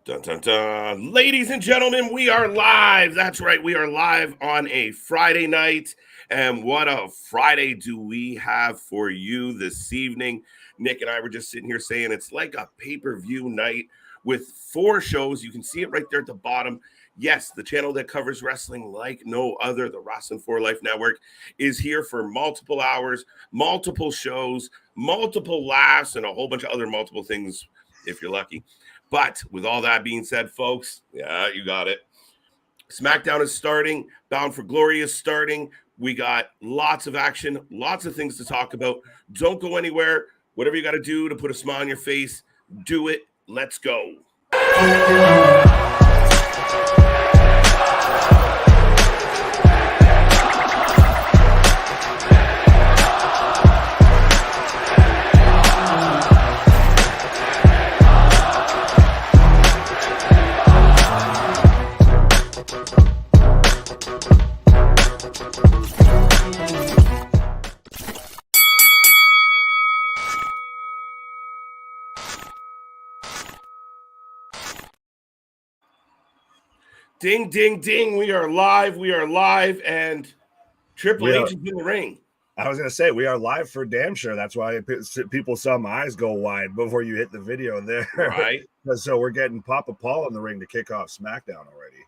Dun, dun, dun. Ladies and gentlemen, we are live. That's right. We are live on a Friday night. And what a Friday do we have for you this evening. Nick and I were just sitting here saying it's like a pay-per-view night with 4 shows. You can see it right there at the bottom. Yes, the channel that covers wrestling like no other, the Wrasslin for Life Network, is here for multiple hours, multiple shows, multiple laughs, and a whole bunch of other multiple things if you're lucky. But with all that being said, folks, yeah, you got it. Smackdown is starting. Bound for Glory is starting. We got lots of action, lots of things to talk about. Don't go anywhere. Whatever you got to do to put a smile on your face, do it. Let's go. Ding, ding, ding. We are live. We are live. And Triple H is in the ring. I was going to say, we are live for damn sure. That's why people saw my eyes go wide before you hit the video there. Right. So we're getting Papa Paul in the ring to kick off SmackDown already.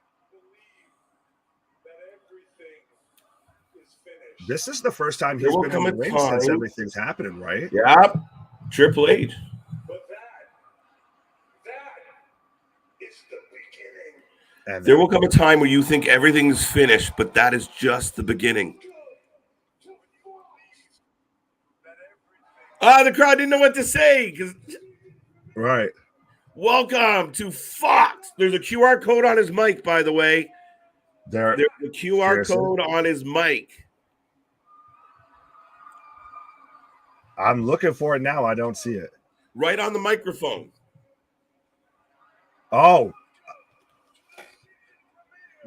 This is the first time he's been in the ring since everything's happening, right? Yep. Triple H. And there will come a time where you think everything's finished, but that is just the beginning. The crowd didn't know what to say. Right. Welcome to Fox. There's a QR code on his mic, by the way. There's a QR code on his mic. I'm looking for it now. I don't see it. Right on the microphone. Oh.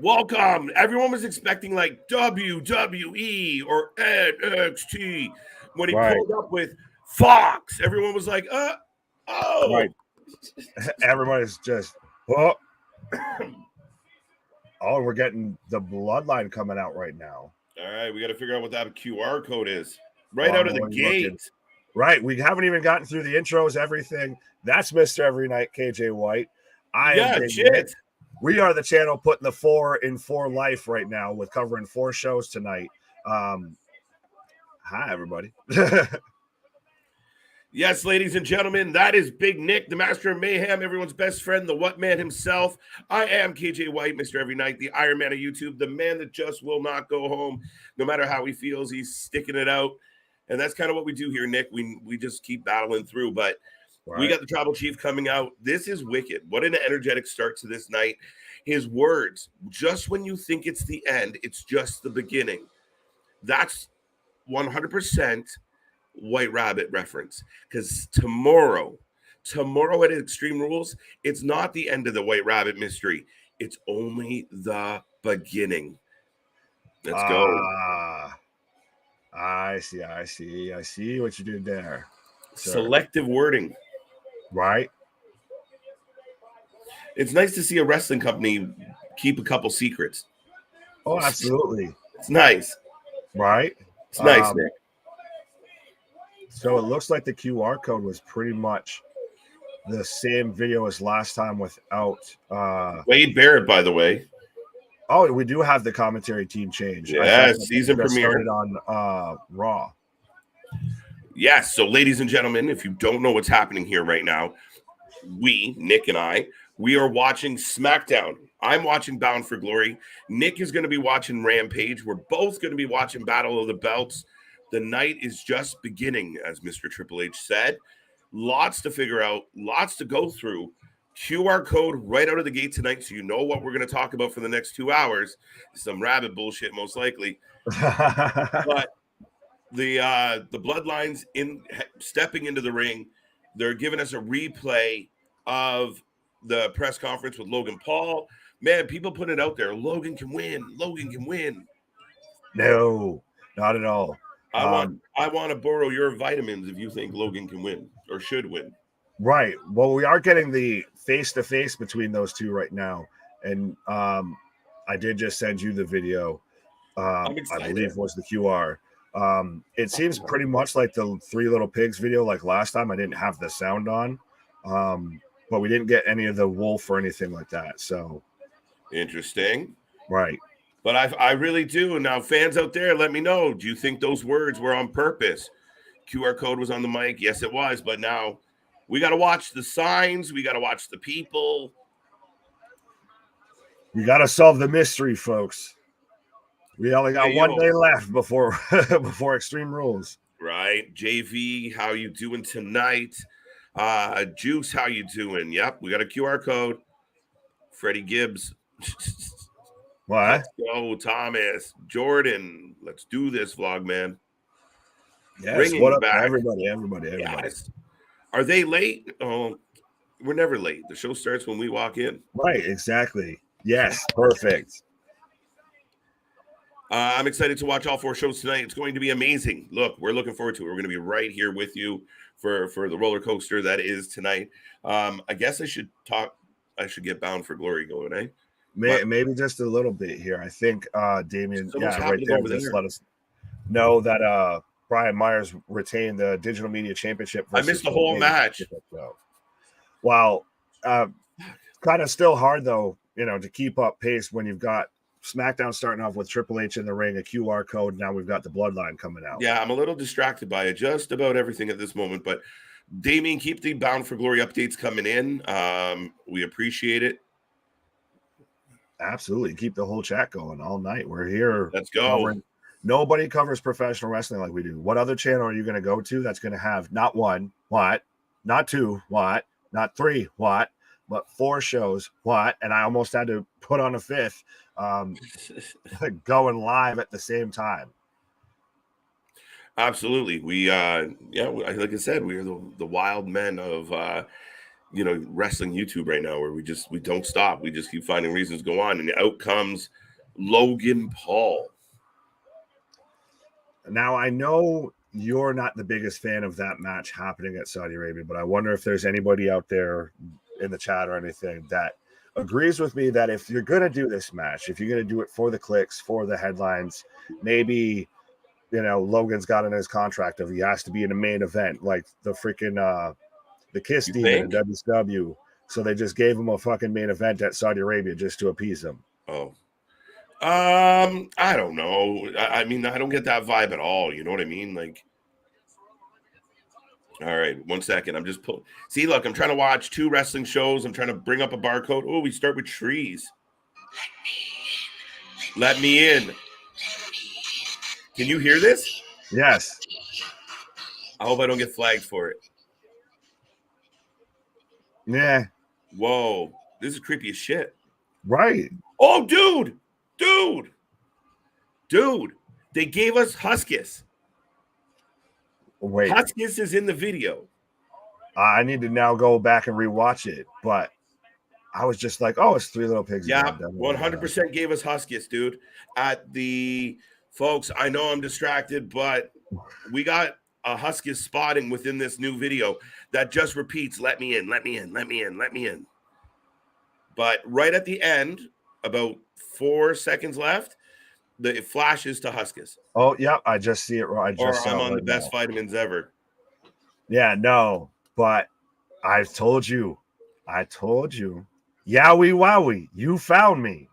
Welcome. Everyone was expecting like WWE or NXT. When he pulled up with Fox, everyone was like, oh. Right. Everybody's just, oh. Oh, we're getting the Bloodline coming out right now. All right. We got to figure out what that QR code is. Right out of the gate. Right. We haven't even gotten through the intros, everything. That's Mr. Every Night, KJ White. Shit. We are the channel putting the 4 in 4 life right now with covering 4 shows tonight. Hi, everybody. Yes, ladies and gentlemen, that is Big Nick, the Master of Mayhem, everyone's best friend, the What Man himself. I am KJ White, Mr. Every Night, the Iron Man of YouTube, the man that just will not go home. No matter how he feels, he's sticking it out. And that's kind of what we do here, Nick. We just keep battling through, but we got the Tribal Chief coming out. This is wicked. What an energetic start to this night. His words, just when you think it's the end, it's just the beginning. That's 100% White Rabbit reference. Because tomorrow at Extreme Rules, it's not the end of the White Rabbit mystery. It's only the beginning. Let's go. I see what you did there. Selective wording. Right. It's nice to see a wrestling company keep a couple secrets. Oh, absolutely. It's nice. Right. It's nice, Nick. So it looks like the QR code was pretty much the same video as last time without Wade Barrett, by the way. Oh, we do have the commentary team change. Yeah, season premiere started on Raw. Yes, so ladies and gentlemen, if you don't know what's happening here right now, Nick and I, we are watching SmackDown. I'm watching Bound for Glory. Nick is going to be watching Rampage. We're both going to be watching Battle of the Belts. The night is just beginning, as Mr. Triple H said. Lots to figure out, lots to go through. QR code right out of the gate tonight, so you know what we're going to talk about for the next 2 hours. Some rabbit bullshit, most likely. But the Bloodlines stepping into the ring. They're giving us a replay of the press conference with Logan Paul. Man, people put it out there. Logan can win. Logan can win. No, not at all. I want to borrow your vitamins if you think Logan can win or should win. Right. Well, we are getting the face to face between those two right now. And I did just send you the video. I believe was the QR. It seems pretty much like the Three Little Pigs video like last time. I didn't have the sound on, but we didn't get any of the wolf or anything like that. So interesting. Right. But I really do. Now, fans out there, let me know. Do you think those words were on purpose? QR code was on the mic. Yes, it was. But now we got to watch the signs. We got to watch the people. We got to solve the mystery, folks. We only got one day left before Extreme Rules. Right. JV, how you doing tonight? Juice, how you doing? Yep, we got a QR code. Freddie Gibbs. What? Let's go, Thomas. Jordynne. Let's do this vlog, man. Yes. Bringing what up back. Everybody. Yes. Are they late? Oh, we're never late. The show starts when we walk in. Right, exactly. Yes, perfect. I'm excited to watch all 4 shows tonight. It's going to be amazing. Look, we're looking forward to it. We're going to be right here with you for the roller coaster that is tonight. I guess I should get Bound for Glory going, eh? Maybe just a little bit here. I think Damien, right there, just let us know that Brian Myers retained the Digital Media Championship. I missed the whole match. Wow. Kind of still hard, though, to keep up pace when you've got SmackDown starting off with Triple H in the ring, a QR code. Now we've got the Bloodline coming out. Yeah, I'm a little distracted by just about everything at this moment. But, Damien, keep the Bound for Glory updates coming in. We appreciate it. Absolutely. Keep the whole chat going all night. We're here. Let's go. Nobody covers professional wrestling like we do. What other channel are you going to go to that's going to have not 1, what, not 2, what, not 3, what, but 4 shows, what? And I almost had to put on a 5th going live at the same time. Absolutely. We like I said, we are the wild men of wrestling YouTube right now, where we don't stop. We just keep finding reasons to go on, and out comes Logan Paul. Now, I know you're not the biggest fan of that match happening at Saudi Arabia, but I wonder if there's anybody out there in the chat or anything that agrees with me that if you're going to do this match, if you're going to do it for the clicks, for the headlines, maybe, Logan's got in his contract of he has to be in a main event, like the freaking the Kiss Demon in WCW. So they just gave him a fucking main event at Saudi Arabia just to appease him. Oh, I don't know. I mean, I don't get that vibe at all. You know what I mean? Like, all right, 1 second. I'm just pulling. See, look, I'm trying to watch 2 wrestling shows. I'm trying to bring up a barcode. Oh, we start with trees. Let me in. Can you hear this? Yes. I hope I don't get flagged for it. Yeah. Whoa. This is creepy as shit. Right. Oh, dude. They gave us Huskus. Wait. Huskus is in the video. I need to now go back and rewatch it, but I was just like, oh, it's Three Little Pigs. Yeah, 100% gave us Huskus, dude. Folks, I know I'm distracted, but we got a Huskus spotting within this new video that just repeats, let me in, let me in, let me in, let me in. But right at the end, about 4 seconds left, it flashes to Huskus. Oh, yeah, I just see it. I'm on the best vitamins ever. Yeah, no, but I told you. Yowie wowie, you found me.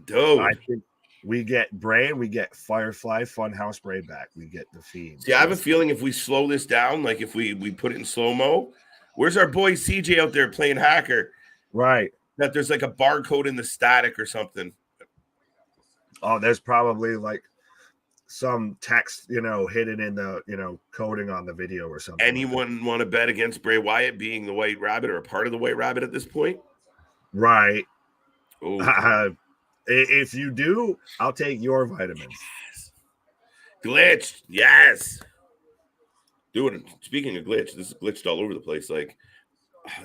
Dude. I think we get Bray, we get Firefly Funhouse Bray back. We get the Fiend. See, I have a feeling if we slow this down, like if we put it in slow-mo, where's our boy CJ out there playing hacker? Right. That there's like a barcode in the static or something. Oh, there's probably like some text, hidden in the, coding on the video or something. Anyone want to bet against Bray Wyatt being the White Rabbit or a part of the White Rabbit at this point? Right. If you do, I'll take your vitamins. Yes. Glitched. Yes. Dude, speaking of glitch, this is glitched all over the place. Like,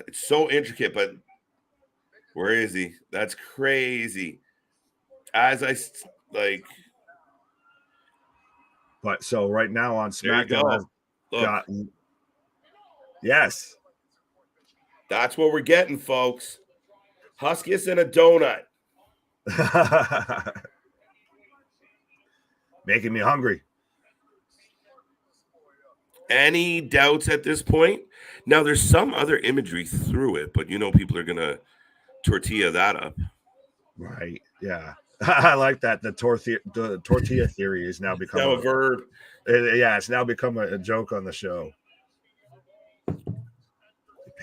it's so intricate, but where is he? That's crazy. But so right now on SmackDown, got yes. That's what we're getting, folks. Huskus and a donut. Making me hungry. Any doubts at this point? Now, there's some other imagery through it, but people are going to tortilla that up. Right. Yeah. I like that. The tortilla theory is now become a verb. It's now become a joke on the show.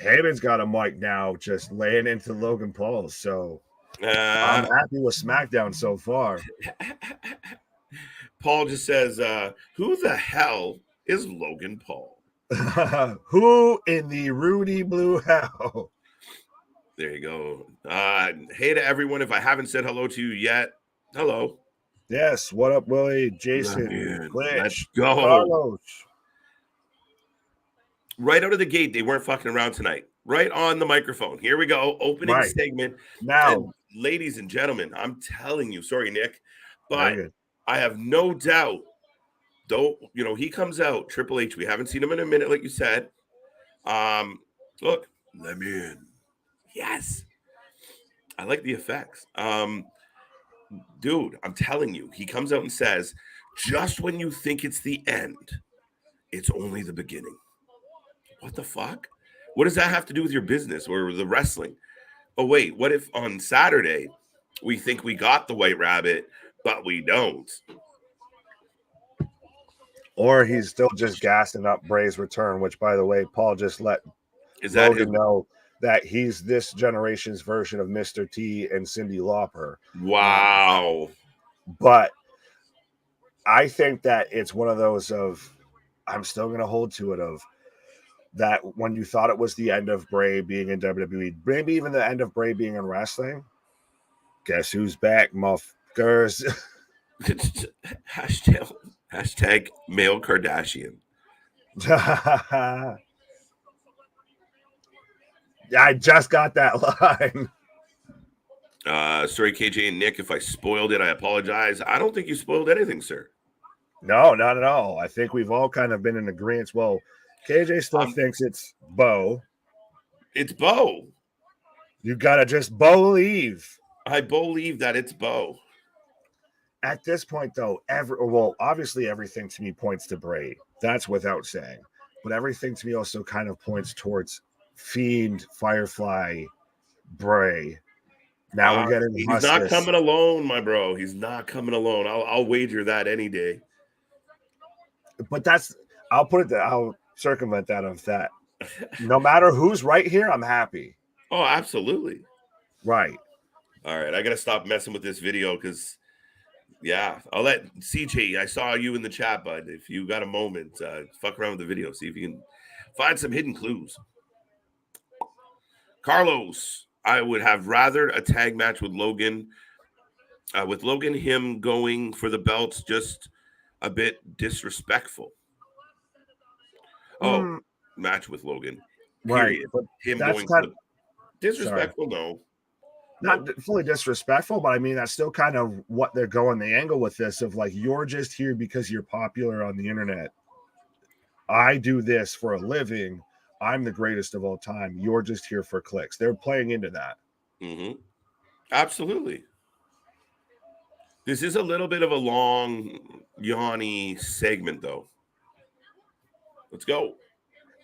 Heyman's got a mic now, just laying into Logan Paul. So I'm happy with SmackDown so far. Paul just says, who the hell is Logan Paul? Who in the Rudy Blue hell? There you go. Hey to everyone. If I haven't said hello to you yet, hello. Yes. What up, Willie? Jason. Glitch, let's go. Carlos. Right out of the gate, they weren't fucking around tonight. Right on the microphone. Here we go. Opening segment. Now, and ladies and gentlemen, I'm telling you, sorry, Nick, but I have no doubt, though, he comes out, Triple H. We haven't seen him in a minute, like you said. Look, let me in. Yes. I like the effects. Dude, I'm telling you, he comes out and says, just when you think it's the end, it's only the beginning. What the fuck? What does that have to do with your business or the wrestling? Oh, wait, what if on Saturday we think we got the White Rabbit, but we don't? Or he's still just gassing up Bray's return, which, by the way, Paul just let Logan know that he's this generation's version of Mr. T and Cyndi Lauper. Wow. But I think that it's one of those of, I'm still going to hold to it, of that when you thought it was the end of Bray being in WWE, maybe even the end of Bray being in wrestling, guess who's back, motherfuckers? Hashtag male Kardashian. I just got that line. Sorry, KJ and Nick, if I spoiled it, I apologize. I don't think you spoiled anything, sir. No, not at all. I think we've all kind of been in agreement. Well, KJ still thinks it's Bo. It's Bo. You gotta just believe. I believe that it's Bo. At this point, though, obviously everything to me points to Bray. That's without saying. But everything to me also kind of points towards Fiend, Firefly, Bray. Now we're getting. He's not coming alone, my bro. He's not coming alone. I'll wager that any day. But I'll circumvent that of that. No matter who's right here, I'm happy. Oh, absolutely. Right. All right, I gotta stop messing with this video because, yeah, I'll let CJ. I saw you in the chat, bud. If you got a moment, fuck around with the video, see if you can find some hidden clues. Carlos, I would have rather a tag match with Logan. Him going for the belts just a bit disrespectful. Oh, match with Logan. Period. Right. Him going for the disrespectful, no. Not fully disrespectful, but I mean, that's still kind of what they're going the angle with this of like, you're just here because you're popular on the internet. I do this for a living. I'm the greatest of all time. You're just here for clicks. They're playing into that. Mm-hmm. Absolutely. This is a little bit of a long, yawny segment, though. Let's go.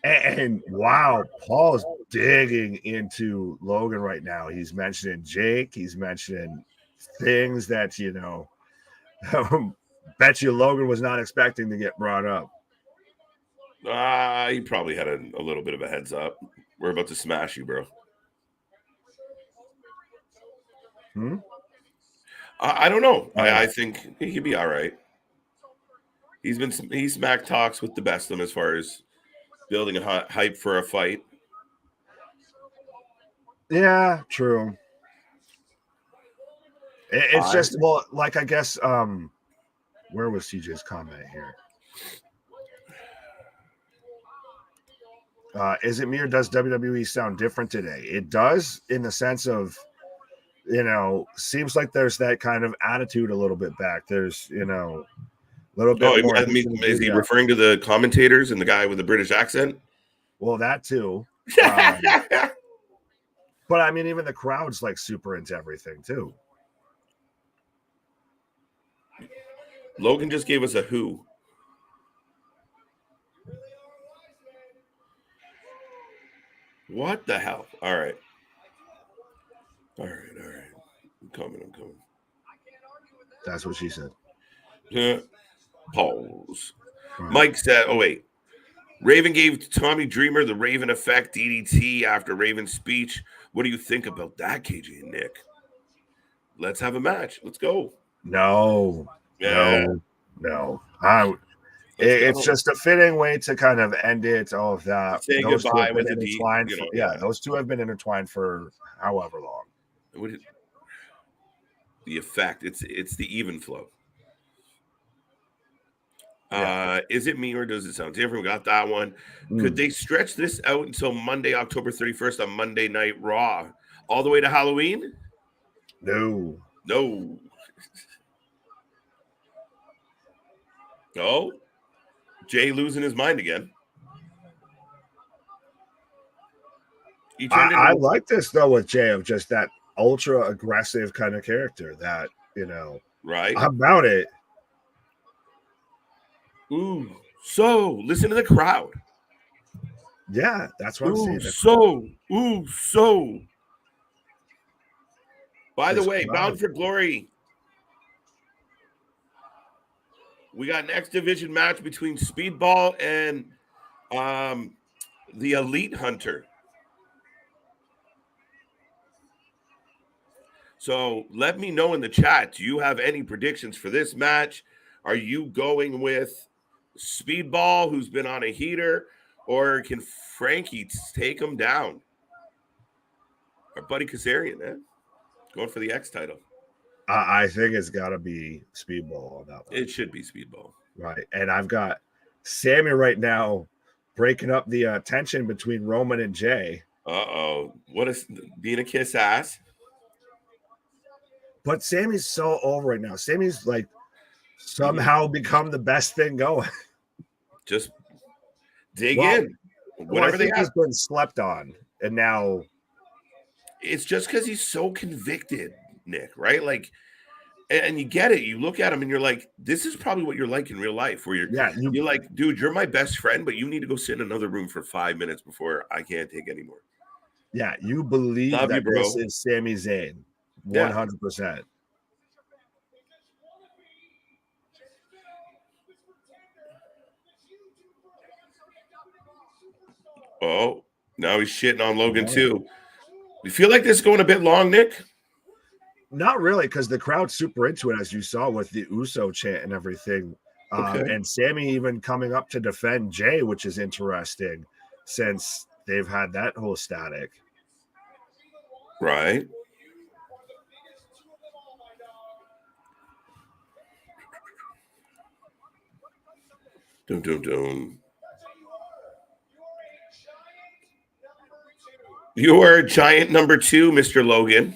And wow, Paul's digging into Logan right now. He's mentioning Jake. He's mentioning things that, bet you Logan was not expecting to get brought up. He probably had a little bit of a heads up. We're about to smash you, bro. I don't know. I think he could be all right. He's smack talks with the best of them as far as building a hype for a fight. Yeah, true. It's just, well, like, I guess, where was CJ's comment here? Is it me or does WWE sound different today? It does, in the sense of, seems like there's that kind of attitude a little bit back. There's, a little bit more. Is he referring to the commentators and the guy with the British accent? Well, that too. But I mean, even the crowd's like super into everything too. Logan just gave us a who. What the hell? All right. I'm coming. That's what she said. Pause. Right. Mike said, oh, wait. Raven gave Tommy Dreamer the Raven effect DDT after Raven's speech. What do you think about that, KJ and Nick? Let's have a match. Let's go. No. It's just a fitting way to kind of end it. All of that. Say those goodbye two have been with intertwined. Those two have been intertwined for however long. The effect. It's the even flow. Yeah. Is it me or does it sound different? We got that one. Could they stretch this out until Monday, October 31st on Monday Night Raw? All the way to Halloween? No. Oh, Jay losing his mind again. I like this though with Jay, of just that ultra aggressive kind of character that, right? I'm about it. Ooh, so listen to the crowd. Yeah, that's what I'm saying. So. By the way, Bound for Glory. We got an X Division match between Speedball and the Elite Hunter. So let me know in the chat. Do you have any predictions for this match? Are you going with Speedball, who's been on a heater, or can Frankie take him down? Our buddy Kazarian, man. Going for the X title. I think it's got to be Speedball on that one. It should be Speedball. Right. And I've got Sammy right now breaking up the tension between Roman and Jay. Uh-oh. What is being a kiss ass? But Sammy's so over right now. Sammy's like somehow become the best thing going. Just dig in. Whatever they have. He's been slept on. And now it's just because he's so convicted, Nick, right? Like, and you get it. You look at him and you're like, this is probably what you're like in real life, where you're like, dude, you're my best friend, but you need to go sit in another room for 5 minutes before I can't take anymore. Yeah, you believe that this is Sami Zayn, 100%. Oh, now he's shitting on Logan too. You feel like this is going a bit long, Nick? Not really, because the crowd's super into it, as you saw with the Uso chant and everything. And Sammy even coming up to defend Jay, which is interesting since they've had that whole static. Right. Dum. You are giant number 2, Mr. Logan.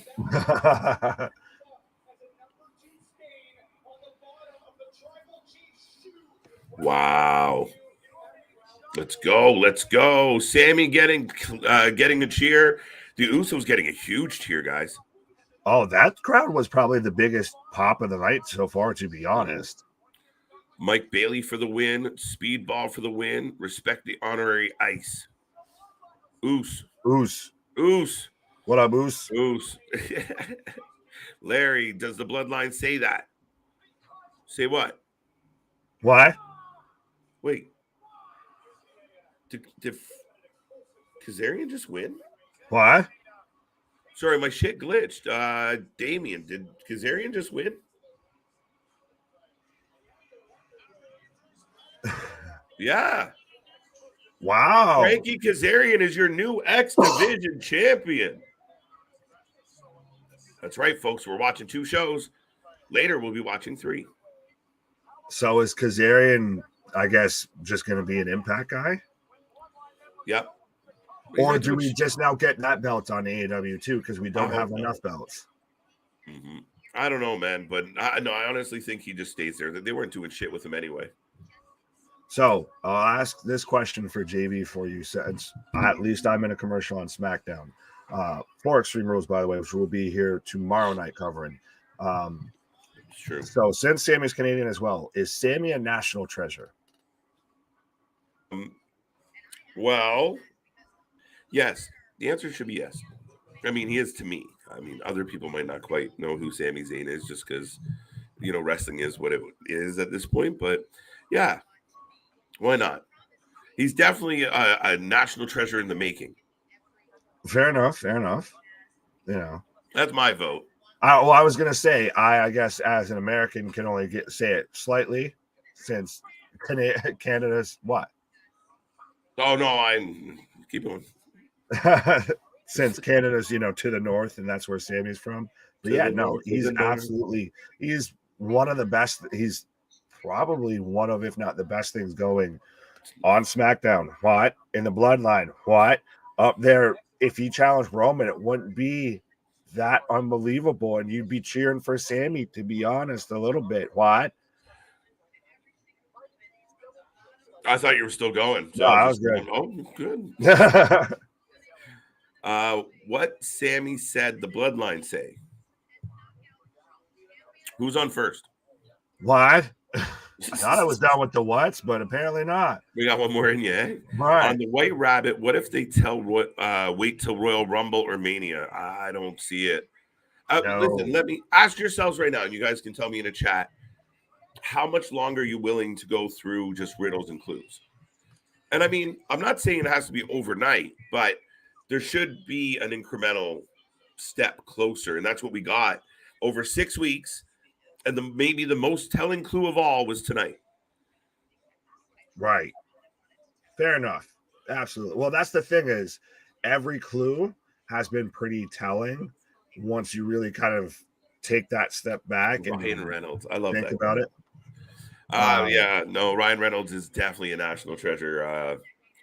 Wow. Let's go. Sammy getting the cheer. The Usos getting a huge cheer, guys. Oh, that crowd was probably the biggest pop of the night so far, to be honest. Mike Bailey for the win. Speedball for the win. Respect the honorary ice. Oos. What up, Oos? Larry, does the bloodline say that? Say what? Why? Wait. Did Kazarian just win? Why? Sorry, my shit glitched. Damien, did Kazarian just win? Yeah. Wow. Frankie Kazarian is your new X Division champion. That's right, folks. We're watching 2 shows. Later, we'll be watching 3. So is Kazarian, I guess, just going to be an Impact guy? Yep. Or do we just now get that belt on AEW too, because we don't have enough belts? Mm-hmm. I don't know, man. But I honestly think he just stays there. They weren't doing shit with him anyway. So I'll ask this question for JB for you, since at least I'm in a commercial on SmackDown. for Extreme Rules, by the way, which we'll be here tomorrow night covering. It's true. So since Sammy's Canadian as well, is Sammy a national treasure? Well, yes. The answer should be yes. I mean, he is to me. I mean, other people might not quite know who Sami Zayn is just because, wrestling is what it is at this point. But yeah, why not? He's definitely a national treasure in the making. Fair enough. That's my vote. I was going to say, I guess as an American can only say it slightly since Canada's what? Oh, no, I'm keep going. Since Canada's, to the north, and that's where Sammy's from. But he's one of the best. He's probably one of, if not the best things going on SmackDown. What? In the Bloodline. What? Up there, if he challenged Roman, it wouldn't be that unbelievable, and you'd be cheering for Sammy, to be honest, a little bit. What? I thought you were still going. So no, I was good. Good. What Sammy said the Bloodline say? Who's on first? What? I thought I was done with the whats, but apparently not. We got one more in you, eh? Right. On the White Rabbit, what if they wait till Royal Rumble or Mania? I don't see it. No. Listen, let me ask yourselves right now, and you guys can tell me in a chat, how much longer are you willing to go through just riddles and clues? And I mean, I'm not saying it has to be overnight, but there should be an incremental step closer, and that's what we got over 6 weeks. And maybe the most telling clue of all was tonight. Right. Fair enough. Absolutely. Well, that's the thing is every clue has been pretty telling once you really kind of take that step back and Ryan Reynolds. I love think that about it. Ryan Reynolds is definitely a national treasure.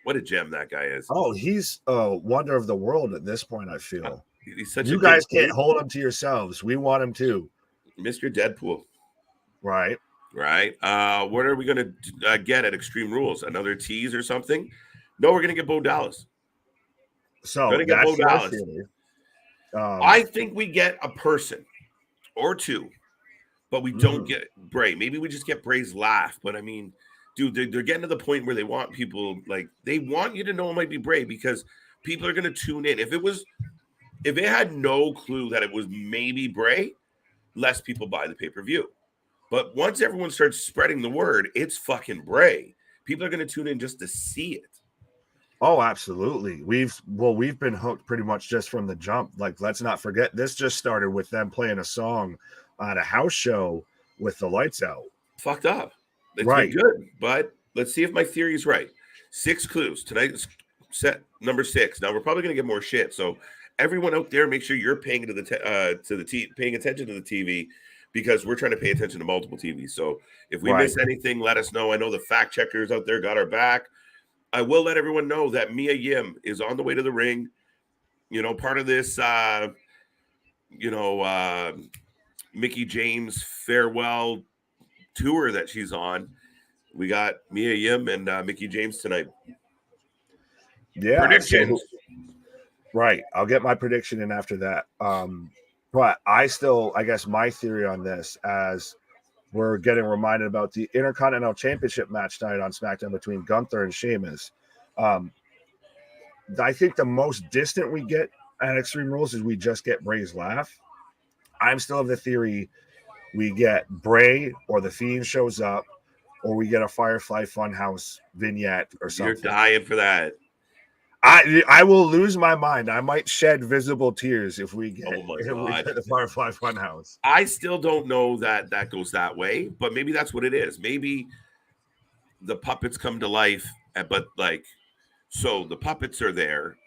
What a gem that guy is. Oh, he's a wonder of the world at this point, I feel. He's such you guys can't hold him to yourselves. We want him too. Mr. Deadpool. Right. What are we going to get at Extreme Rules? Another tease or something? No, we're going to get Bo Dallas. So we're going to get Bo Dallas. I think we get a person or two, but we don't get Bray. Maybe we just get Bray's laugh. But I mean, dude, they're getting to the point where they want people, like, they want you to know it might be Bray because people are going to tune in. If it had no clue that it was maybe Bray, less people buy the pay-per-view. But once everyone starts spreading the word, it's fucking Bray. People are going to tune in just to see it. Oh, absolutely. We've been hooked pretty much just from the jump. Like, let's not forget, this just started with them playing a song at a house show with the lights out. Fucked up. It's been good, but let's see if my theory is right. 6 clues. Tonight's set number 6. Now, we're probably going to get more shit, so everyone out there, make sure you're paying paying attention to the TV because we're trying to pay attention to multiple TVs. So if we miss anything, let us know. I know the fact checkers out there got our back. I will let everyone know that Mia Yim is on the way to the ring. Part of this, Mickie James farewell tour that she's on. We got Mia Yim and Mickie James tonight. Yeah. Predictions. Right. I'll get my prediction in after that. But I guess my theory on this, as we're getting reminded about the Intercontinental Championship match tonight on SmackDown between Gunther and Sheamus. I think the most distant we get at Extreme Rules is we just get Bray's laugh. I'm still of the theory we get Bray or the Fiend shows up, or we get a Firefly Funhouse vignette or something. You're dying for that. I will lose my mind. I might shed visible tears if we get the Firefly Funhouse. I still don't know that goes that way, but maybe that's what it is. Maybe the puppets come to life, but so the puppets are there.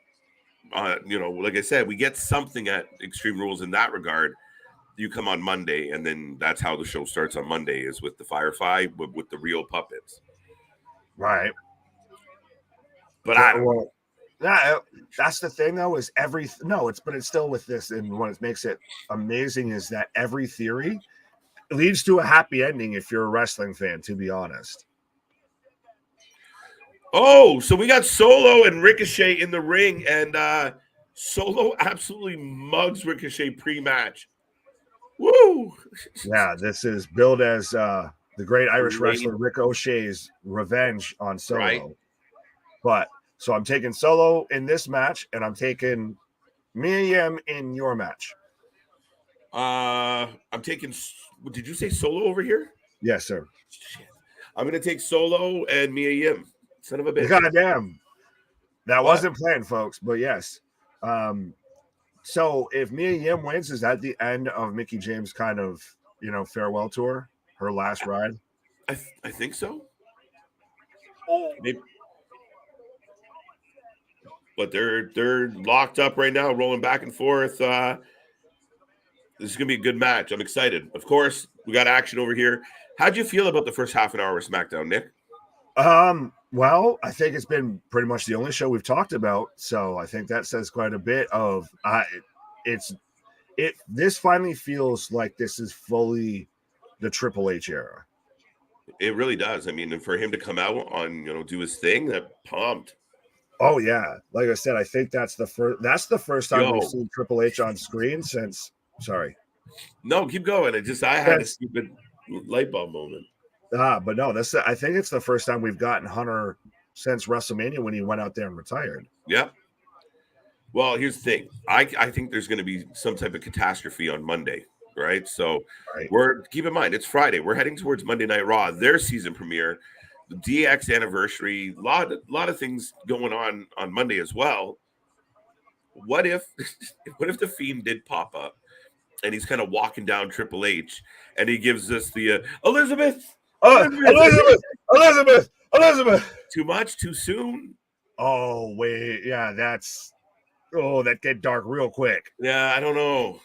Like I said, we get something at Extreme Rules in that regard. You come on Monday, and then that's how the show starts on Monday is with the Firefly, with the real puppets. Right. But I don't know. That's the thing, though, is it's still with this, and what makes it amazing is that every theory leads to a happy ending if you're a wrestling fan, to be honest. Oh, so we got Solo and Ricochet in the ring, and Solo absolutely mugs Ricochet pre-match. Woo! Yeah, this is billed as the great Irish Lady. wrestler Ricochet's revenge on Solo. Right. But so I'm taking Solo in this match, and I'm taking Mia Yim in your match. I'm taking. Did you say Solo over here? Yes, sir. Shit. I'm gonna take Solo and Mia Yim. Son of a bitch. Goddamn. That What? wasn't planned, folks, but yes. So if Mia Yim wins, is that the end of Mickie James' kind of, farewell tour, her last ride? I think so. Maybe. But they're locked up right now, rolling back and forth. This is gonna be a good match. I'm excited. Of course, we got action over here. How'd you feel about the first half an hour of SmackDown, Nick? Well, I think it's been pretty much the only show we've talked about, so I think that says quite a bit of this finally feels like this is fully the Triple H era. It really does. I mean, for him to come out on, do his thing, that pumped. Oh yeah, like I said, I think that's the first time we've seen Triple H on screen since. Sorry. No, keep going. I had a stupid light bulb moment. But no, I think it's the first time we've gotten Hunter since WrestleMania when he went out there and retired. Yeah. Well, here's the thing. I think there's going to be some type of catastrophe on Monday, right? So keep in mind, it's Friday. We're heading towards Monday Night Raw, their season premiere, the DX anniversary, a lot of things going on Monday as well. What if the Fiend did pop up and he's kind of walking down Triple H and he gives us the Elizabeth. Elizabeth. Too much, too soon. Oh wait, yeah, that get dark real quick. Yeah, I don't know.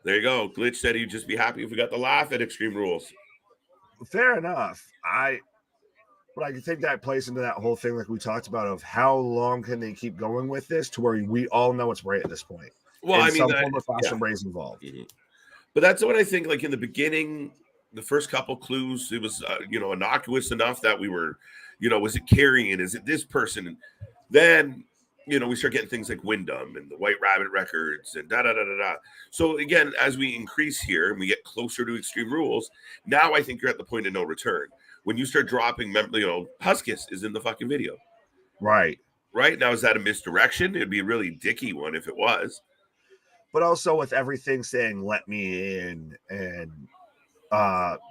There you go. Glitch said he'd just be happy if we got the laugh at Extreme Rules. Fair enough. But I think that plays into that whole thing like we talked about of how long can they keep going with this to where we all know it's Bray at this point. Well, I mean, some form of fashion Bray's involved. Mm-hmm. But that's what I think. Like in the beginning, the first couple clues, it was innocuous enough that we were, was it Carrion? Is it this person? And then we start getting things like Wyndham and the White Rabbit records and da da da da da. So again, as we increase here and we get closer to Extreme Rules, now I think you're at the point of no return. When you start dropping, Huskus is in the fucking video. Right. Right? Now, is that a misdirection? It'd be a really dicky one if it was. But also with everything saying, let me in, and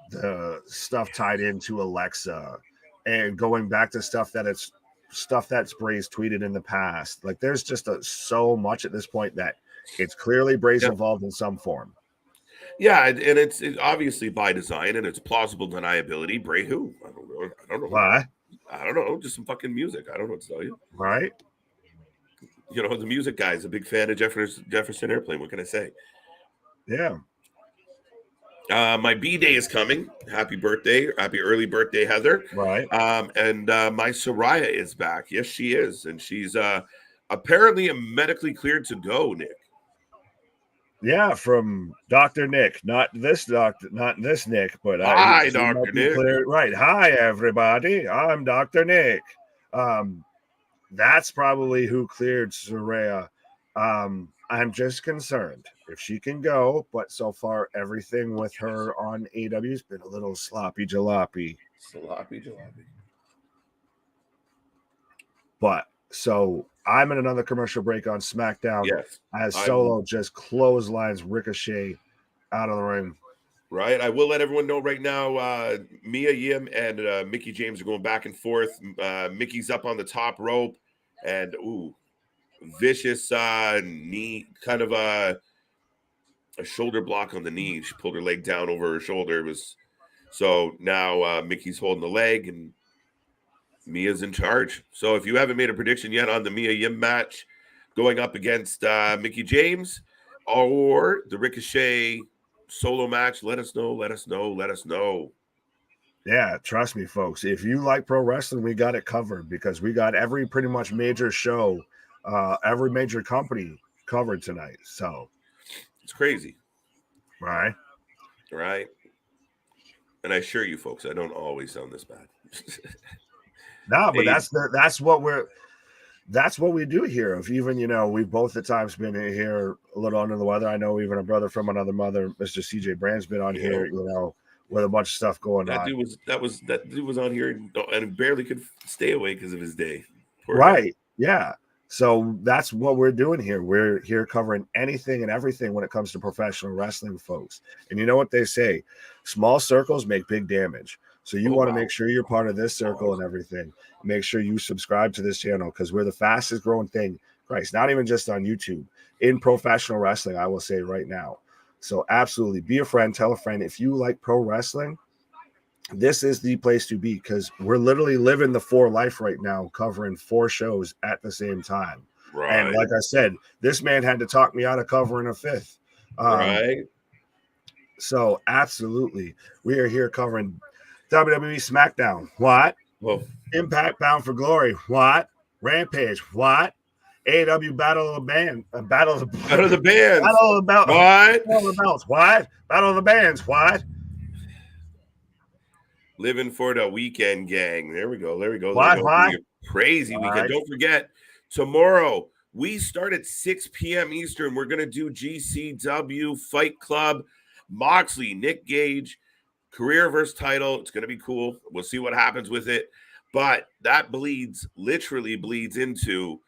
the stuff tied into Alexa, and going back to stuff that's Bray's tweeted in the past. Like, there's just so much at this point that it's clearly Bray's involved in some form. Yeah, and it's obviously by design, and it's plausible deniability. Bray who? I don't know. Why? I don't know. Just some fucking music. I don't know what to tell you. Right? The music guy's a big fan of Jefferson Airplane. What can I say? Yeah. My B-Day is coming. Happy birthday. Happy early birthday, Heather. Right. And my Soraya is back. Yes, she is. And she's apparently medically cleared to go, Nick. Yeah, from Dr. Nick. Not this Nick, but hi, Dr. Nick. Right. Hi, everybody. I'm Dr. Nick. That's probably who cleared Soraya. I'm just concerned if she can go, but so far everything with her on AEW has been a little sloppy jalopy. But so I'm in another commercial break on SmackDown. Yes, as Solo just clotheslines Ricochet out of the ring. Right. I will let everyone know right now, Mia Yim and Mickie James are going back and forth. Mickey's up on the top rope and vicious knee, kind of a shoulder block on the knee. She pulled her leg down over her shoulder. So now Mickey's holding the leg and Mia's in charge. So if you haven't made a prediction yet on the Mia Yim match going up against Mickie James or the Ricochet Solo match, let us know. Yeah, trust me, folks. If you like pro wrestling, we got it covered because we got every pretty much major show, every major company covered tonight. So it's crazy. Right. And I assure you, folks, I don't always sound this bad. No, but that's what we're. that's what we do here. If even, we've both at times been here a little under the weather. I know even a brother from another mother, Mr. CJ Brand's been on here, with a bunch of stuff going on. That dude was on here and barely could stay away because of his day. Poor guy. Yeah. So that's what we're doing here. We're here covering anything and everything when it comes to professional wrestling, folks. And you know what they say? Small circles make big damage. So you want to make sure you're part of this circle and everything. Make sure you subscribe to this channel because we're the fastest growing thing. Christ, not even just on YouTube, in professional wrestling, I will say right now. So absolutely be a friend, tell a friend. If you like pro wrestling, this is the place to be because we're literally living the 4 life right now, covering 4 shows at the same time. Right. And like I said, this man had to talk me out of covering a 5th. Right. So absolutely, we are here covering WWE Smackdown. What? Well, Impact Bound for Glory. What? Rampage. What? AEW Battle of the Band. Battle of the Bands. What? Battle of the Belts. What? Battle of the Bands. What? Living for the weekend, gang. There we go. What? Crazy weekend. Don't forget, tomorrow we start at 6 p.m. Eastern. We're going to do GCW Fight Club, Moxley, Nick Gage, career versus title. It's going to be cool. We'll see what happens with it. But that literally bleeds into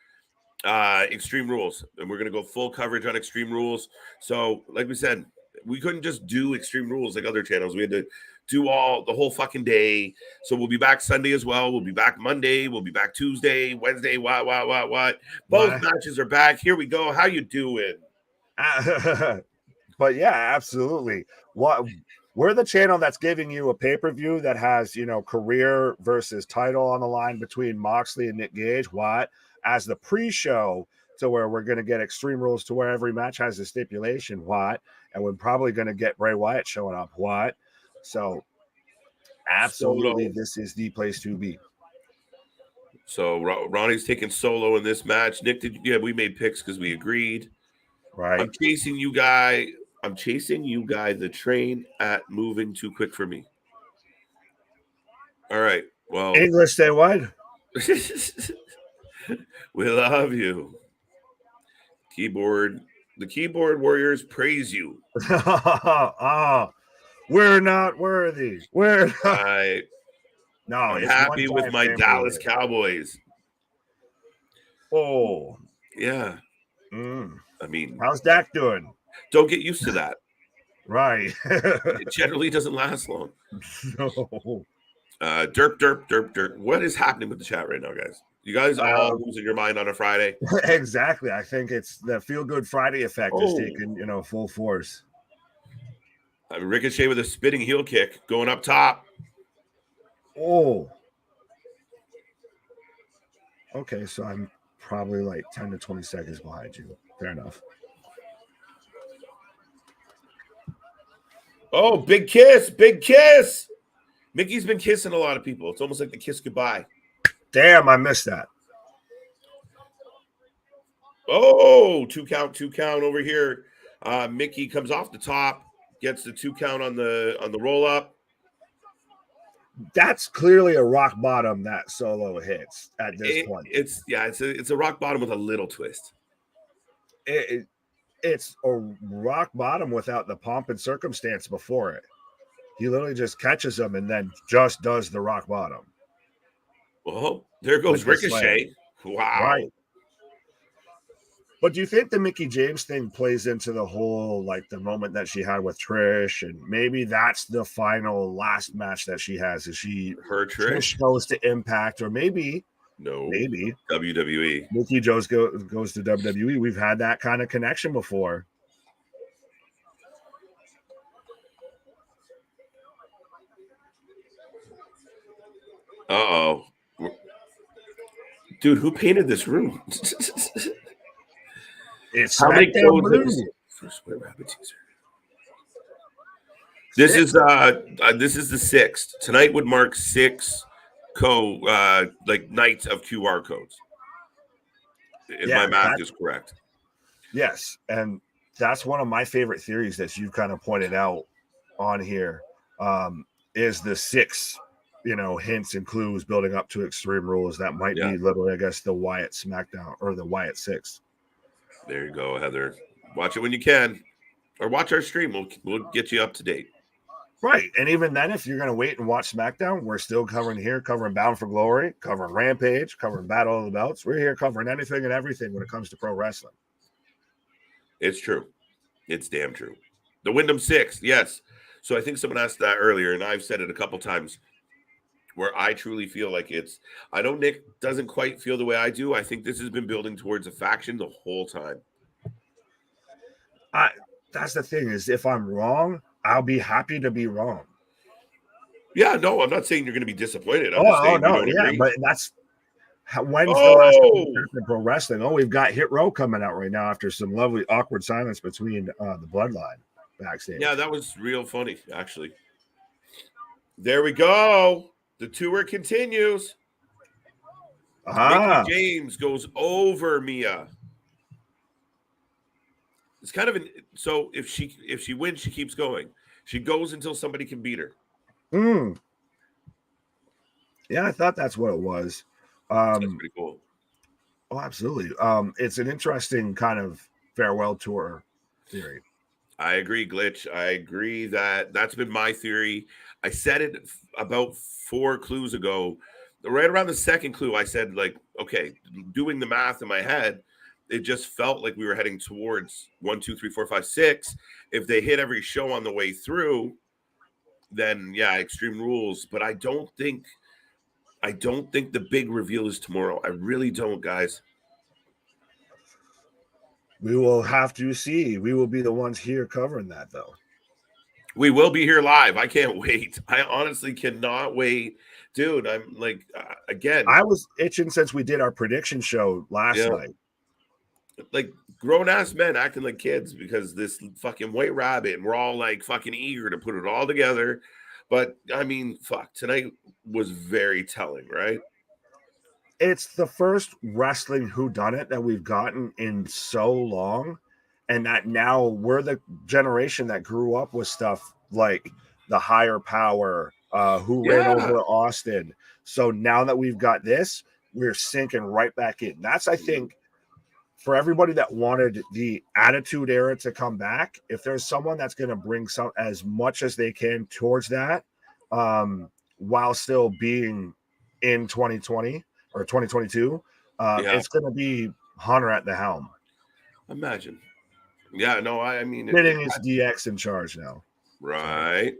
Extreme Rules. And we're going to go full coverage on Extreme Rules. So, like we said, we couldn't just do Extreme Rules like other channels. We had to do the whole fucking day. So we'll be back Sunday as well. We'll be back Monday. We'll be back Tuesday, Wednesday. What? Both matches are back. Here we go. How you doing? But yeah, absolutely. We're the channel that's giving you a pay-per-view that has, career versus title on the line between Moxley and Nick Gage. As the pre-show to where we're going to get Extreme Rules to where every match has a stipulation. And we're probably going to get Bray Wyatt showing up. So absolutely, this is the place to be. So Ronnie's taking Solo in this match. Nick, we made picks because we agreed. Right. I'm chasing you guy. The train at moving too quick for me. All right. Well, English, say what? We love you. The keyboard warriors praise you. We're not worthy. We're not. No, I'm happy with my Dallas Cowboys. Oh. Yeah. I mean, how's Dak doing? Don't get used to that. Right. It generally doesn't last long. No. Derp. What is happening with the chat right now, guys? You guys all losing your mind on a Friday? Exactly. I think it's the feel-good Friday effect is taking, full force. Ricochet with a spinning heel kick going up top. Oh. Okay, so I'm probably like 10 to 20 seconds behind you. Fair enough. Oh, big kiss. Mickey's been kissing a lot of people. It's almost like the kiss goodbye. Damn, I missed that. Oh, two count over here. Mickey comes off the top, gets the 2 count on the roll up. That's clearly a rock bottom that Solo hits at this point. It's a rock bottom with a little twist. It's a rock bottom without the pomp and circumstance before it. He literally just catches him and then just does the rock bottom. Well, there goes Ricochet. Wow. Right. But do you think the Mickie James thing plays into the whole, like the moment that she had with Trish, and maybe that's the last match that she has? Is Trish goes to Impact, or maybe WWE. Mickie James goes to WWE. We've had that kind of connection before. Uh-oh. Dude, who painted this room? It's how many codes first White Rabbit teaser. This is the 6th. Tonight would mark 6 nights of QR codes. If my math is correct. Yes, and that's one of my favorite theories that you've kind of pointed out on here. Is the 6 hints and clues building up to Extreme Rules. That might be literally, I guess, the Wyatt Smackdown or the Wyatt 6. There you go, Heather. Watch it when you can, or watch our stream. We'll get you up to date. Right. And even then, if you're going to wait and watch SmackDown, we're still covering Bound for Glory, covering Rampage, covering Battle of the Belts. We're here covering anything and everything when it comes to pro wrestling. It's true. It's damn true. The Wyndham 6, yes. So I think someone asked that earlier, and I've said it a couple times, where I truly feel like I know Nick doesn't quite feel the way I do. I think this has been building towards a faction the whole time. That's the thing, is if I'm wrong, I'll be happy to be wrong. Yeah, no, I'm not saying you're going to be disappointed. I'm just saying no, yeah, agree. But that's when's the last time pro wrestling? Oh, we've got Hit Row coming out right now after some lovely awkward silence between the Bloodline backstage. Yeah, that was real funny, actually. There we go. The tour continues. Mickie James goes over Mia. It's kind of so if she wins, she keeps going. She goes until somebody can beat her. Yeah, I thought that's what it was. That's pretty cool. Oh, absolutely. It's an interesting kind of farewell tour theory. I agree, Glitch. I agree that's been my theory. I said it about 4 clues ago. Right around the second clue, I said, like, okay, doing the math in my head, it just felt like we were heading towards 1, 2, 3, 4, 5, 6. If they hit every show on the way through, then yeah, Extreme Rules. But I don't think the big reveal is tomorrow. I really don't, guys. We will have to see. We will be the ones here covering that, though. We will be here live. I can't wait. I honestly cannot wait. Dude, I'm like, again. I was itching since we did our prediction show last night. Like grown-ass men acting like kids because this fucking White Rabbit, and we're all like fucking eager to put it all together. But, I mean, fuck, tonight was very telling, right? It's the first wrestling whodunit that we've gotten in so long, and that now we're the generation that grew up with stuff like the Higher Power, who ran over Austin. So now that we've got this, we're sinking right back in. That's, I think, for everybody that wanted the Attitude Era to come back, if there's someone that's going to bring as much as they can towards that, while still being in 2020 or 2022, it's going to be Hunter at the helm. Imagine. Yeah, no, I mean, getting his DX in charge now. Right.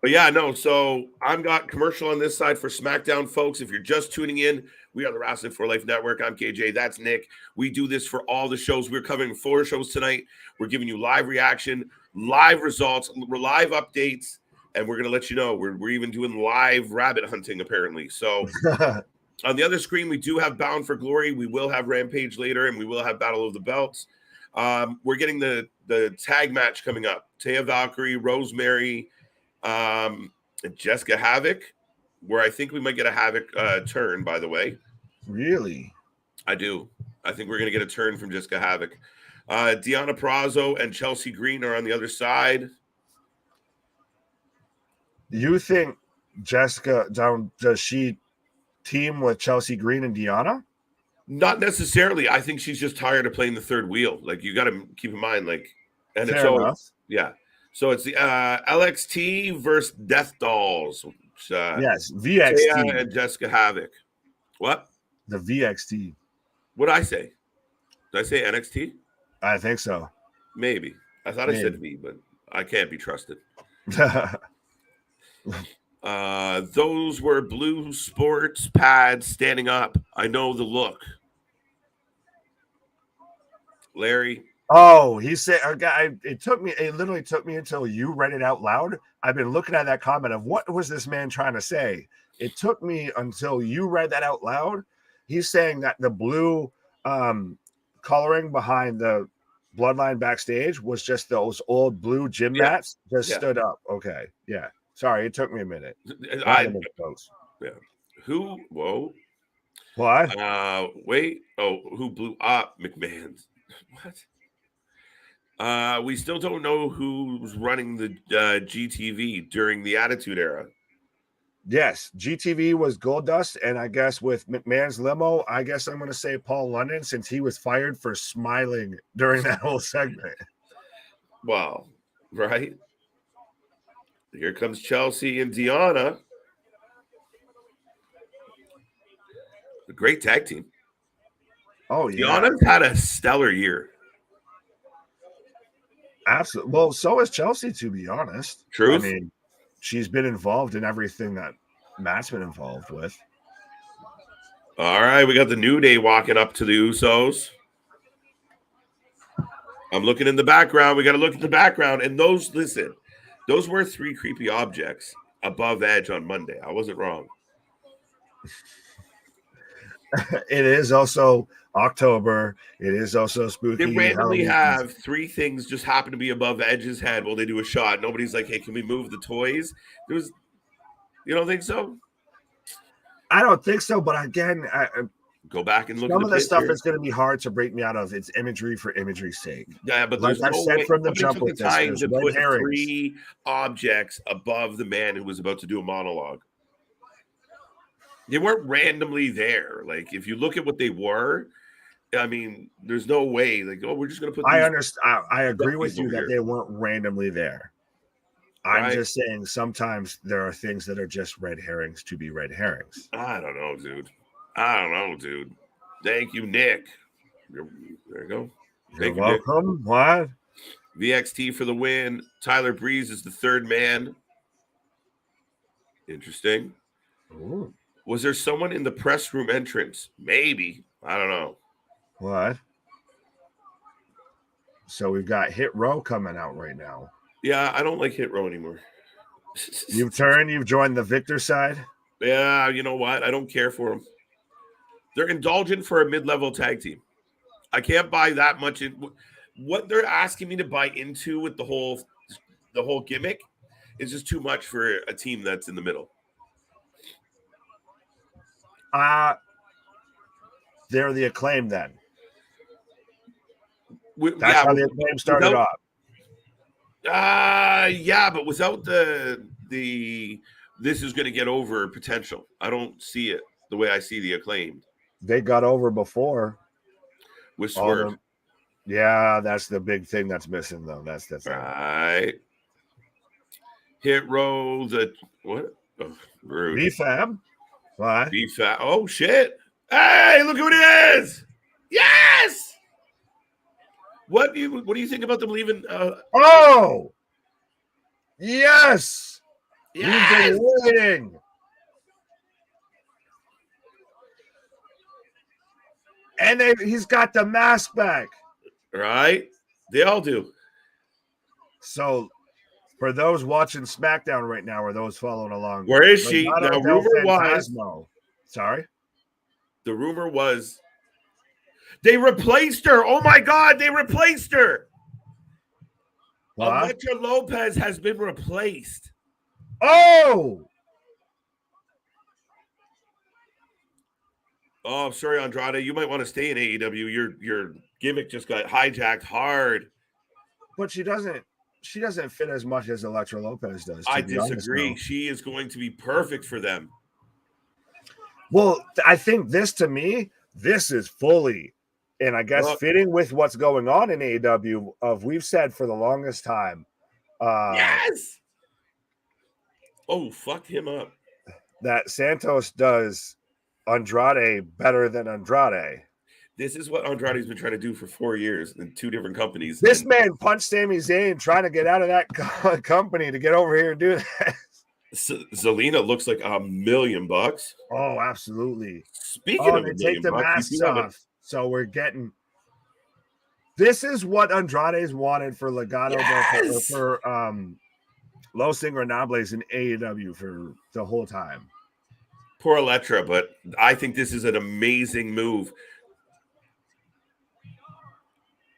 But yeah, no, so I've got commercial on this side for SmackDown, folks. If you're just tuning in, we are the Wrasslin for Life Network. I'm KJ. That's Nick. We do this for all the shows. We're covering 4 shows tonight. We're giving you live reaction, live results, live updates, and we're going to let you know. We're even doing live rabbit hunting, apparently. So on the other screen, we do have Bound for Glory. We will have Rampage later, and we will have Battle of the Belts. We're getting the tag match coming up. Taya Valkyrie, Rosemary, Jessica Havoc, where I think we might get a Havoc turn, by the way. Really? I do. I think we're going to get a turn from Jessica Havoc. Deonna Purrazzo and Chelsea Green are on the other side. You think Jessica, does she team with Chelsea Green and Deonna? Not necessarily. I think she's just tired of playing the third wheel. Like, you got to keep in mind, like, and fair it's all, enough. Yeah. So it's the LXT versus Death Dolls. Yes, VXT. Taya and Jessica Havoc. What? The VXT. What did I say? Did I say NXT? I think so. Maybe. I thought I said V, but I can't be trusted. Those were blue sports pads standing up. I know the look. Larry. Oh, he said, it literally took me until you read it out loud. I've been looking at that comment of what was this man trying to say? It took me until you read that out loud. He's saying that the blue coloring behind the Bloodline backstage was just those old blue gym mats stood up. Okay. Yeah. Sorry, it took me a minute. Yeah. Who? Whoa. What? Wait. Oh, who blew up McMahon's? What? We still don't know who's running the GTV during the Attitude Era. Yes, GTV was Goldust, and I guess with McMahon's limo, I guess I'm going to say Paul London, since he was fired for smiling during that whole segment. Wow, right? Here comes Chelsea and Deanna. A great tag team. Oh, yeah. Deanna's had a stellar year. Absolutely. Well, so is Chelsea, to be honest. Truth. I mean, she's been involved in everything that Matt's been involved with. All right, we got the New Day walking up to the Usos. I'm looking in the background. We got to look at the background. And those were 3 creepy objects above Edge on Monday. I wasn't wrong. It is also October. It is also spooky. They randomly have 3 things just happen to be above Edge's head while they do a shot. Nobody's like, hey, can we move the toys? You don't think so? I don't think so. But again, go back and look some at of this stuff is going to be hard to break me out of. It's imagery for imagery's sake. Yeah, but like I've said from the jump with this, time to put 3 objects above the man who was about to do a monologue. They weren't randomly there. Like, if you look at what they were, I mean, there's no way. Like, oh, we're just going to put. I understand. I agree with you that they weren't randomly there. I'm just saying sometimes there are things that are just red herrings to be red herrings. I don't know, dude. Thank you, Nick. There you go. You're welcome. Nick. What? VXT for the win. Tyler Breeze is the 3rd man. Interesting. Ooh. Was there someone in the press room entrance? Maybe. I don't know. What? So we've got Hit Row coming out right now. Yeah, I don't like Hit Row anymore. You've joined the Victor side? Yeah, you know what? I don't care for them. They're indulgent for a mid-level tag team. I can't buy that much in what they're asking me to buy into with the whole gimmick is just too much for a team that's in the middle. They're the Acclaim then. That's how the Acclaim started off. Yeah, but without the this is going to get over potential. I don't see it the way I see the Acclaimed. They got over before with Swerve. Yeah, that's the big thing that's missing though. That's the thing. Right. Hit Row the what? Oh, rude. B-Fab. What? B-Fab. Oh shit! Hey, look who it is! Yes. What do you think about them leaving? Oh, yes! We've been waiting. And he's got the mask back. Right? They all do. So, for those watching SmackDown right now or those following along, where is she? The rumor was. Sorry? The rumor was they replaced her. Oh my God, they replaced her. Elektra Lopez has been replaced. Oh, I'm sorry, Andrade. You might want to stay in AEW. Your gimmick just got hijacked hard. But she doesn't fit as much as Elektra Lopez does. I disagree. She is going to be perfect for them. Well, I think this is fully, and I guess fitting with what's going on in AEW. We've said for the longest time. Yes. Oh, fuck him up. That Santos does Andrade better than Andrade. This is what Andrade's been trying to do for 4 years in 2 different companies. This man punched Sami Zayn trying to get out of that company to get over here and do that. Zelina looks like $1 million. Oh, absolutely. Speaking of, they take the masks off. So we're getting. This is what Andrade's wanted for Legado for Los Ingobernables in AEW for the whole time. Poor Elektra, but I think this is an amazing move.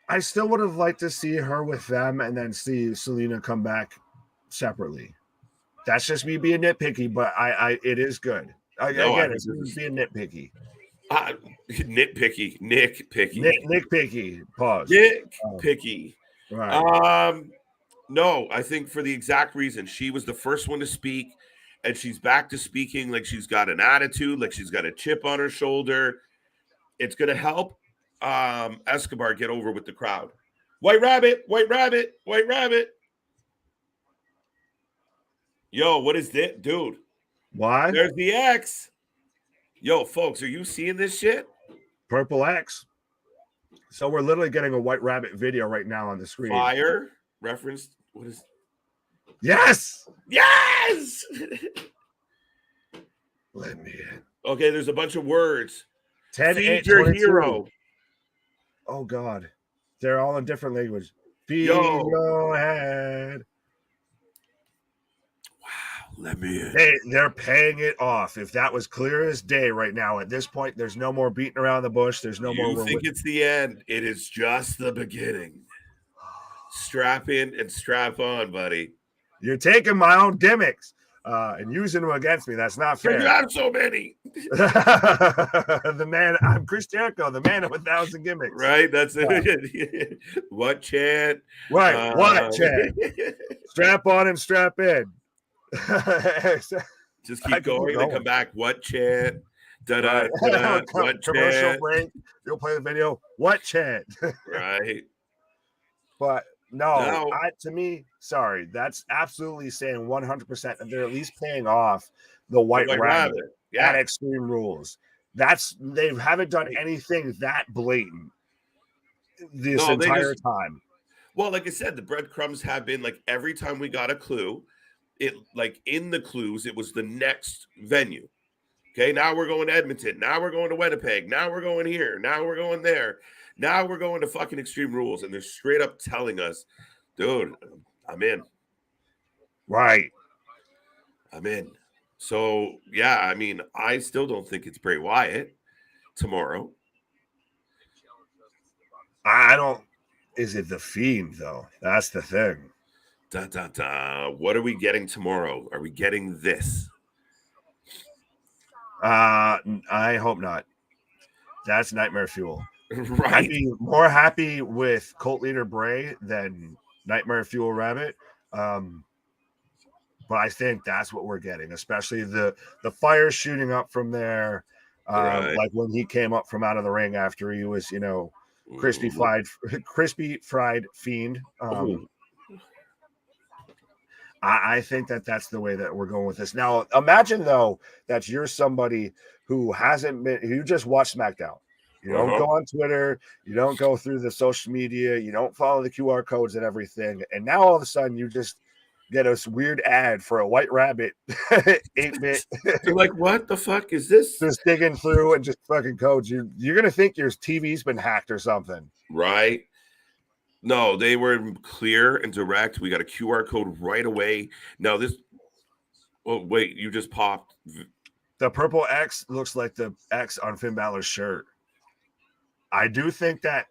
I still would have liked to see her with them and then see Selena come back separately. That's just me being nitpicky, but it is good. It's being nitpicky. Nitpicky. Pause. Nitpicky. Right. No, I think for the exact reason she was the first one to speak, and she's back to speaking like she's got an attitude, like she's got a chip on her shoulder. It's going to help Escobar get over with the crowd. White Rabbit, White Rabbit, White Rabbit. Yo, what is this? Dude. Why? There's the X. Yo, folks, are you seeing this shit? Purple X. So we're literally getting a White Rabbit video right now on the screen. Fire referenced. What is? Yes. Yes. Let me in. Okay, there's a bunch of words. 10, Feed 8, your 22. hero. Oh God, they're all in different language. Feed Yo. your head. Wow, let me in. They're paying it off. If that was clear as day right now, at this point, there's no more beating around the bush. There's no more. You think it's the end? It is just the beginning. Strap in and strap on, buddy. You're taking my own gimmicks and using them against me. That's not fair. You got so many. The man, I'm Chris Jericho, the man of 1,000 gimmicks. Right, that's it. What chant? Right, what chant? Strap on and strap in. Just keep going and come back. What chant? Da-da, Right. da-da, what Commercial chant? break. You'll play the video. What chant? Right. But no, to me, sorry, that's absolutely saying 100% that they're at least paying off the White Rabbit at Extreme Rules. They haven't done anything that blatant this entire time. Well, like I said, the breadcrumbs have been like every time we got a clue, it like in the clues, it was the next venue. Okay, now we're going to Edmonton. Now we're going to Winnipeg. Now we're going here. Now we're going there. Now we're going to fucking Extreme Rules. And they're straight up telling us, dude, I'm in. Right. I'm in. So, yeah, I mean, I still don't think it's Bray Wyatt tomorrow. I don't. Is it The Fiend, though? That's the thing. What are we getting tomorrow? Are we getting this? I hope not. That's nightmare fuel. Right. I'd be more happy with Cult Leader Bray than Nightmare Fuel Rabbit. But I think that's what we're getting, especially the fire shooting up from there. Right. Like when he came up from out of the ring after he was, crispy fried fiend. I think that's the way that we're going with this. Now, imagine though that you're somebody who you just watched SmackDown. You don't go on Twitter. You don't go through the social media. You don't follow the QR codes and everything. And now all of a sudden you just get a weird ad for a White Rabbit 8-bit. You're like, what the fuck is this? Just digging through and just fucking codes. You're going to think your TV's been hacked or something. Right. No, they were clear and direct. We got a QR code right away. Now this. Oh, wait, you just popped. The purple X looks like the X on Finn Balor's shirt. I do think that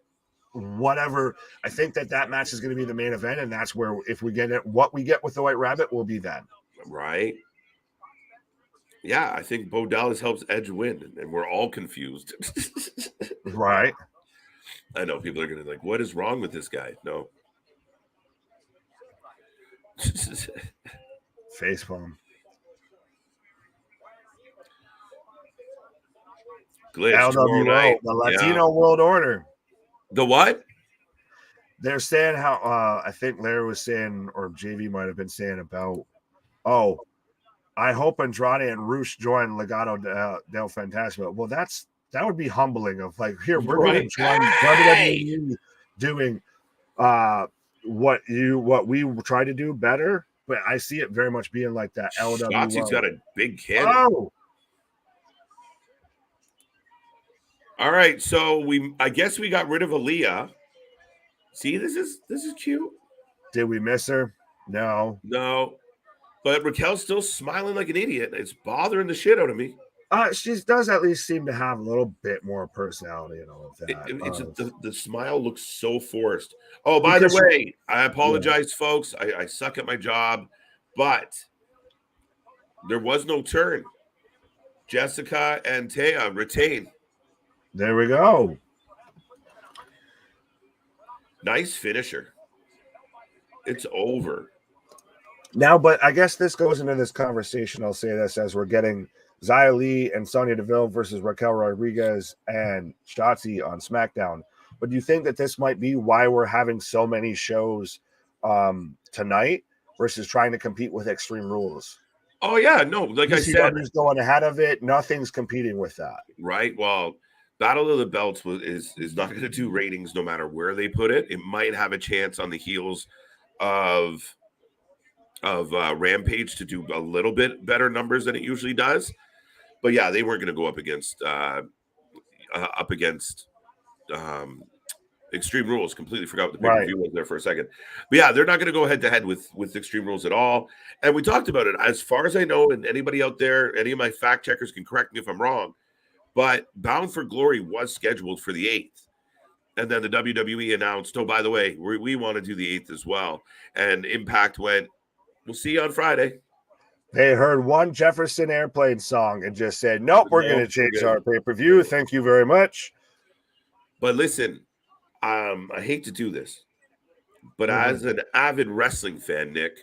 I think that match is going to be the main event, and that's where if we get it, what we get with the White Rabbit will be that. Right. Yeah, I think Bo Dallas helps Edge win, and we're all confused. Right. I know people are going to be like, what is wrong with this guy? No. Facepalm. Glitch LWO, the Latino World Order. The what? They're saying how I think Larry was saying, or JV might have been saying about, I hope Andrade and Rush join Legado del Fantasma. Well, that would be humbling. Of like, here we're going to join WWE doing what we try to do better, but I see it very much being like that. LWO. Shotzi's got a big cannon. Oh. All right, so I guess we got rid of Aaliyah. See, this is cute. Did we miss her? No. But Raquel's still smiling like an idiot. It's bothering the shit out of me. She does at least seem to have a little bit more personality and all of that. The smile looks so forced. Oh, by the way, I apologize, folks. I suck at my job, but there was no turn. Jessica and Taya retain. There we go. Nice finisher. It's over. Now, but I guess this goes into this conversation. I'll say this as we're getting Xia Li and Sonya Deville versus Raquel Rodriguez and Shotzi on SmackDown. But do you think that this might be why we're having so many shows tonight versus trying to compete with Extreme Rules? Oh yeah, no, like I said, ECW's going ahead of it. Nothing's competing with that. right? Well, Battle of the Belts is not going to do ratings no matter where they put it. It might have a chance on the heels of Rampage to do a little bit better numbers than it usually does. But yeah, they weren't going to go up against Extreme Rules. Completely forgot what the pay-per-view was there for a second. But yeah, they're not going to go head to head with Extreme Rules at all. And we talked about it. As far as I know, and anybody out there, any of my fact checkers can correct me if I'm wrong, but Bound for Glory was scheduled for the 8th. And then the WWE announced, oh, by the way, we want to do the 8th as well. And Impact went, we'll see you on Friday. They heard one Jefferson Airplane song and just said, nope, we're going to change our pay-per-view. Thank you very much. But listen, I hate to do this, but as an avid wrestling fan, Nick,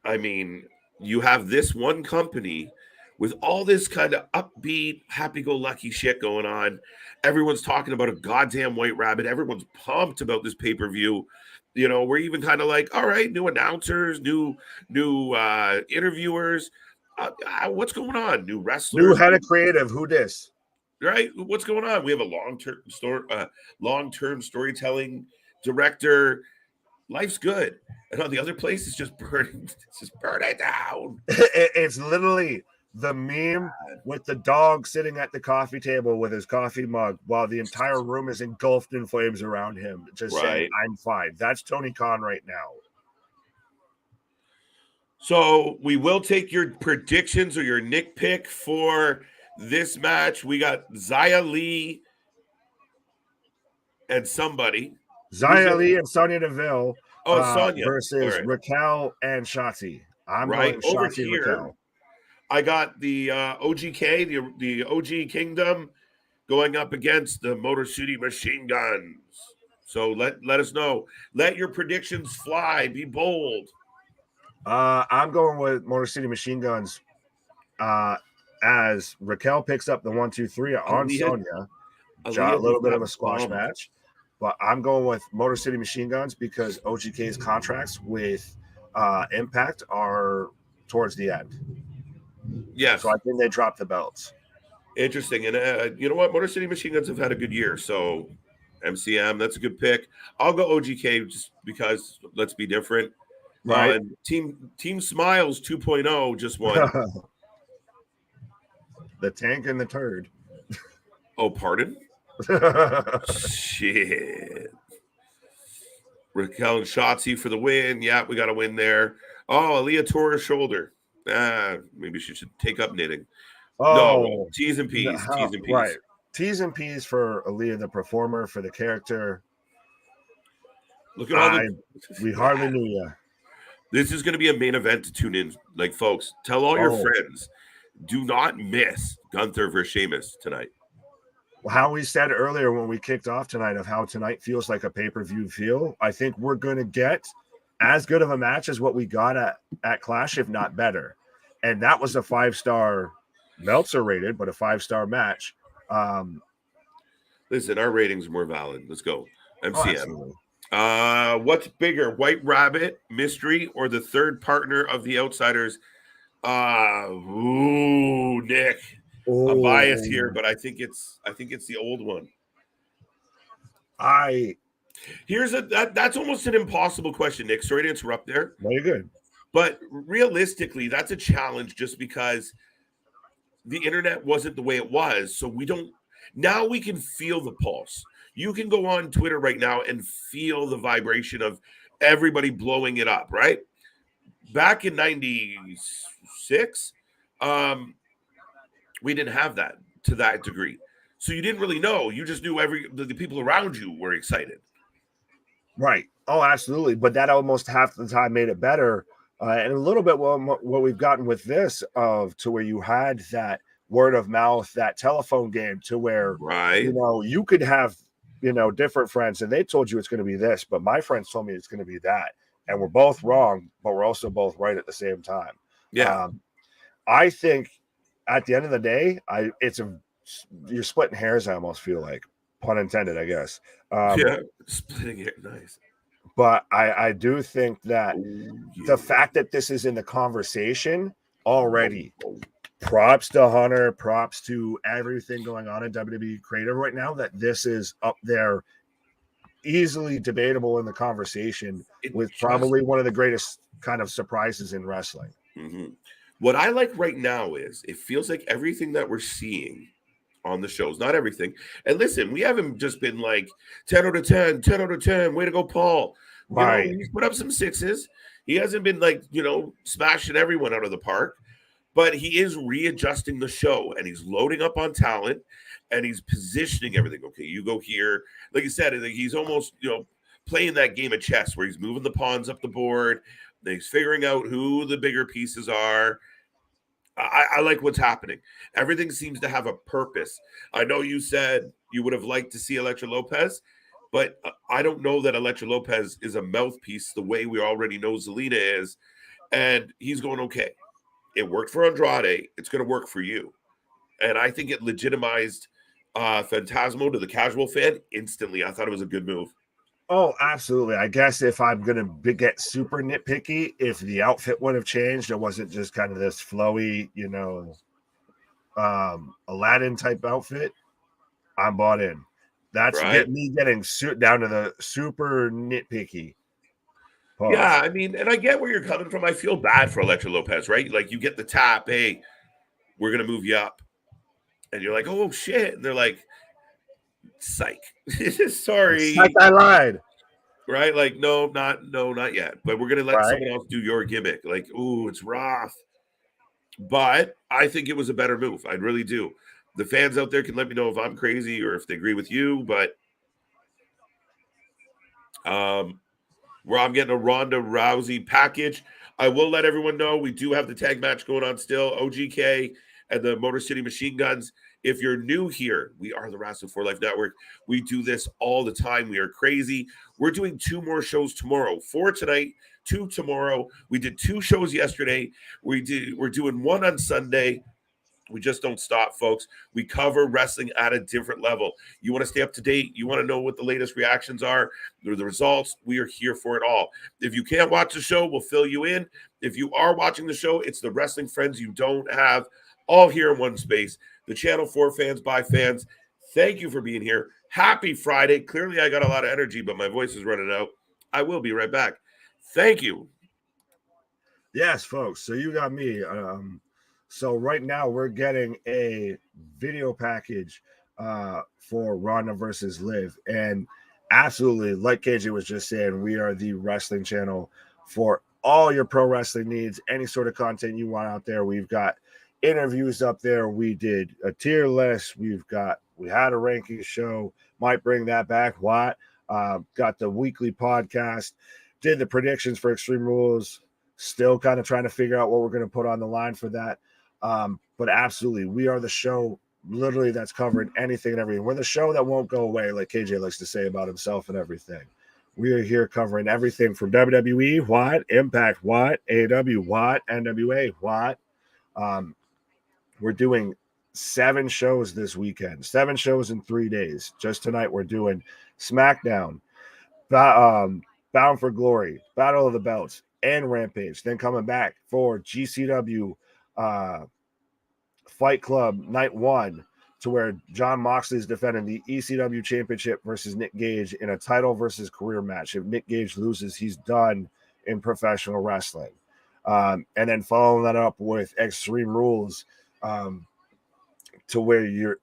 I mean, you have this one company with all this kind of upbeat, happy-go-lucky shit going on. Everyone's talking about a goddamn White Rabbit. Everyone's pumped about this pay-per-view. You know, we're even kind of like, all right, new announcers, new interviewers. What's going on? New wrestlers, new head of creative. Who dis? Right? What's going on? We have a long-term storytelling director. Life's good, and on the other place, it's just burning. It's just burning down. It's literally the meme with the dog sitting at the coffee table with his coffee mug while the entire room is engulfed in flames around him, just saying, I'm fine. That's Tony Khan right now. So we will take your predictions or your Nick pick for this match. We got Xia Li and somebody. Xia Li and Sonya Deville Sonya versus Raquel and Shotzi. I'm going over Shotzi here. Raquel. I got the OGK, the OG Kingdom, going up against the Motor City Machine Guns. So let us know. Let your predictions fly. Be bold. I'm going with Motor City Machine Guns as Raquel picks up the 1-2-3 on Sonya. A little bit of a squash match. But I'm going with Motor City Machine Guns because OGK's contracts with Impact are towards the end. Yes. So I think they dropped the belts. Interesting. And you know what? Motor City Machine Guns have had a good year. So MCM, that's a good pick. I'll go OGK just because let's be different. Right. Team Smiles 2.0 just won. The tank and the turd. Oh, pardon? Shit. Raquel and Shotzi for the win. Yeah, we got a win there. Oh, Aaliyah tore her shoulder. Maybe she should take up knitting. No, T's and P's. T's and P's. Right. T's and P's for Aaliyah the performer, for the character. Look at all we hardly knew you. This is going to be a main event to tune in. Like, folks, tell all your friends, do not miss Gunther versus Sheamus tonight. Well, how we said earlier when we kicked off tonight of how tonight feels like a pay-per-view feel, I think we're going to get as good of a match as what we got at Clash, if not better. And that was a 5-star Meltzer rated, but a 5-star match. Listen, our ratings are more valid. Let's go. MCM. What's bigger, White Rabbit, Mystery, or the third partner of the Outsiders? Nick. I'm biased here, but I think it's the old one. That's almost an impossible question, Nick. Sorry to interrupt there. No, you're good. But realistically, that's a challenge just because the internet wasn't the way it was. So now we can feel the pulse. You can go on Twitter right now and feel the vibration of everybody blowing it up, right? Back in 96, we didn't have that to that degree. So you didn't really know. You just knew the people around you were excited. Right. Oh, absolutely. But that almost half the time made it better. And a little bit what we've gotten with this to where you had that word of mouth, that telephone game to where, you could have, different friends and they told you it's going to be this, but my friends told me it's going to be that. and we're both wrong, but we're also both right at the same time. Yeah. I think at the end of the day, you're splitting hairs. I almost feel like, pun intended, I guess. Yeah. Splitting it. Nice. But I do think that yeah. the fact that this is in the conversation already, props to Hunter, props to everything going on in WWE Creative right now, that this is up there, easily debatable in the conversation, with probably one of the greatest kind of surprises in wrestling. Mm-hmm. What I like right now is it feels like everything that we're seeing on the shows, not everything. And listen, we haven't just been like 10 out of 10, 10 out of 10, way to go, Paul. Right. You know, he's put up some sixes. He hasn't been like, smashing everyone out of the park, but he is readjusting the show and he's loading up on talent and he's positioning everything. Okay, you go here. Like you said, he's almost, playing that game of chess where he's moving the pawns up the board. He's figuring out who the bigger pieces are. I like what's happening. Everything seems to have a purpose. I know you said you would have liked to see Elektra Lopez, but I don't know that Elektra Lopez is a mouthpiece the way we already know Zelina is. And he's going, okay, it worked for Andrade. It's going to work for you. And I think it legitimized Phantasmo to the casual fan instantly. I thought it was a good move. Oh, absolutely. I guess if I'm going to get super nitpicky, if the outfit would have changed, it wasn't just kind of this flowy, Aladdin type outfit, I'm bought in. That's right. me getting down to the super nitpicky. Pause. Yeah, I mean, and I get where you're coming from. I feel bad for Elektra Lopez, right? Like you get the tap, hey, we're going to move you up. And you're like, oh, shit. And they're like, psych. Sorry. Psych, I lied. Right? Like, no, not yet. But we're going to let someone else do your gimmick. Like, ooh, it's rough. But I think it was a better move. I really do. The fans out there can let me know if I'm crazy or if they agree with you. But where I'm getting a Ronda Rousey package. I will let everyone know we do have the tag match going on still. OGK and the Motor City Machine Guns. If you're new here, we are the Wrasslin for Life Network. We do this all the time. We are crazy. We're doing 2 more shows tomorrow. 4 tonight, 2 tomorrow. We did 2 shows yesterday. We're doing 1 on Sunday. We just don't stop, folks. We cover wrestling at a different level. You want to stay up to date? You want to know what the latest reactions are, the results? We are here for it all. If you can't watch the show, we'll fill you in. If you are watching the show, it's the wrestling friends you don't have, all here in one space. The channel for fans, by fans. Thank you for being here. Happy Friday. Clearly, I got a lot of energy, but my voice is running out. I will be right back. Thank you. Yes, folks. So you got me. So right now we're getting a video package for Ronda versus Liv. And absolutely, like KJ was just saying, we are the wrestling channel for all your pro wrestling needs, any sort of content you want out there. We've got interviews up there. We did a tier list. We had a ranking show. Might bring that back. What? Got the weekly podcast. Did the predictions for Extreme Rules. Still kind of trying to figure out what we're going to put on the line for that. But absolutely, we are the show literally that's covering anything and everything. We're the show that won't go away, like KJ likes to say about himself and everything. We are here covering everything from WWE, what, Impact, what, AEW, what, NWA, what. We're doing 7 shows this weekend, 7 shows in 3 days. Just tonight, we're doing Smackdown, Bound for Glory, Battle of the Belts, and Rampage. Then coming back for GCW Fight Club Night 1, to where John Moxley is defending the ECW Championship versus Nick Gage in a title versus career match. If Nick Gage loses, he's done in professional wrestling. And then following that up with Extreme Rules, to where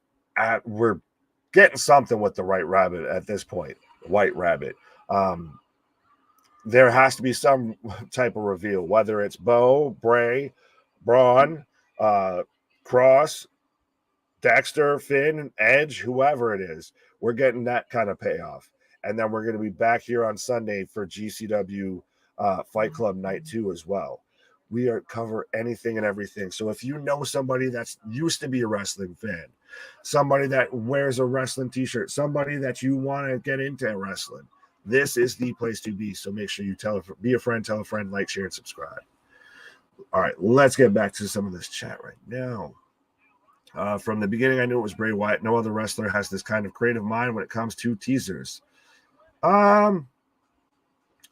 we're getting something with the White Rabbit at this point. White Rabbit. There has to be some type of reveal, whether it's Bo, Bray, Braun, Cross, Dexter, Finn, Edge, whoever it is. We're getting that kind of payoff. And then we're going to be back here on Sunday for GCW Fight Club Night 2 as well. We cover anything and everything. So if you know somebody that's used to be a wrestling fan, somebody that wears a wrestling t-shirt, somebody that you want to get into wrestling, this is the place to be. So make sure you be a friend, tell a friend, like, share, and subscribe. All right, let's get back to some of this chat right now. From the beginning, I knew it was Bray Wyatt. No other wrestler has this kind of creative mind when it comes to teasers. I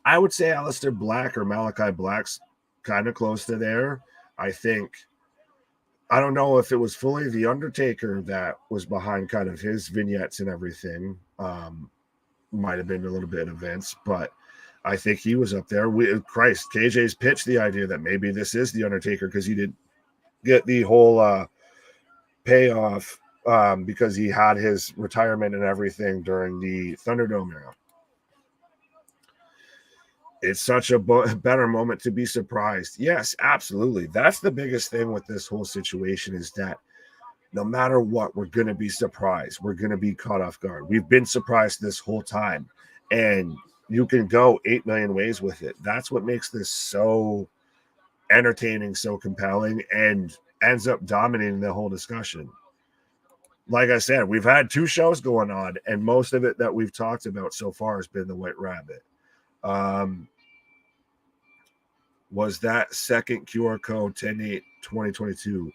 would say Aleister Black or Malachi Black's kind of close to there. I don't know if it was fully The Undertaker that was behind kind of his vignettes and everything. Might have been a little bit of Vince, but I think he was up there. KJ's pitched the idea that maybe this is The Undertaker because he did get the whole payoff because he had his retirement and everything during the Thunderdome era. It's such a better moment to be surprised. Yes, absolutely. That's the biggest thing with this whole situation is that no matter what, we're going to be surprised. We're going to be caught off guard. We've been surprised this whole time. And you can go 8 million ways with it. That's what makes this so entertaining, so compelling, and ends up dominating the whole discussion. Like I said, we've had 2 shows going on, and most of it that we've talked about so far has been the White Rabbit. Was that second QR code 10/8/2022?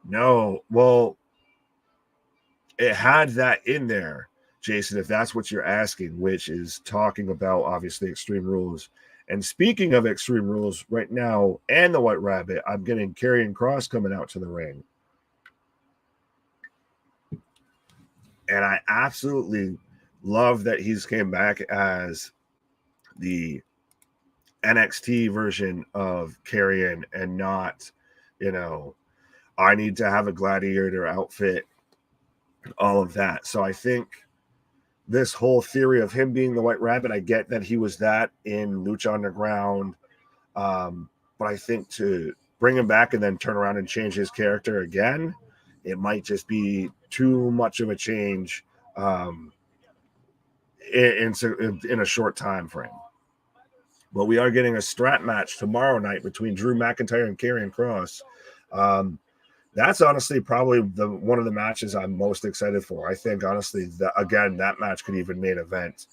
No. Well, it had that in there, Jason, if that's what you're asking, which is talking about, obviously, Extreme Rules. And speaking of Extreme Rules right now and the White Rabbit, I'm getting Karrion Kross coming out to the ring. And I absolutely love that he's came back as the NXT version of Karrion and not, I need to have a gladiator outfit, all of that. So I think this whole theory of him being the White Rabbit, I get that he was that in Lucha Underground. But I think to bring him back and then turn around and change his character again, it might just be too much of a change in a short time frame. But we are getting a strap match tomorrow night between Drew McIntyre and Karrion Kross. That's honestly probably one of the matches I'm most excited for. I think, honestly, that match could even main event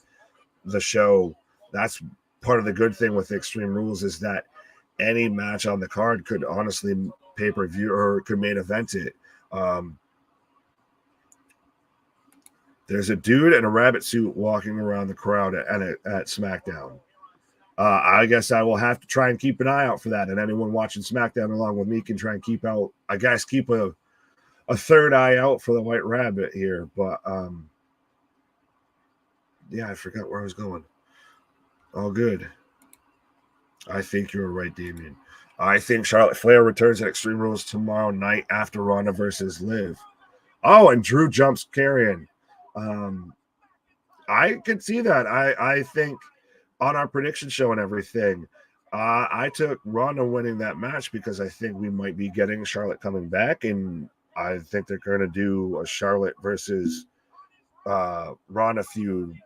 the show. That's part of the good thing with Extreme Rules is that any match on the card could honestly pay-per-view or could main event it. There's a dude in a rabbit suit walking around the crowd at SmackDown. I guess I will have to try and keep an eye out for that. And anyone watching SmackDown along with me can try and keep a third eye out for the White Rabbit here. But yeah, I forgot where I was going. All good. I think you were right, Damien. I think Charlotte Flair returns at Extreme Rules tomorrow night after Ronda versus Liv. Oh, and Drew jumps Karrion. I could see that. I think on our prediction show and everything, I took Ronda winning that match because I think we might be getting Charlotte coming back, and I think they're going to do a Charlotte versus Ronda feud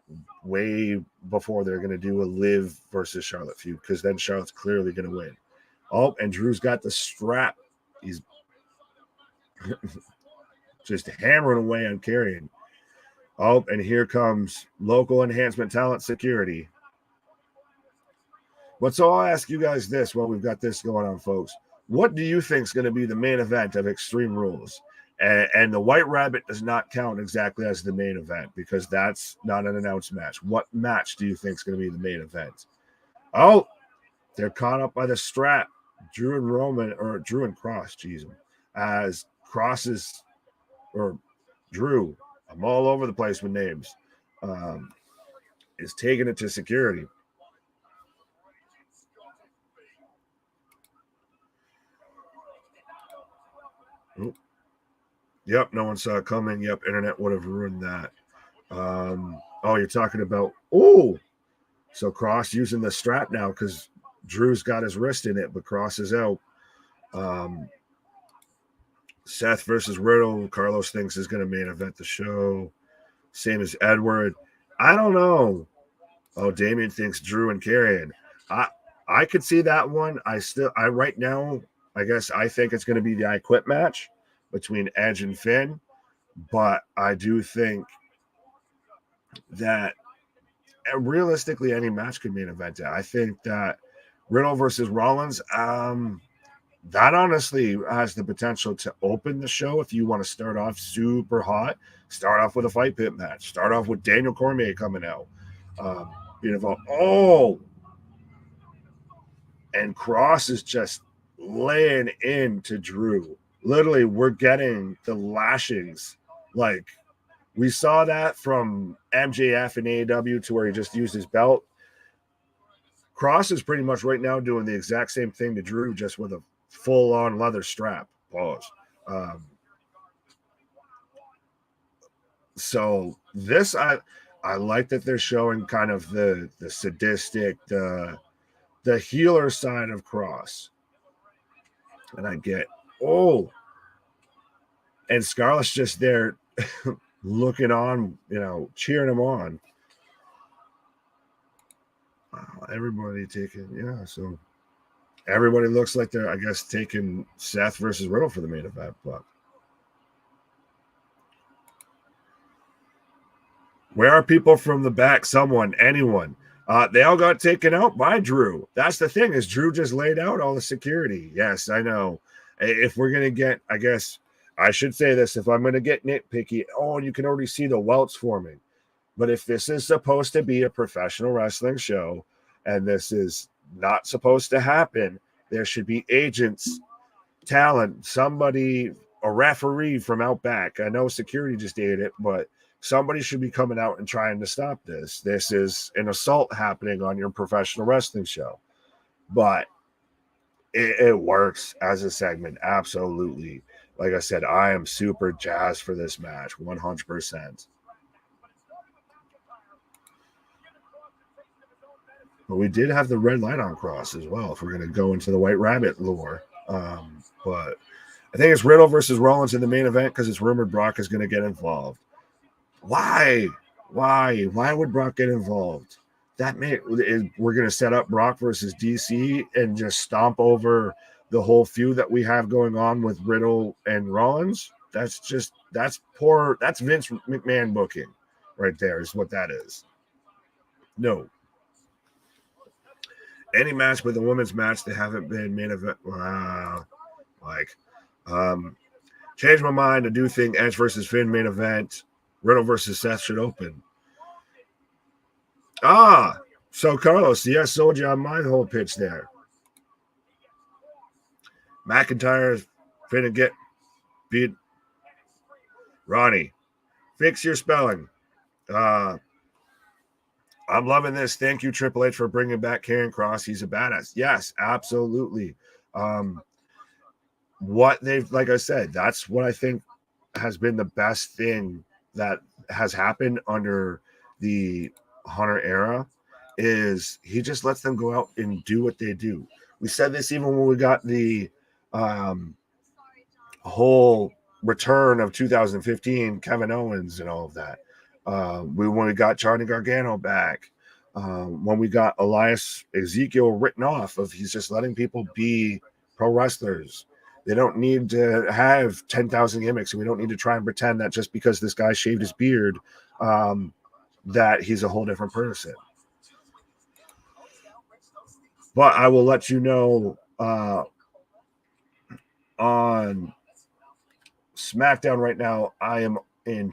way before they're going to do a Liv versus Charlotte feud, because then Charlotte's clearly going to win. Oh, and Drew's got the strap. He's just hammering away on Karrion. Oh, and here comes local enhancement talent security. But so I'll ask you guys this while we've got this going on, folks. What do you think is going to be the main event of Extreme Rules? And the White Rabbit does not count exactly as the main event because that's not an announced match. What match do you think is going to be the main event? Oh, they're caught up by the strap. Drew and Kross, jeez, as Kross's or Drew, I'm all over the place with names, is taking it to security. Oop. Yep, no one saw it coming. Yep, internet would have ruined that. Oh, you're talking about, so Kross using the strap now because Drew's got his wrist in it, but Kross is out. Seth versus Riddle, Carlos thinks is going to main event the show. Same as Edward. I don't know. Oh, Damien thinks Drew and Karrion. I could see that one. Right now, I guess I think it's going to be the I Quit match between Edge and Finn, but I do think that realistically, any match could main event it. I think that Riddle versus Rollins, that honestly has the potential to open the show. If you want to start off super hot, start off with a fight pit match, start off with Daniel Cormier coming out, and Cross is just laying into Drew. Literally, we're getting the lashings. Like, we saw that from MJF and AEW to where he just used his belt. Cross is pretty much right now doing the exact same thing to Drew, just with a full-on leather strap. Pause. So this, I like that they're showing kind of the sadistic, the healer side of Cross. And I get, and Scarlett's just there looking on, cheering him on. Everybody taking, so everybody looks like they're, I guess, taking Seth versus Riddle for the main event. But where are people from the back? Someone, anyone? They all got taken out by Drew. That's the thing, is Drew just laid out all the security. Yes, I know. If we're going to get, I guess, I should say this, if I'm going to get nitpicky, you can already see the welts forming. But if this is supposed to be a professional wrestling show and this is not supposed to happen, there should be agents, talent, somebody, a referee from out back. I know security just did it, but somebody should be coming out and trying to stop this. This is an assault happening on your professional wrestling show. But it works as a segment, absolutely. Like I said, I am super jazzed for this match, 100%. But we did have the red light on Cross as well, if we're going to go into the White Rabbit lore. But I think it's Riddle versus Rollins in the main event because it's rumored Brock is going to get involved. Why would Brock get involved? We're going to set up Brock versus DC and just stomp over the whole feud that we have going on with Riddle and Rollins. That's Vince McMahon booking right there, is what that is. No. Any match with a women's match, they haven't been main event. Change my mind. I do think Edge versus Finn main event. Riddle versus Seth should open. So Carlos, yes, sold you on my whole pitch there. McIntyre's finna get beat. Ronnie, fix your spelling. I'm loving this. Thank you, Triple H, for bringing back Karrion Kross. He's a badass. Yes, absolutely. Like I said, that's what I think has been the best thing that has happened under the Hunter era, is he just lets them go out and do what they do. We said this even when we got the whole return of 2015, Kevin Owens and all of that. When we got Johnny Gargano back, when we got Elias Ezekiel written off of, he's just letting people be pro wrestlers. They don't need to have 10,000 gimmicks, and we don't need to try and pretend that just because this guy shaved his beard, that he's a whole different person. But I will let you know on SmackDown right now, I am in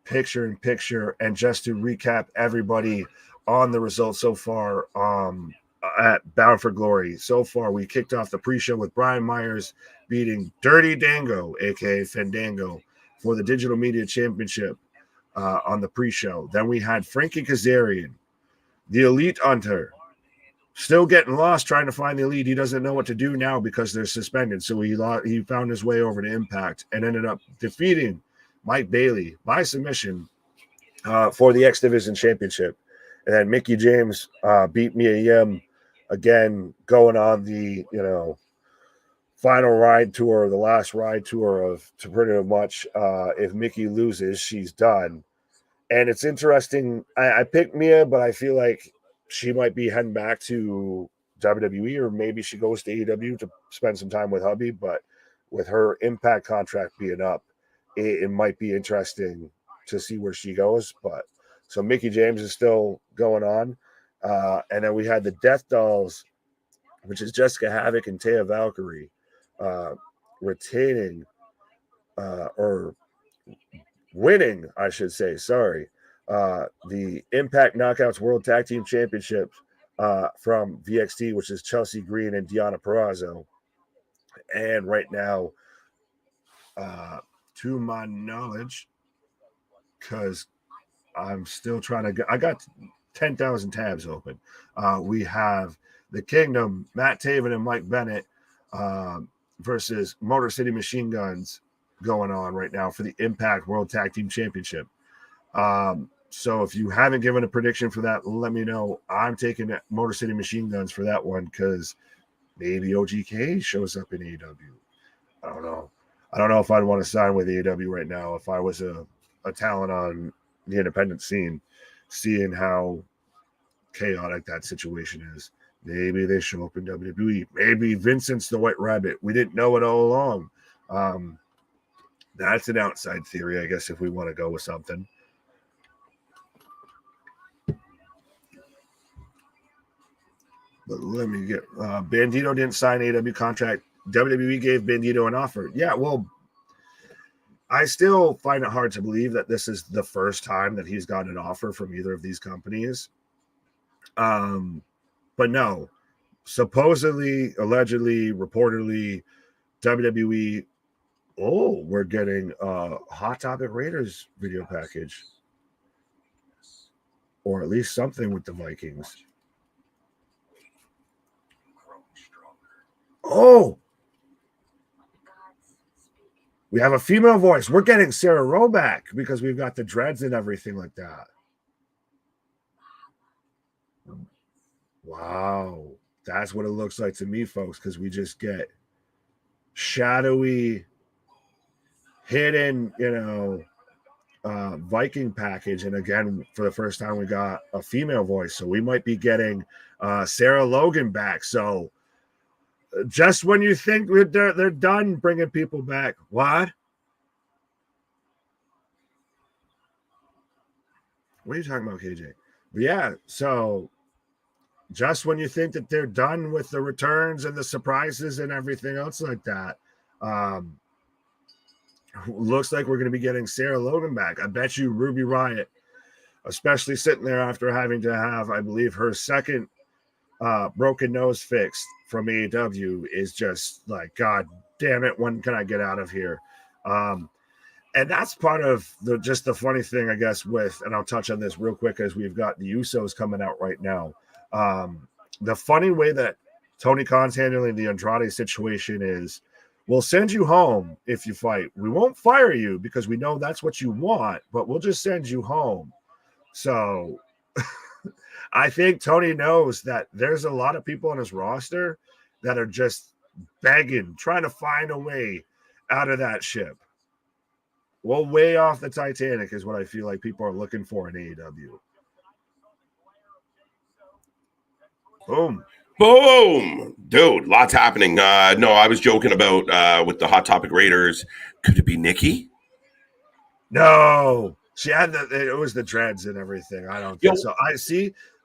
picture-in-picture, and just to recap everybody on the results so far at Bound for Glory. So far, we kicked off the pre-show with Brian Myers beating Dirty Dango, a.k.a. Fandango, for the Digital Media Championship on the pre-show. Then we had Frankie Kazarian, the Elite Hunter, still getting lost trying to find the Elite. He doesn't know what to do now because they're suspended. So he found his way over to Impact and ended up defeating Mike Bailey by submission for the X Division Championship. And then Mickey James beat Mia Yim, again, going on the, final ride tour, the last ride tour to pretty much, if Mickey loses, she's done. And it's interesting. I picked Mia, but I feel like she might be heading back to WWE, or maybe she goes to AEW to spend some time with hubby. But with her Impact contract being up, it might be interesting to see where she goes. But So Mickey James is still going on. And then we had the Death Dolls, which is Jessica Havoc and Taya Valkyrie, retaining or winning, I should say, the Impact Knockouts World Tag Team Championships from VXT, which is Chelsea Green and Deonna Purrazzo. And right now, to my knowledge, because I'm still trying to get, I got 10,000 tabs open. We have the Kingdom, Matt Taven and Mike Bennett versus Motor City Machine Guns going on right now for the Impact World Tag Team Championship. So if you haven't given a prediction for that, let me know. I'm taking Motor City Machine Guns for that one because maybe OGK shows up in AEW. I don't know. I don't know if I'd want to sign with AEW right now if I was a talent on the independent scene, seeing how chaotic that situation is. Maybe they show up in WWE. Maybe Vincent's the White Rabbit. We didn't know it all along. That's an outside theory, I guess, if we want to go with something. But let me get Bandito didn't sign AEW contract. WWE gave Bandito an offer. Yeah, well, I still find it hard to believe that this is the first time that he's got an offer from either of these companies. But no, supposedly, allegedly, reportedly, WWE, we're getting a Hot Topic Raiders video package. Or at least something with the Vikings. Oh! We have a female voice. We're getting Sarah Roback because we've got the dreads and everything like that. Wow. That's what it looks like to me, folks, because we just get shadowy, hidden, Viking package. And again, for the first time, we got a female voice. So we might be getting Sarah Logan back. So just when you think they're done bringing people back, what? What are you talking about, KJ? But yeah, so just when you think that they're done with the returns and the surprises and everything else like that, looks like we're going to be getting Sarah Logan back. I bet you Ruby Riott, especially sitting there after having to have, I believe, her second broken nose fixed from AEW, is just like, God damn it, when can I get out of here? And that's part of the funny thing, I guess, and I'll touch on this real quick as we've got the Usos coming out right now. The funny way that Tony Khan's handling the Andrade situation is, we'll send you home if you fight. We won't fire you because we know that's what you want, but we'll just send you home. So I think Tony knows that there's a lot of people on his roster that are just begging, trying to find a way out of that ship. Well, way off the Titanic is what I feel like people are looking for in AEW. Boom. Boom. Dude, lots happening. No, I was joking about with the Hot Topic Raiders. Could it be Nikki? No. She had it was the dreads and everything. I don't think so.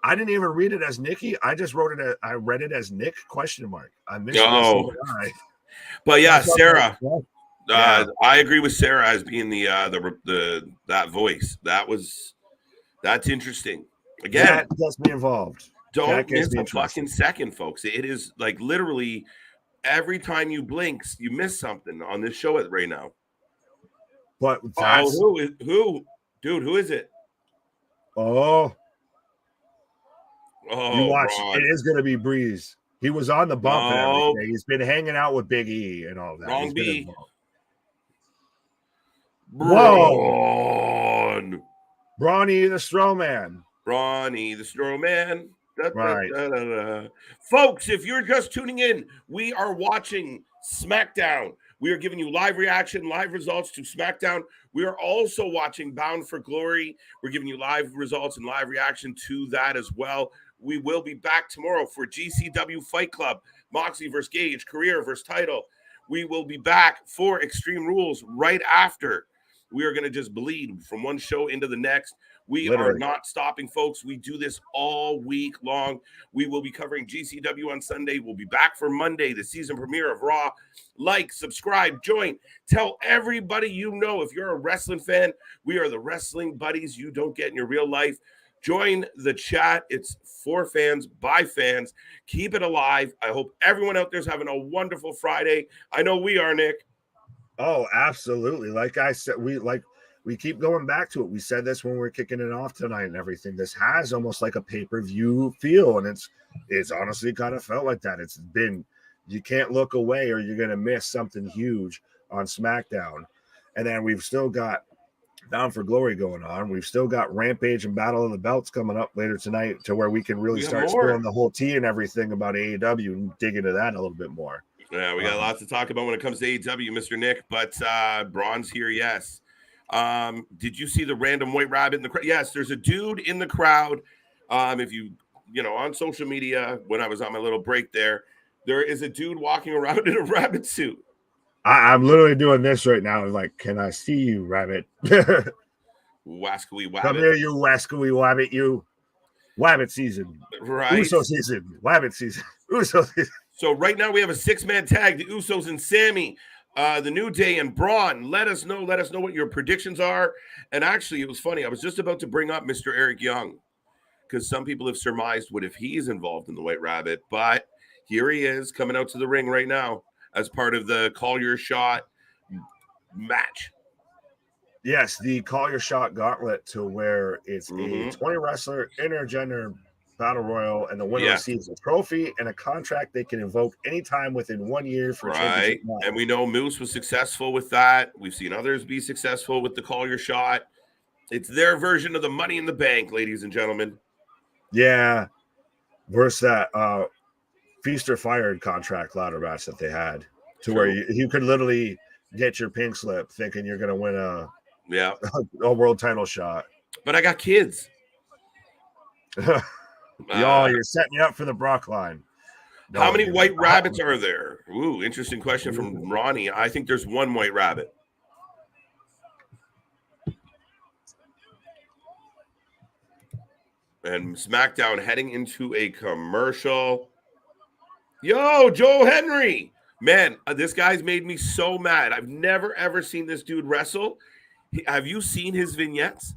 I didn't even read it as Nikki. I just I read it as Nick ? I missed this. But yeah, Sarah. I agree with Sarah as being the that voice. That's interesting. Again, that gets me involved. Don't miss a fucking second, folks. It is like literally every time you blink, you miss something on this show right now. But that's who? Dude, who is it? You watch. Ron. It is going to be Breeze. He was on the bump and everything. He's been hanging out with Big E and all that. Wrong B. Whoa. Brawny the Strowman. Brawny the Strowman. Right. Folks, if you're just tuning in, we are watching SmackDown. We are giving you live reaction, live results to SmackDown. We are also watching Bound for Glory. We're giving you live results and live reaction to that as well. We will be back tomorrow for GCW Fight Club, Moxley versus Gage, career versus title. We will be back for Extreme Rules right after. We are going to just bleed from one show into the next. We are Literally. not stopping, folks. We do this all week long. We will be covering GCW on Sunday. We'll be back for Monday, the season premiere of Raw. Like, subscribe, join, tell everybody you know. If you're a wrestling fan, we are the wrestling buddies you don't get in your real life. Join the chat. It's for fans, by fans. Keep it alive. I hope everyone out there's having a wonderful Friday. I know we are, Nick. Oh, absolutely. Like I said, we keep going back to it. We said this when we were kicking it off tonight and everything. This has almost like a pay-per-view feel, and it's honestly kind of felt like that. It's been, you can't look away or you're gonna miss something huge on SmackDown. And then we've still got Bound for Glory going on. We've still got Rampage and Battle of the Belts coming up later tonight, to where we can really start spilling the whole tea and everything about AEW and dig into that a little bit more. Yeah, we got lots to talk about when it comes to AEW, Mr. Nick, but Braun's here, yes. Did you see the random white rabbit in the crowd? Yes, there's a dude in the crowd. If you on social media, when I was on my little break there is a dude walking around in a rabbit suit. I'm literally doing this right now. Like, can I see you, rabbit? Wascally wabbit. Come here, you wascally wabbit, you. Wabbit season. Right. Uso season. Wabbit season. Uso season. So right now we have a 6-man tag, the Usos and Sammy, the New Day and Braun. Let us know what your predictions are. And actually, it was funny. I was just about to bring up Mr. Eric Young, because some people have surmised what if he's involved in the White Rabbit. But here he is coming out to the ring right now as part of the Call Your Shot match. Yes, the Call Your Shot gauntlet, to where it's a 20 wrestler intergender battle royal, and the winner receives a trophy and a contract they can invoke anytime within 1 year for right. And we know Moose was successful with that. We've seen others be successful with the Call Your Shot. It's their version of the Money in the Bank, ladies and gentlemen. Yeah, versus that Feast or Fired contract ladder match that they had, to where you could literally get your pink slip thinking you're going to win a world title shot. But I got kids. You're setting me up for the Brock line. No, how many white rabbits are there? Ooh, interesting question from Ronnie. I think there's one white rabbit. And SmackDown heading into a commercial. Yo, Joe Henry. Man, this guy's made me so mad. I've never, ever seen this dude wrestle. Have you seen his vignettes?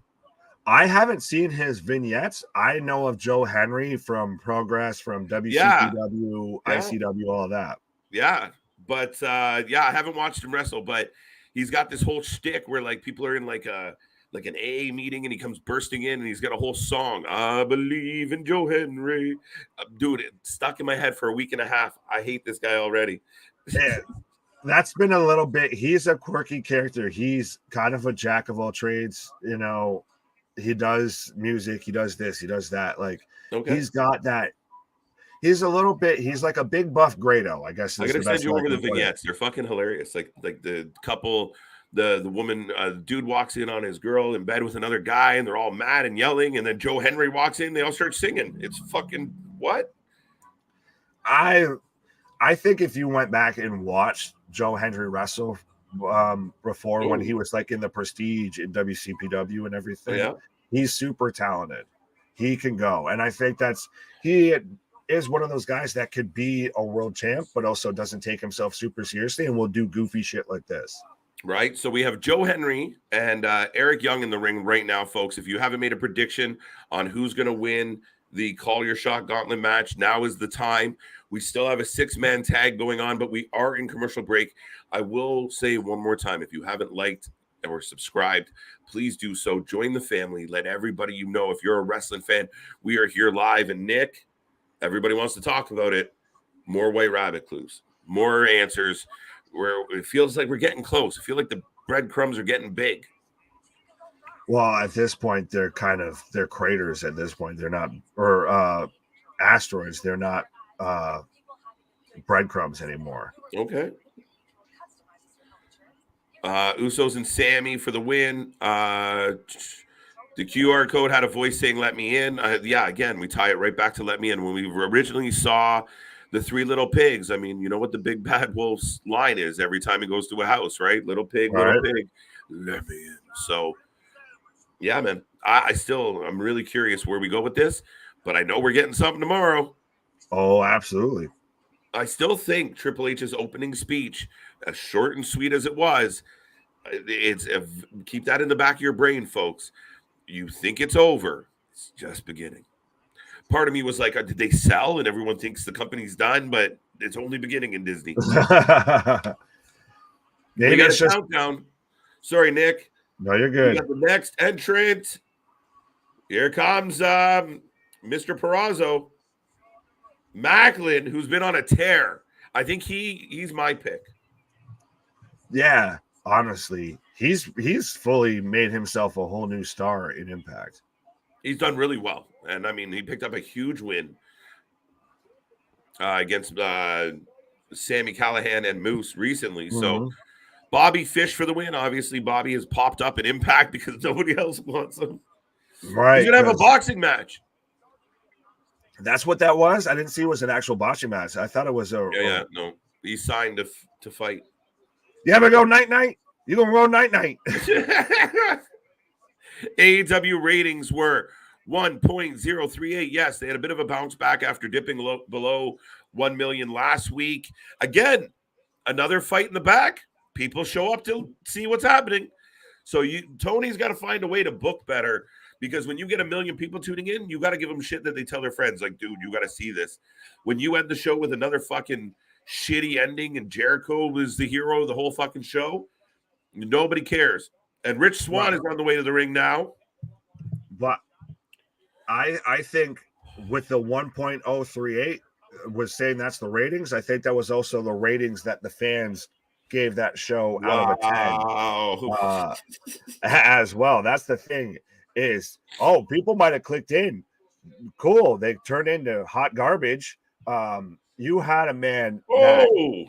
I haven't seen his vignettes. I know of Joe Henry from Progress, from WCPW, ICW, all of that. Yeah, but I haven't watched him wrestle, but he's got this whole shtick where like people are in like an AA meeting and he comes bursting in and he's got a whole song. I believe in Joe Henry. Dude, it stuck in my head for a week and a half. I hate this guy already. Yeah, that's been a little bit. He's a quirky character. He's kind of a jack of all trades, He does music, he does this, he does that. Like, he's got that. He's a little bit, he's like a big buff Grado, I guess. I gotta send you over the vignettes. They're fucking hilarious. Like the couple, the woman, dude walks in on his girl in bed with another guy, and they're all mad and yelling. And then Joe Henry walks in, they all start singing. It's fucking what? I think if you went back and watched Joe Henry wrestle before, when he was like in the Prestige in WCPW and everything, he's super talented. He can go, and I think he is one of those guys that could be a world champ, but also doesn't take himself super seriously and will do goofy shit like this. Right. So we have Joe Henry and Eric Young in the ring right now, folks. If you haven't made a prediction on who's going to win the Call Your Shot Gauntlet match, now is the time. We still have a 6-man tag going on, but we are in commercial break. I will say one more time, if you haven't liked or subscribed, please do so. Join the family. Let everybody you know. If you're a wrestling fan, we are here live. And Nick, everybody wants to talk about it. More White Rabbit clues, more answers. Where it feels like we're getting close. I feel like the breadcrumbs are getting big. Well, at this point, they're craters. At this point, they're not, or asteroids. They're not breadcrumbs anymore. Okay. Usos and Sammy for the win. The QR code had a voice saying, let me in. Again, we tie it right back to let me in. When we originally saw the 3 little pigs, I mean, you know what the big bad wolf's line is every time he goes to a house, right? Little pig, little pig, let me in. So, yeah, man. I'm really curious where we go with this, but I know we're getting something tomorrow. Oh, absolutely. I still think Triple H's opening speech, as short and sweet as it was, keep that in the back of your brain, folks. You think it's over. It's just beginning. Part of me was like, did they sell? And everyone thinks the company's done, but it's only beginning in Disney. Maybe we got it's a countdown. Sorry, Nick. No, you're good. We got the next entrant. Here comes Mr. Perazo. Macklin, who's been on a tear. I think he's my pick. Yeah, honestly, he's fully made himself a whole new star in Impact. He's done really well. And I mean, he picked up a huge win against Sami Callihan and Moose recently. Mm-hmm. So Bobby Fish for the win. Obviously, Bobby has popped up in Impact because nobody else wants him. Right. He's going to have a boxing match. That's what that was? I didn't see it was an actual boxing match. I thought it was Yeah, no. He signed to fight. You ever go night-night? You going to go night-night? AEW ratings were 1.038. Yes, they had a bit of a bounce back after dipping below 1 million last week. Again, another fight in the back. People show up to see what's happening. So Tony's got to find a way to book better, because when you get 1 million people tuning in, you got to give them shit that they tell their friends. Like, dude, you got to see this. When you end the show with another fucking shitty ending and Jericho was the hero of the whole fucking show, nobody cares. And Rich Swann is on the way to the ring now. But I think with the 1.038 was saying that's the ratings. I think that was also the ratings that the fans gave that show out of a 10 as well. That's the thing is, people might have clicked in. Cool. They turned into hot garbage. You had a man. We're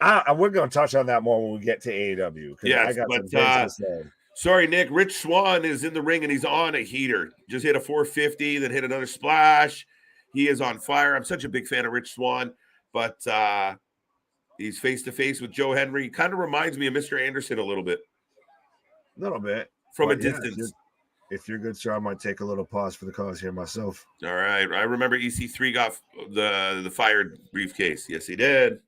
going to touch on that more when we get to AEW. Yes, I got some things to say. Sorry, Nick. Rich Swann is in the ring and he's on a heater. Just hit a 450, then hit another splash. He is on fire. I'm such a big fan of Rich Swann, but he's face to face with Joe Henry. Kind of reminds me of Mr. Anderson a little bit. A little bit. From a distance. If you're good, sir, I might take a little pause for the cause here myself. All right. I remember EC3 got the fired briefcase. Yes, he did.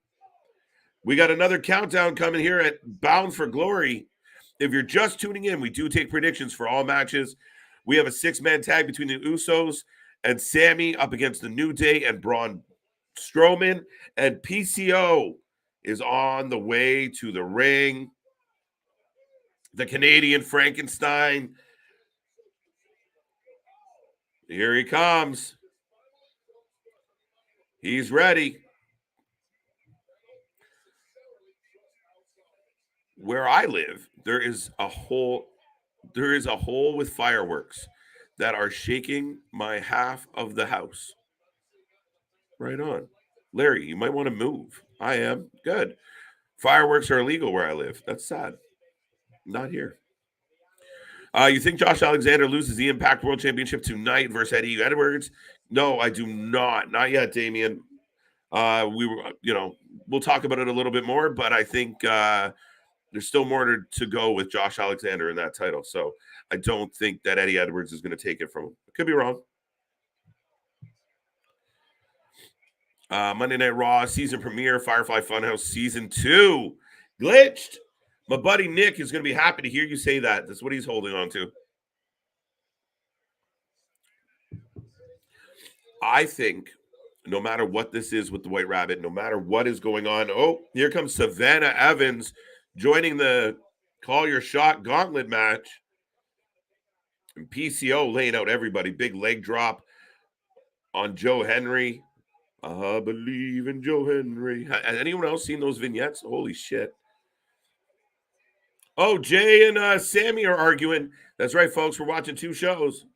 We got another countdown coming here at Bound for Glory. If you're just tuning in, we do take predictions for all matches. We have a 6-man tag between the Usos and Sammy up against the New Day and Braun Strowman. And PCO is on the way to the ring. The Canadian Frankenstein. Here he comes. He's ready. Where I live, there is a hole with fireworks that are shaking my half of the house. Right on. Larry, you might want to move. I am. Good. Fireworks are illegal where I live. That's sad. Not here. You think Josh Alexander loses the Impact World Championship tonight versus Eddie Edwards? No, I do not. Not yet, Damian. We'll talk about it a little bit more, but I think there's still more to go with Josh Alexander in that title. So I don't think that Eddie Edwards is going to take it from him. I could be wrong. Monday Night Raw season premiere, Firefly Funhouse season 2. Glitched. My buddy Nick is going to be happy to hear you say that. That's what he's holding on to. I think no matter what this is with the White Rabbit, no matter what is going on. Oh, here comes Savannah Evans joining the Call Your Shot gauntlet match. And PCO laying out everybody. Big leg drop on Joe Henry. I believe in Joe Henry. Has anyone else seen those vignettes? Holy shit. Oh, Jay and Sammy are arguing. That's right, folks. We're watching 2 shows.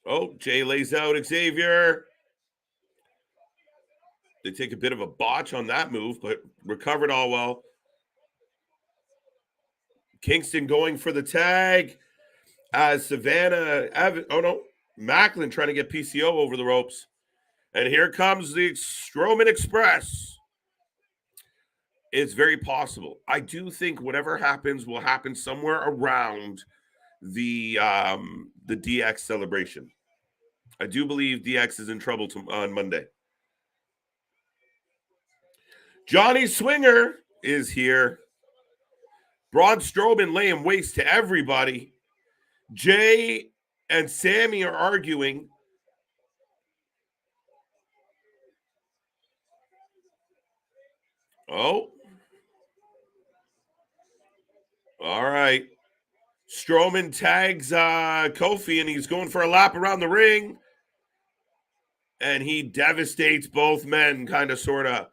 Oh, Jay lays out Xavier. They take a bit of a botch on that move, but recovered all well. Kingston going for the tag as Savannah. Macklin trying to get PCO over the ropes. And here comes the Strowman Express. It's very possible. I do think whatever happens will happen somewhere around the DX celebration. I do believe DX is in trouble on Monday. Johnny Swinger is here. Braun Strowman laying waste to everybody. Jay and Sammy are arguing. Oh. All right. Strowman tags Kofi, and he's going for a lap around the ring. And he devastates both men, kind of, sort of.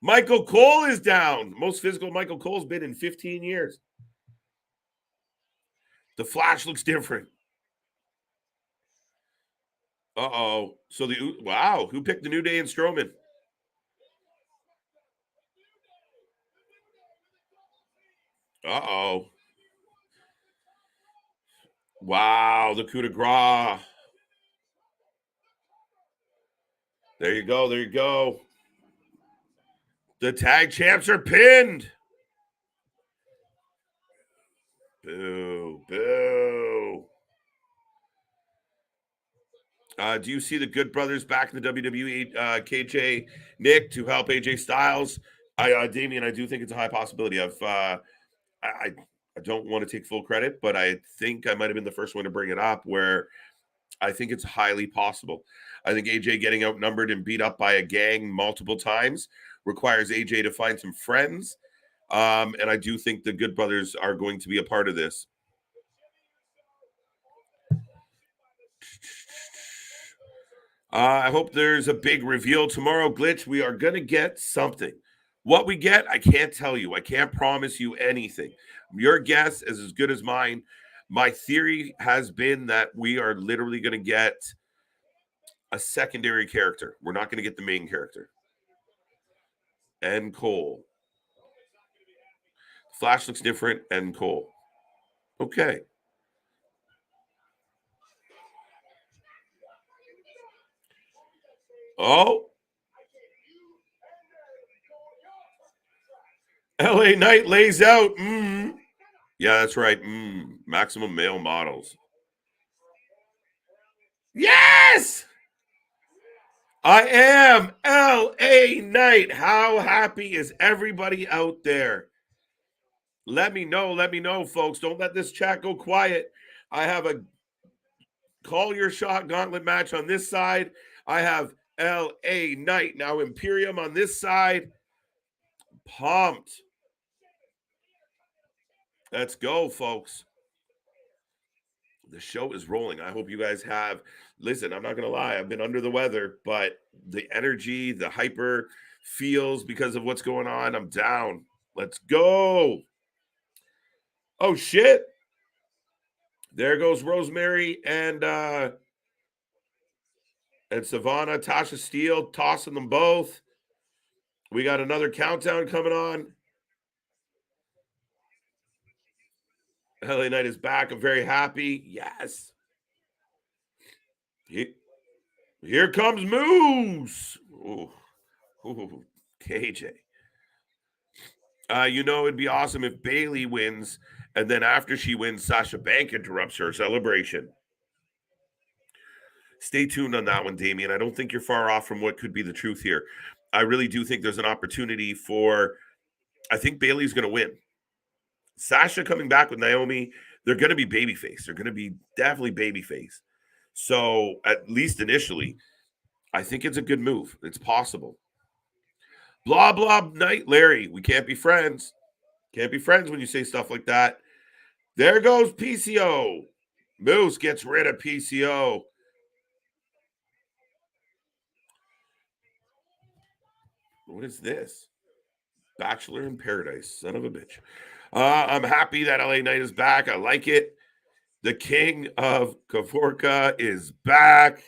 Michael Cole is down. Most physical Michael Cole's been in 15 years. The Flash looks different. Uh-oh. So wow, who picked the New Day and Strowman? Uh-oh. Wow, the coup de grace. There you go. There you go. The tag champs are pinned. Boo. Boo. Do you see the Good Brothers back in the WWE? KJ, Nick, to help AJ Styles. Damian, I do think it's a high possibility. I don't want to take full credit, but I think I might have been the first one to bring it up, where I think it's highly possible. I think AJ getting outnumbered and beat up by a gang multiple times requires AJ to find some friends. And I do think the Good Brothers are going to be a part of this. I hope there's a big reveal tomorrow, Glitch. We are going to get something. What we get, I can't tell you. I can't promise you anything. Your guess is as good as mine. My theory has been that we are literally going to get a secondary character. We're not going to get the main character. And Cole. Flash looks different, and Cole. Okay. Oh. LA Knight lays out. Yeah, that's right. Maximum male models. Yes! I am LA Knight. How happy is everybody out there? Let me know, folks. Don't let this chat go quiet. I have a call your shot gauntlet match on this side. I have LA Knight, now Imperium on this side. Pumped. Let's go, folks. The show is rolling. I hope you guys have. Listen, I'm not going to lie. I've been under the weather, but the energy, the hyper feels because of what's going on. I'm down. Let's go. Oh, shit. There goes Rosemary and Savannah, Tasha Steele, tossing them both. We got another countdown coming on. LA Knight is back. I'm very happy. Yes. Here comes Moose. Ooh, KJ. It'd be awesome if Bayley wins, and then after she wins, Sasha Banks interrupts her celebration. Stay tuned on that one, Damian. I don't think you're far off from what could be the truth here. I really do think there's an opportunity I think Bayley's going to win. Sasha coming back with Naomi, they're going to be babyface. They're going to be definitely babyface. So at least initially, I think it's a good move. It's possible. Blah, blah, night, Larry. We can't be friends. Can't be friends when you say stuff like that. There goes PCO. Moose gets rid of PCO. What is this? Bachelor in Paradise. Son of a bitch. I'm happy that LA Knight is back. I like it. The king of Kavorka is back.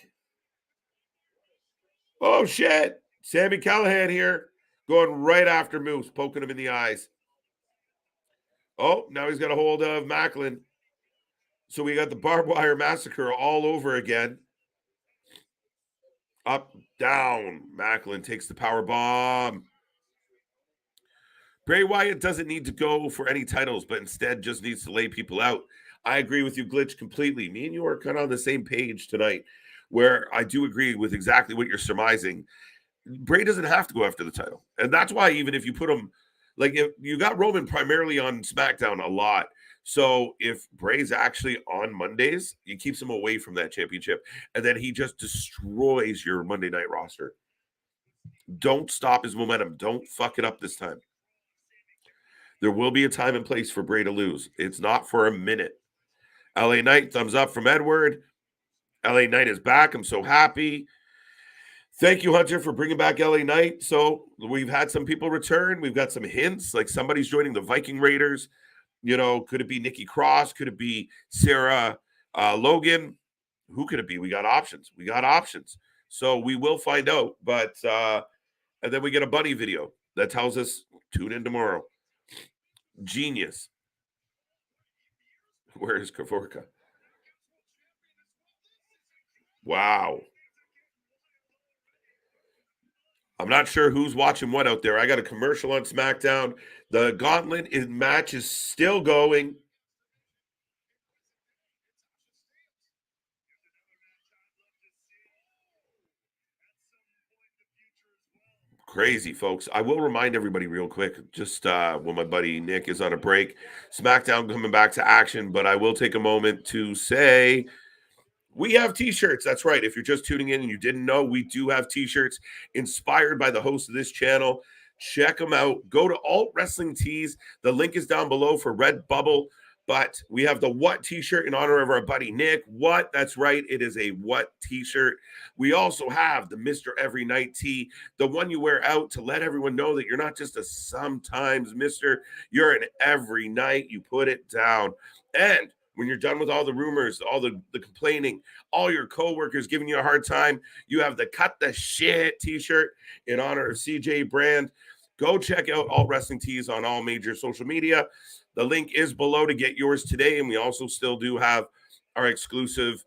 Oh, shit. Sami Callihan here. Going right after Moose, poking him in the eyes. Oh, now he's got a hold of Macklin. So we got the barbed wire massacre all over again. Up, down. Macklin takes the power bomb. Bray Wyatt doesn't need to go for any titles, but instead just needs to lay people out. I agree with you, Glitch, completely. Me and you are kind of on the same page tonight, where I do agree with exactly what you're surmising. Bray doesn't have to go after the title. And that's why even if you put him, like if you got Roman primarily on SmackDown a lot. So if Bray's actually on Mondays, it keeps him away from that championship. And then he just destroys your Monday night roster. Don't stop his momentum. Don't fuck it up this time. There will be a time and place for Bray to lose. It's not for a minute. LA Knight, thumbs up from Edward. LA Knight is back. I'm so happy. Thank you, Hunter, for bringing back LA Knight. So we've had some people return. We've got some hints, like somebody's joining the Viking Raiders. You know, could it be Nikki Cross? Could it be Sarah Logan? Who could it be? We got options. So we will find out. But and then we get a bunny video that tells us tune in tomorrow. Genius. Where is Kavorka? Wow. I'm not sure who's watching what out there. I got a commercial on SmackDown. The Gauntlet match is still going. Crazy, folks. I will remind everybody real quick, just when my buddy Nick is on a break, SmackDown coming back to action, but I will take a moment to say we have t-shirts. That's right. If you're just tuning in and you didn't know, we do have t-shirts inspired by the host of this channel. Check them out. Go to Alt Wrestling Tees. The link is down below for Redbubble. But we have the What t-shirt in honor of our buddy Nick. What? That's right. It is a What t-shirt. We also have the Mr. Every Night tee, the one you wear out to let everyone know that you're not just a sometimes Mr. You're an every night. You put it down. And when you're done with all the rumors, all the complaining, all your coworkers giving you a hard time, you have the Cut the Shit t-shirt in honor of CJ Brand. Go check out Alt Wrestling Tees on all major social media. The link is below to get yours today. And we also still do have our exclusive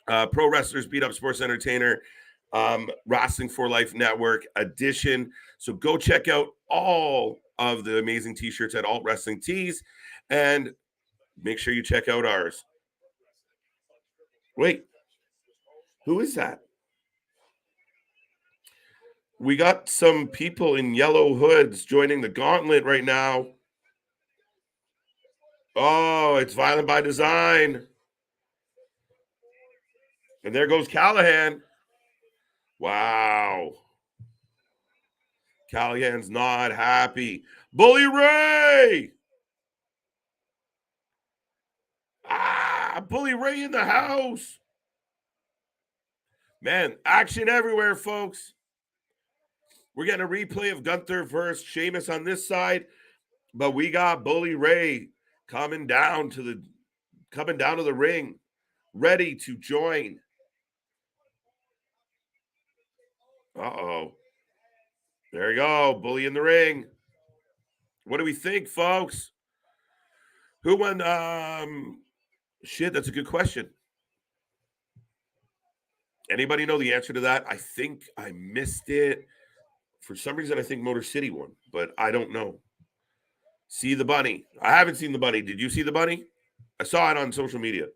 Pro Wrestlers Beat Up Sports Entertainer Wrestling for Life Network edition. So go check out all of the amazing t-shirts at Alt Wrestling Tees. And make sure you check out ours. Wait, who is that? We got some people in yellow hoods joining the Gauntlet right now. Oh, it's Violent by Design. And there goes Callahan. Wow. Callahan's not happy. Bully Ray. Bully Ray in the house. Man, action everywhere, folks. We're getting a replay of Gunther versus Sheamus on this side, but we got Bully Ray coming down to the ring, ready to join. Uh-oh. There you go, Bully in the ring. What do we think, folks? Who won? Shit, that's a good question. Anybody know the answer to that? I think I missed it. For some reason, I think Motor City won, but I don't know. See the bunny. I haven't seen the bunny. Did you see the bunny? I saw it on social media.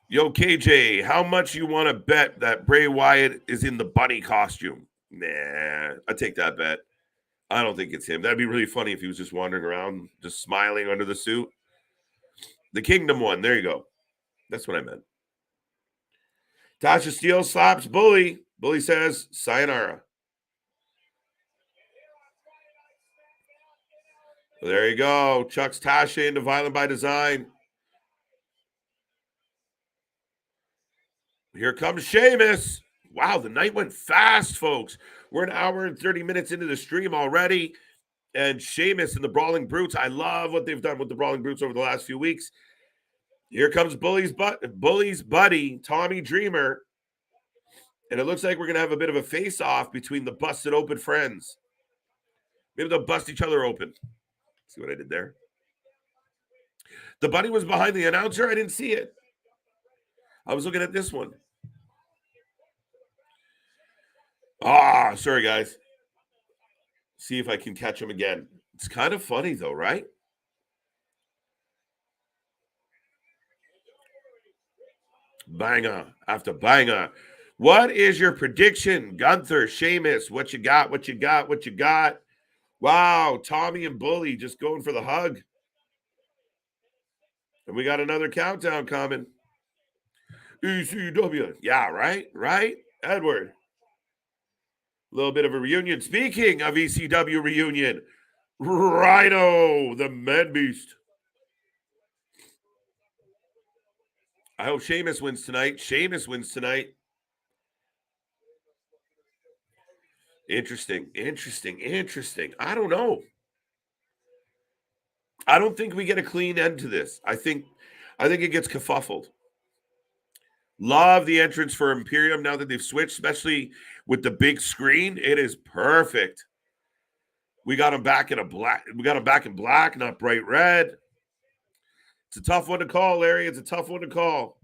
Yo, KJ, how much you want to bet that Bray Wyatt is in the bunny costume? Nah, I take that bet. I don't think it's him. That'd be really funny if he was just wandering around, just smiling under the suit. The Kingdom one. There you go. That's what I meant. Tasha Steele slaps Bully. Bully says, sayonara. Well, there you go. Chucks Tasha into Violent by Design. Here comes Sheamus. Wow, the night went fast, folks. We're an hour and 30 minutes into the stream already. And Sheamus and the Brawling Brutes. I love what they've done with the Brawling Brutes over the last few weeks. Here comes Bully's buddy, Tommy Dreamer. And it looks like we're going to have a bit of a face-off between the busted open friends. Maybe they'll bust each other open. See what I did there? The bunny was behind the announcer. I didn't see it. I was looking at this one. Sorry, guys. See if I can catch him again. It's kind of funny, though, right? Banger after banger. What is your prediction, Gunther, Sheamus? What you got? What you got? What you got? Wow, Tommy and Bully just going for the hug. And we got another countdown coming. ECW. Yeah, right? Right? Edward. A little bit of a reunion. Speaking of ECW reunion, Rhino, the man beast. I hope Sheamus wins tonight. Sheamus wins tonight. Interesting. I don't know. I don't think we get a clean end to this. I think it gets kerfuffled. Love the entrance for Imperium now that they've switched, especially with the big screen. It is perfect. We got them back in black. We got them back in black, not bright red. It's a tough one to call, Larry. It's a tough one to call.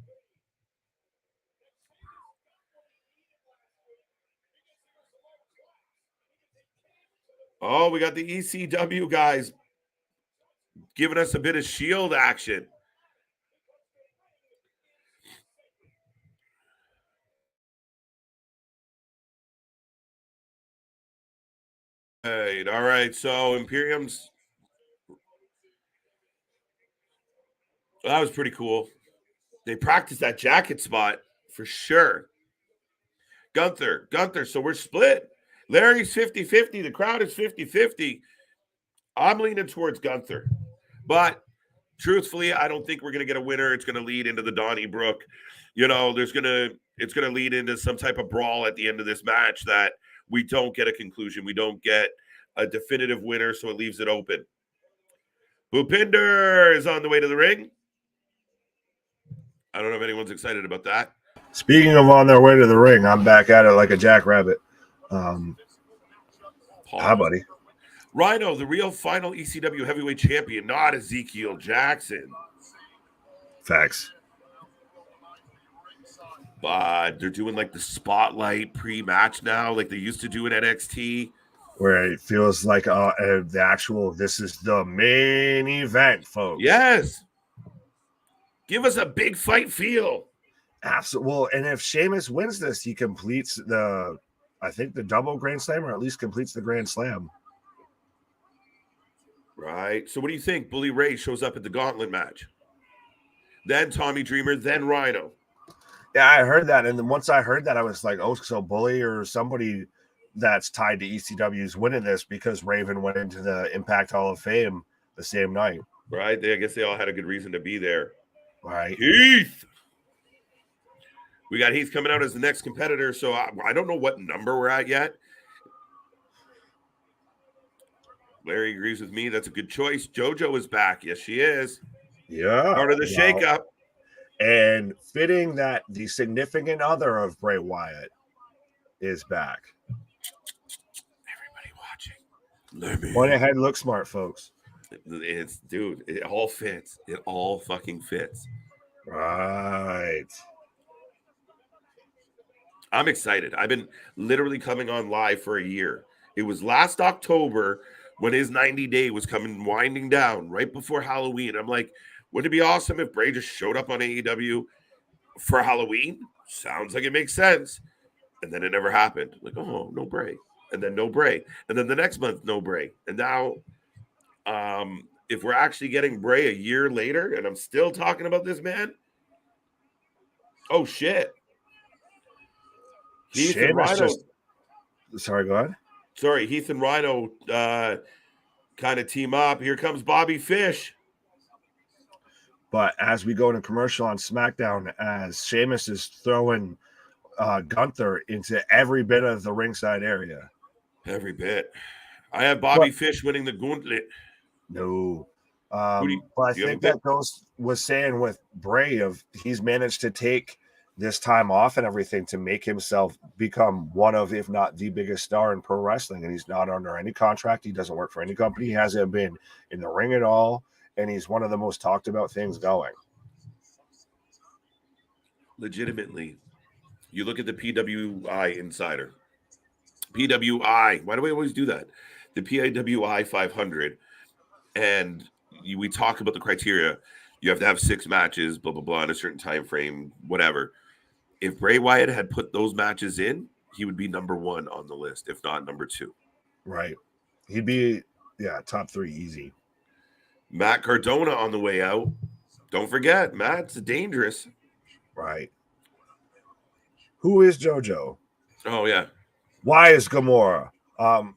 Oh, we got the ECW guys giving us a bit of Shield action. All right. So Imperium's that was pretty cool. They practiced that jacket spot for sure. Gunther. So we're split. Larry's 50-50. The crowd is 50-50. I'm leaning towards Gunther. But truthfully, I don't think we're going to get a winner. It's going to lead into the Donnybrook. It's going to lead into some type of brawl at the end of this match that we don't get a conclusion. We don't get a definitive winner, so it leaves it open. Bhupinder is on the way to the ring. I don't know if anyone's excited about that. Speaking of on their way to the ring, I'm back at it like a jackrabbit. Hi, buddy. Rhino, the real final ECW heavyweight champion, not Ezekiel Jackson. Facts. But they're doing like the spotlight pre-match now, like they used to do in NXT. Where it feels like the actual, this is the main event, folks. Yes. Give us a big fight feel. Absolutely. Well, and if Sheamus wins this, he completes the double Grand Slam, or at least completes the Grand Slam. Right. So what do you think? Bully Ray shows up at the Gauntlet match. Then Tommy Dreamer, then Rhino. Yeah, I heard that. And then once I heard that, I was like, oh, so Bully or somebody that's tied to ECW's winning this because Raven went into the Impact Hall of Fame the same night. Right. I guess they all had a good reason to be there. Right. Heath. We got Heath coming out as the next competitor. So I don't know what number we're at yet. Larry agrees with me. That's a good choice. JoJo is back. Yes, she is. Yeah. Part of the shakeup. And fitting that the significant other of Bray Wyatt is back. Everybody watching. Point ahead, look smart, folks. It all fits. It all fucking fits. Right. I'm excited. I've been literally coming on live for a year. It was last October when his 90-day was winding down right before Halloween. I'm like, wouldn't it be awesome if Bray just showed up on AEW for Halloween? Sounds like it makes sense. And then it never happened. Like, oh, no Bray. And then no Bray. And then the next month, no Bray. And now, if we're actually getting Bray a year later and I'm still talking about this man, oh, shit. Heath and Rhino. Sorry, go ahead. Sorry, Heath and Rhino kind of team up. Here comes Bobby Fish. But as we go into commercial on SmackDown, as Sheamus is throwing Gunther into every bit of the ringside area. Every bit. I have Bobby Fish winning the gauntlet. No. But I think that goes with saying with Bray of he's managed to take this time off and everything to make himself become one of, if not the biggest star in pro wrestling. And he's not under any contract. He doesn't work for any company. He hasn't been in the ring at all. And he's one of the most talked about things going. Legitimately. You look at the PWI Insider. PWI. Why do we always do that? The PWI 500. And we talk about the criteria. You have to have 6 matches, blah, blah, blah, in a certain time frame, whatever. If Bray Wyatt had put those matches in, he would be number 1 on the list, if not number 2. Right. He'd be, top 3 easy. Matt Cardona on the way out. Don't forget, Matt's dangerous. Right. Who is JoJo? Oh, yeah. Why is Gamora?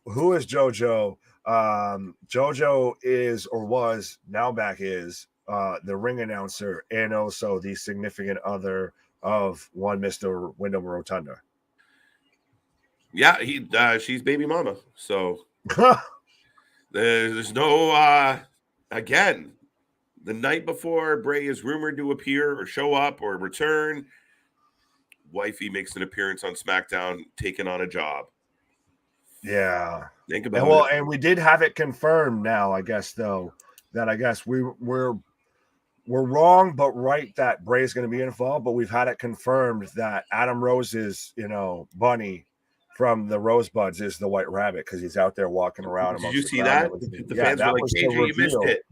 Who is JoJo? JoJo is or was, now back is, the ring announcer and also the significant other of one Mr. Wyndham Rotunda. Yeah, she's baby mama. So there's no again, the night before Bray is rumored to appear or show up or return, wifey makes an appearance on SmackDown, taking on a job. Yeah. Think about it. And we did have it confirmed now, I guess, though, that I guess we're wrong but right that Bray's going to be involved, but we've had it confirmed that Adam Rose's, bunny from the Rosebuds is the White Rabbit because he's out there walking around. Did you see that? The fans were like, KJ, you missed it.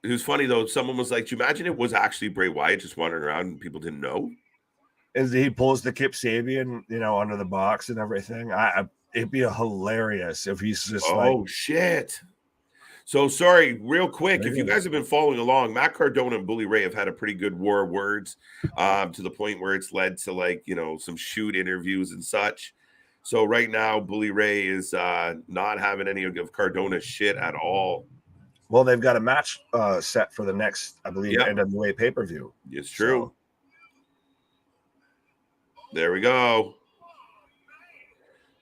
It was funny, though. Someone was like, do you imagine it was actually Bray Wyatt just wandering around and people didn't know? As he pulls the Kip Sabian, under the box and everything. It'd be hilarious if he's just shit. So sorry, real quick, if you guys have been following along, Matt Cardona and Bully Ray have had a pretty good war of words, to the point where it's led to some shoot interviews and such. So right now, Bully Ray is not having any of Cardona's shit at all. Well, they've got a match set for the next, I believe, NWA pay-per-view. It's true. So. There we go.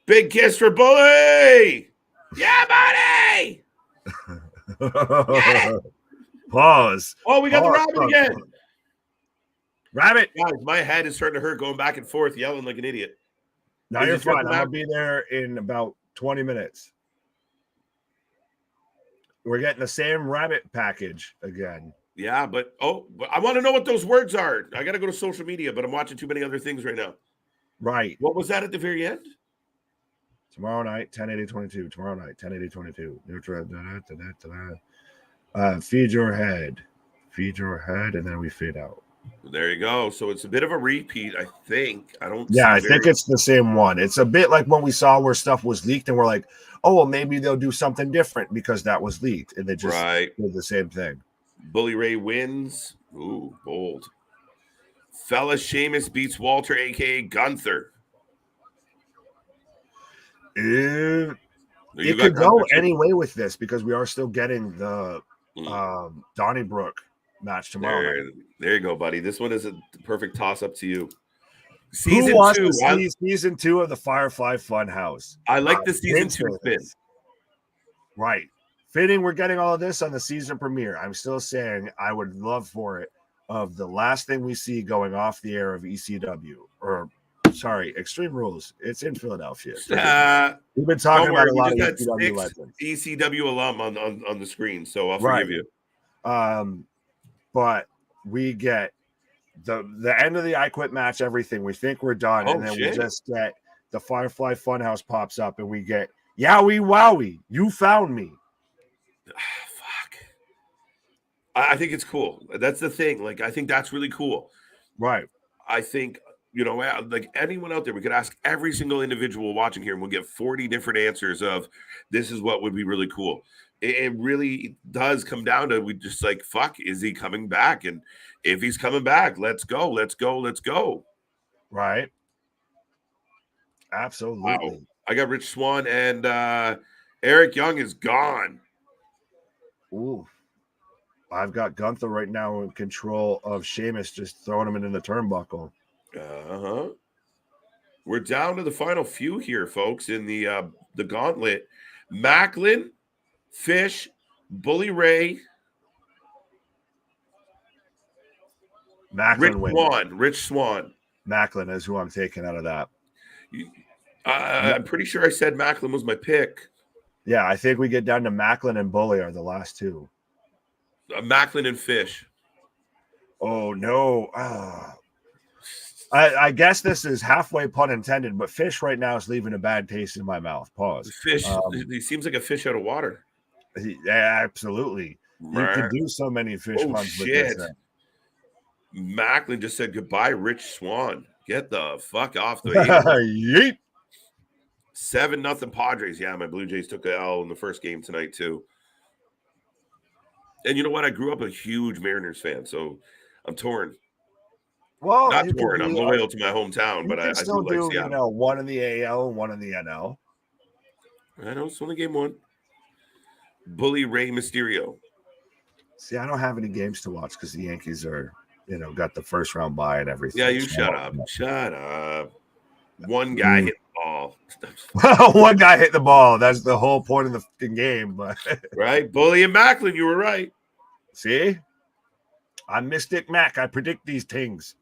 Big kiss for Bully. Yeah, buddy. Pause. Oh, we got the rabbit again. Rabbit. Guys, my head is starting to hurt going back and forth, yelling like an idiot. No, you're fine. I'm going to be there in about 20 minutes. We're getting the same rabbit package again. Yeah, but I want to know what those words are. I got to go to social media, but I'm watching too many other things right now. Right. What was that at the very end? Tomorrow night, 10/80/22. Tomorrow night, 10/80/22. Feed your head. Feed your head, and then we fade out. There you go. So it's a bit of a repeat, I think. I think it's the same one. It's a bit like when we saw where stuff was leaked, and we're like, oh, well, maybe they'll do something different because that was leaked, and they just did the same thing. Bully Ray wins. Ooh, bold. Fella Sheamus beats Walter, a.k.a. Gunther. It could go any way with this because we are still getting the Donnybrook match tomorrow. There you go, buddy. This one is a perfect toss-up to you. Season 2. Season 2 of the Firefly Funhouse. I like the season 2 spin. Right. Fitting, we're getting all of this on the season premiere. I'm still saying I would love for it of the last thing we see going off the air of ECW Extreme Rules. It's in Philadelphia. We've been talking about a lot of ECW legends. ECW alum on the screen, so I'll forgive you. But we get the end of the I Quit match, everything. We think we're done, and then we just get the Firefly Funhouse pops up, and we get Yowie Wowie, you found me. Fuck. I think it's cool. That's the thing. Like, I think that's really cool. Right. I think, like anyone out there, we could ask every single individual watching here and we'll get 40 different answers of this is what would be really cool. It really does come down to we just like, fuck, is he coming back? And if he's coming back, let's go. Right. Absolutely. Wow. I got Rich Swann and Eric Young is gone. Ooh. I've got Gunther right now in control of Sheamus, just throwing him into the turnbuckle. We're down to the final few here, folks, in the gauntlet. Macklin, Fish, Bully Ray, Rich Swann. Macklin is who I'm taking out of that. I'm pretty sure I said Macklin was my pick. Yeah, I think we get down to Macklin and Bully are the last two. Macklin and Fish. Oh, no. I guess this is halfway pun intended, but fish right now is leaving a bad taste in my mouth. Pause. Fish, he seems like a fish out of water. Yeah, absolutely. You could do so many fish Oh puns with this. shit! Macklin just said goodbye, Rich Swan. Get the fuck off the Yeet. 7-0 Padres. Yeah, my Blue Jays took a L in the first game tonight too. And you know what? I grew up a huge Mariners fan, so I'm torn. Well, Not torn. I'm loyal to my hometown, but I still do like do, Seattle. one in the AL and one in the NL. I know it's only game one. Bully Ray Mysterio. See, I don't have any games to watch because the Yankees are, got the first round bye and everything. Yeah, you shut up. Shut up. One guy hit the ball. One guy hit the ball. That's the whole point of the fucking game. But right? Bully and Macklin, you were right. See? I'm Mystic Mac. I predict these things.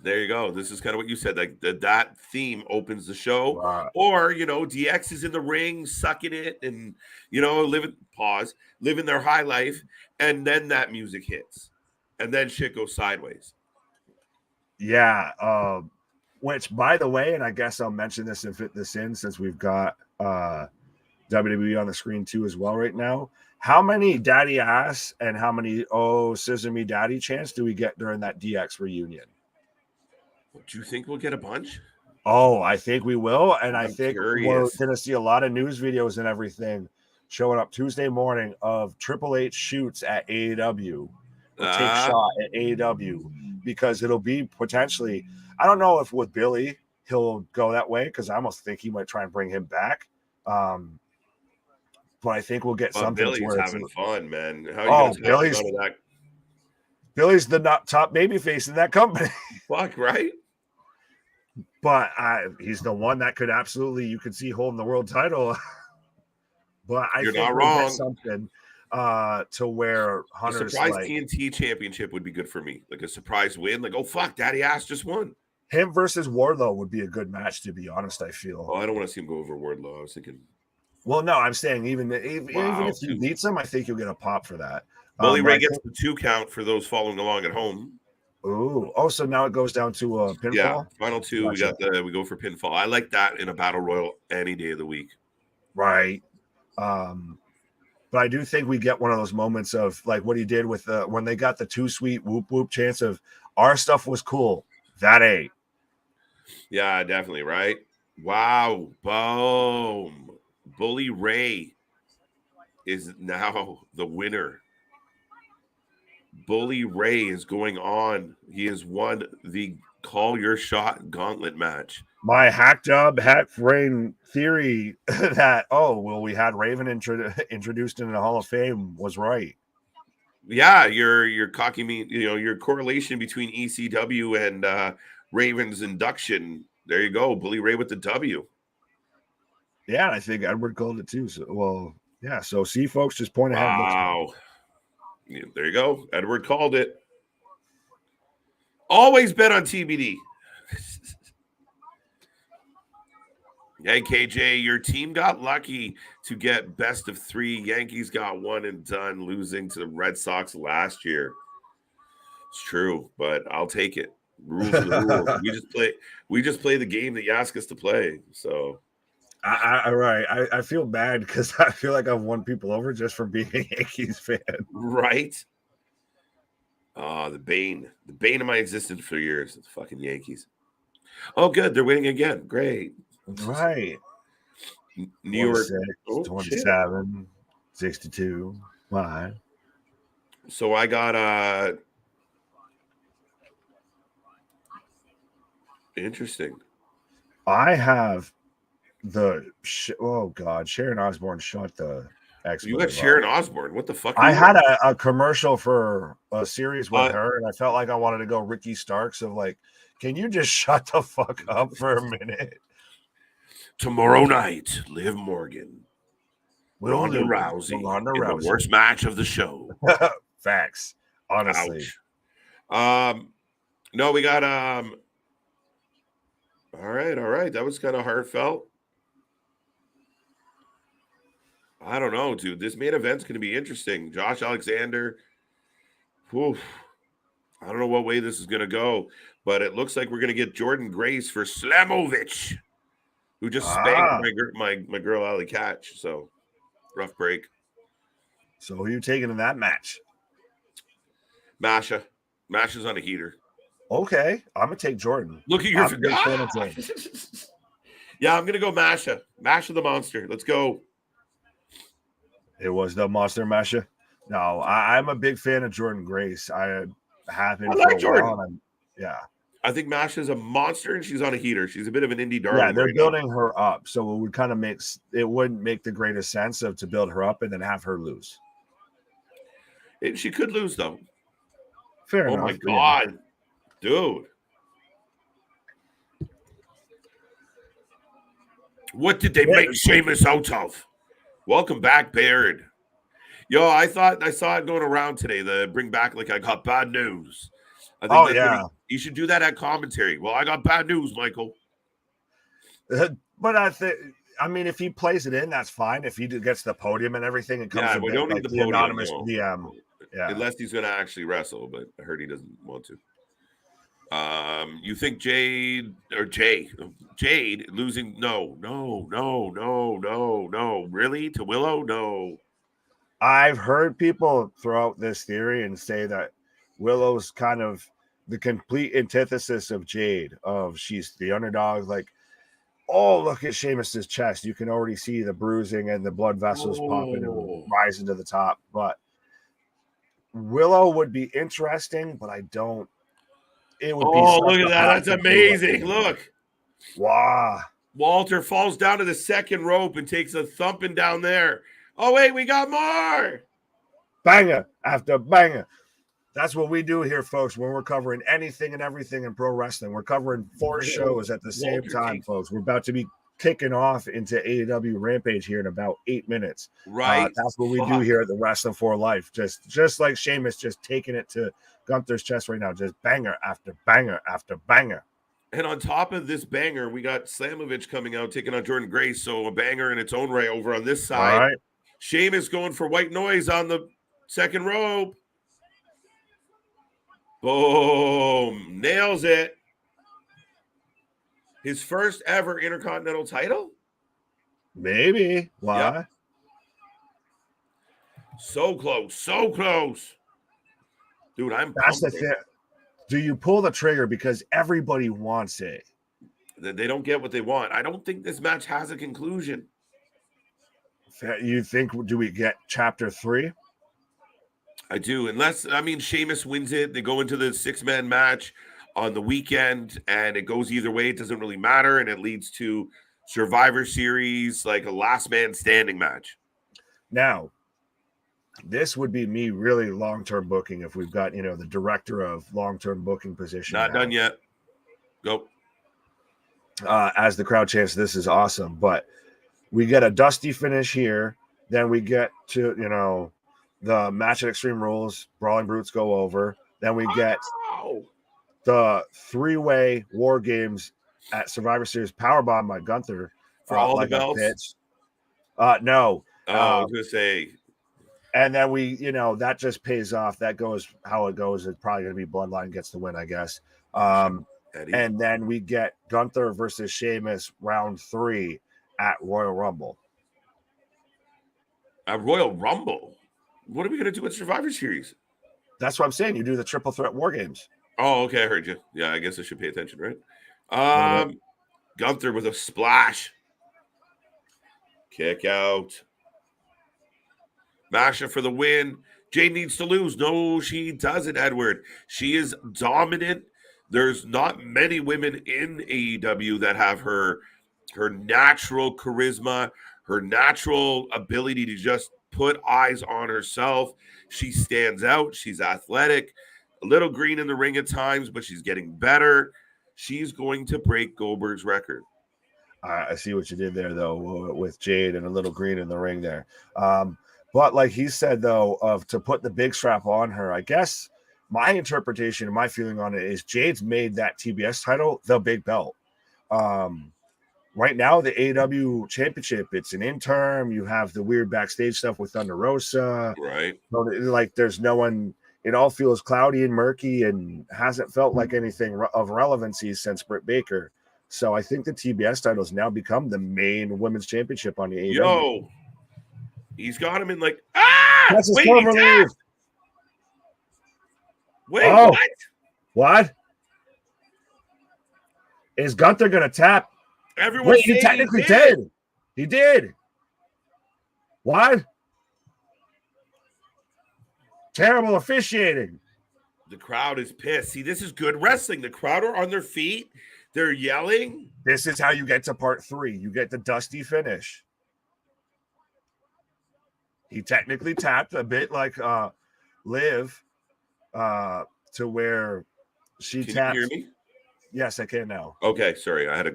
There you go. This is kind of what you said. Like that theme opens the show. Or, DX is in the ring, sucking it and, living their high life. And then that music hits. And then shit goes sideways. Yeah. Which, by the way, and I guess I'll mention this and fit this in since we've got WWE on the screen too as well right now. How many daddy ass and how many scissor me daddy chants do we get during that DX reunion? Do you think we'll get a bunch? Oh, I think we will. And I think curious. We're going to see a lot of news videos and everything showing up Tuesday morning of Triple H shoots at AEW. Take shot at AEW because it'll be potentially, I don't know if with Billy he'll go that way because I almost think he might try and bring him back. But I think we'll get something. Billy's having fun, man. Billy's the top baby face in that company. Fuck, right? But he's the one that could absolutely, you could see holding the world title. But I think not wrong. Something to where Hunter's a surprise TNT championship would be good for me. Like a surprise win. Like, oh, fuck, Daddy Ass just won. Him versus Wardlow would be a good match, to be honest, I feel. Oh, I don't want to see him go over Wardlow. I was thinking. Well, no, I'm saying even if he beats him, I think you'll get a pop for that. Bully Ray gets the 2 count for those following along at home. So now it goes down to a pinfall. Yeah, final 2. Gotcha. We go for pinfall. I like that in a battle royal any day of the week. Right. But I do think we get one of those moments of like what he did with when they got the 2 sweet whoop whoop chance of our stuff was cool. That ain't. Yeah, definitely. Right. Wow. Boom. Bully Ray is now the winner. Bully Ray is going on. He has won the Call Your Shot gauntlet match. My hacked up, hack brain theory that, we had Raven introduced in the Hall of Fame was right. Yeah, your cocky mean, your correlation between ECW and Raven's induction. There you go. Bully Ray with the W. Yeah, and I think Edward called it too. So see, folks, just point ahead. Wow. Yeah, there you go. Edward called it. Always bet on TBD. Hey, KJ, your team got lucky to get best of 3. Yankees got 1 and done, losing to the Red Sox last year. It's true, but I'll take it. Rules are the rules. We just play the game that you ask us to play. So I feel bad because I feel like I've won people over just for being a Yankees fan. Right. The bane of my existence for years. It's fucking Yankees. Oh, good. They're winning again. Great. Right. New York 27, 62. Why? So I got interesting. I have Sharon Osbourne shot the You got Sharon Osbourne. What the fuck? I had a commercial for a series with her, and I felt like I wanted to go Ricky Starks of like, can you just shut the fuck up for a minute? Tomorrow night, Liv Morgan, Ronda Rousey, in the worst match of the show. Facts, honestly. Ouch. No, we got all right. That was kind of heartfelt. I don't know, dude. This main event's going to be interesting. Josh Alexander. Oof. I don't know what way this is going to go, but it looks like we're going to get Jordynne Grace for Slamovich, who just spanked my girl Ali Catch. So rough break. So who are you taking in that match? Masha. Masha's on a heater. Okay, I'm gonna take Jordynne. Look at your Yeah, I'm gonna go Masha. Masha the monster. Let's go. It was the monster Masha. No, I'm a big fan of Jordynne Grace. I have been for a Jordynne. Yeah. I think Masha's a monster and she's on a heater. She's a bit of an indie darling. Yeah, they're building her up, so it would kind of wouldn't make the greatest sense to build her up and then have her lose. She could lose though. Fair enough. Oh my god, dude! What did they make Sheamus out of? Welcome back, Baird. Yo, I thought I saw it going around today. The bring back like I got bad news. I think you should do that at commentary. Well, I got bad news, Michael. But I mean, if he plays it in, that's fine. If he gets the podium and everything, and comes we don't need the podium, anonymous DM. Yeah, unless he's going to actually wrestle, but I heard he doesn't want to. You think Jade losing? No. Really? To Willow? No. I've heard people throw out this theory and say that Willow's kind of the complete antithesis of Jade. She's the underdog. Like, oh, look at Sheamus's chest. You can already see the bruising and the blood vessels popping and rising to the top. But Willow would be interesting, but I don't. It would be. Oh, look at that! That's amazing. Look. Wow. Walter falls down to the second rope and takes a thumping down there. Oh, wait, we got more. Banger after banger. That's what we do here, folks, when we're covering anything and everything in pro wrestling. We're covering 4 shows at the same time, folks. We're about to be kicking off into AEW Rampage here in about 8 minutes. Right. That's what we do here at the Wrestling for Life. Just like Sheamus just taking it to Gunther's chest right now. Just banger after banger after banger. And on top of this banger, we got Slamovich coming out, taking on Jordynne Grace. So a banger in its own right over on this side. All right. Sheamus going for white noise on the second rope. Boom. Nails it. His first ever Intercontinental title? Maybe. Why? Yep. So close. So close. Dude, That's the thing. Do you pull the trigger because everybody wants it? They don't get what they want. I don't think this match has a conclusion. You think, do we get chapter 3? I do. Unless, Sheamus wins it. They go into the 6-man match on the weekend, and it goes either way. It doesn't really matter, and it leads to Survivor Series, like a last man standing match. Now, this would be me really long-term booking if we've got, the director of long-term booking position. Not done yet. Go. As the crowd chants, this is awesome. But we get a dusty finish here. Then we get to, the match at Extreme Rules. Brawling Brutes go over. Then we get the 3-way War Games at Survivor Series Powerbomb by Gunther. For all the belts? No. I was going to say. And then we, that just pays off. That goes how it goes. It's probably going to be Bloodline gets the win, I guess. And then we get Gunther versus Sheamus round 3 at Royal Rumble. At Royal Rumble? What are we going to do at Survivor Series? That's what I'm saying. You do the triple threat War Games. Oh, okay. I heard you. Yeah, I guess I should pay attention, right? Gunther with a splash. Kick out. Masha for the win. Jade needs to lose. No, she doesn't, Edward. She is dominant. There's not many women in AEW that have her natural charisma, her natural ability to just put eyes on herself. She stands out. She's athletic, a little green in the ring at times, but she's getting better. She's going to break Goldberg's record. I see what you did there, though, with Jade and a little green in the ring there. But like he said, though, to put the big strap on her, I guess my interpretation and my feeling on it is Jade's made that TBS title the big belt. Right now, the AEW Championship, it's an interim. You have the weird backstage stuff with Thunder Rosa. Right. Like, there's no one. it all feels cloudy and murky and hasn't felt like anything of relevancy since Britt Baker. So I think the TBS title has now become the main women's championship on the AEW. Yo, he's got him in like That's wait, his relief. Wait, what? What? Is Gunther gonna tap? Everyone, wait, he technically did. He did. What? Terrible officiating. The crowd is pissed. See, this is good wrestling. The crowd are on their feet. They're yelling. This is how you get to part 3. You get the dusty finish. He technically tapped a bit like Liv to where she tapped. Can you hear me? Yes, I can now. Okay, sorry. I had a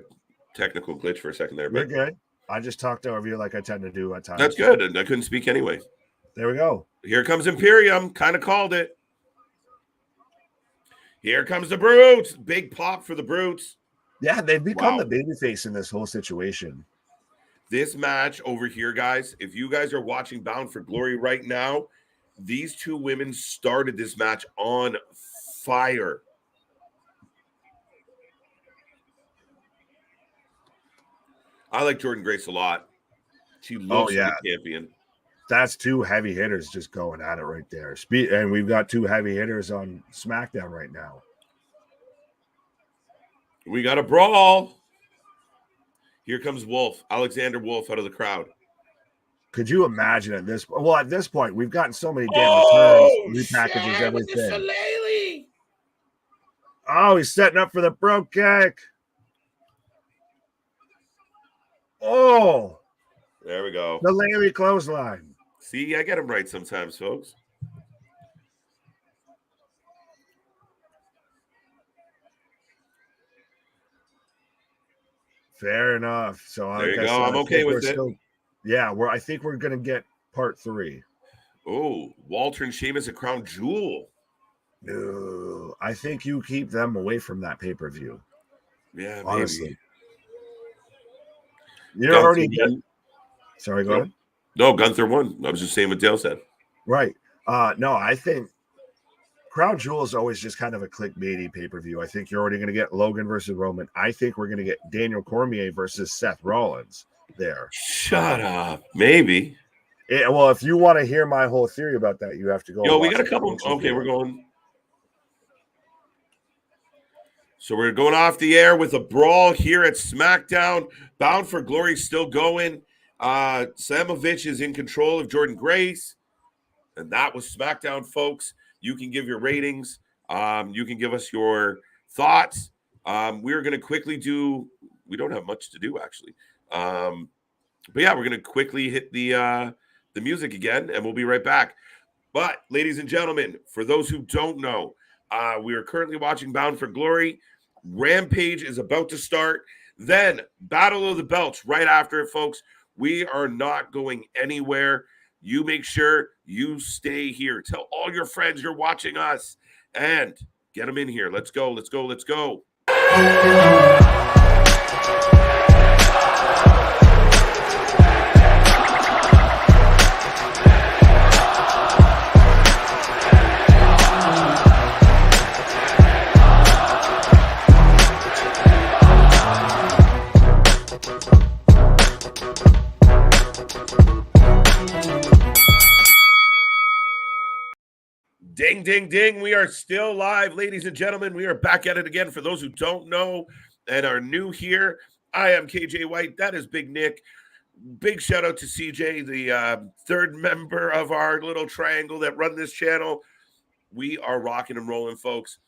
technical glitch for a second there. You're good. I just talked over you like I tend to do at times. That's good. And I couldn't speak anyway. There we go. Here comes Imperium. Kind of called it. Here comes the Brutes. Big pop for the Brutes. Yeah, they've become the babyface in this whole situation. This match over here, guys, if you guys are watching Bound for Glory right now, these two women started this match on fire. I like Jordynne Grace a lot. She looks like a champion. That's 2 heavy hitters just going at it right there. And we've got 2 heavy hitters on SmackDown right now. We got a brawl. Here comes Wolf, Alexander Wolf out of the crowd. Could you imagine at this? Well, at this point, we've gotten so many damn returns, repackages, everything. Oh, he's setting up for the brogue kick. Oh, there we go. The Larry clothesline. See, I get him right sometimes, folks. Fair enough. So there you go. I'm okay with it. I think we're gonna get part 3. Oh, Walter and Sheamus a crown jewel. No, I think you keep them away from that pay-per-view. Yeah, honestly. Maybe. You're already getting. Sorry, go ahead. No, Gunther won. I was just saying what Dale said. Right. No, I think Crown Jewel is always just kind of a clickbaity pay-per-view. I think you're already going to get Logan versus Roman. I think we're going to get Daniel Cormier versus Seth Rollins there. Shut up. Maybe. Well, if you want to hear my whole theory about that, you have to go. Yo, we got a couple. Okay, we're going. So we're going off the air with a brawl here at SmackDown. Bound for Glory still going. Slamovich is in control of Jordynne Grace. And that was SmackDown, folks. You can give your ratings. You can give us your thoughts. We're going to quickly do – we don't have much to do, actually. But, yeah, we're going to quickly hit the music again, and we'll be right back. But, ladies and gentlemen, for those who don't know, we are currently watching Bound for Glory. Rampage is about to start. Then Battle of the Belts right after it, folks. We are not going anywhere. You make sure you stay here. Tell all your friends you're watching us and get them in here. Let's go. Let's go. Let's go. Ding, ding, ding. We are still live, ladies and gentlemen. We are back at it again. For those who don't know and are new here, I am KJ White. That is Big Nick. Big shout out to CJ, the third member of our little triangle that run this channel. We are rocking and rolling, folks.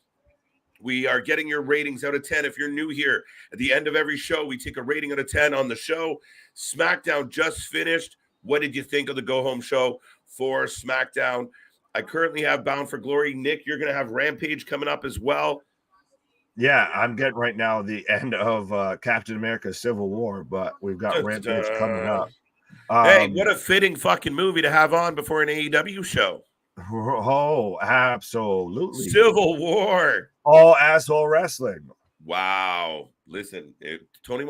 We are getting your ratings out of 10. If you're new here, at the end of every show, we take a rating out of 10 on the show. SmackDown just finished. What did you think of the go-home show for SmackDown? I currently have Bound for Glory. Nick, you're going to have Rampage coming up as well. Yeah, I'm getting right now the end of Captain America Civil War, but we've got Rampage coming up. Hey, what a fitting fucking movie to have on before an AEW show. Oh, absolutely. Civil War. All asshole wrestling. Wow. Listen, if Tony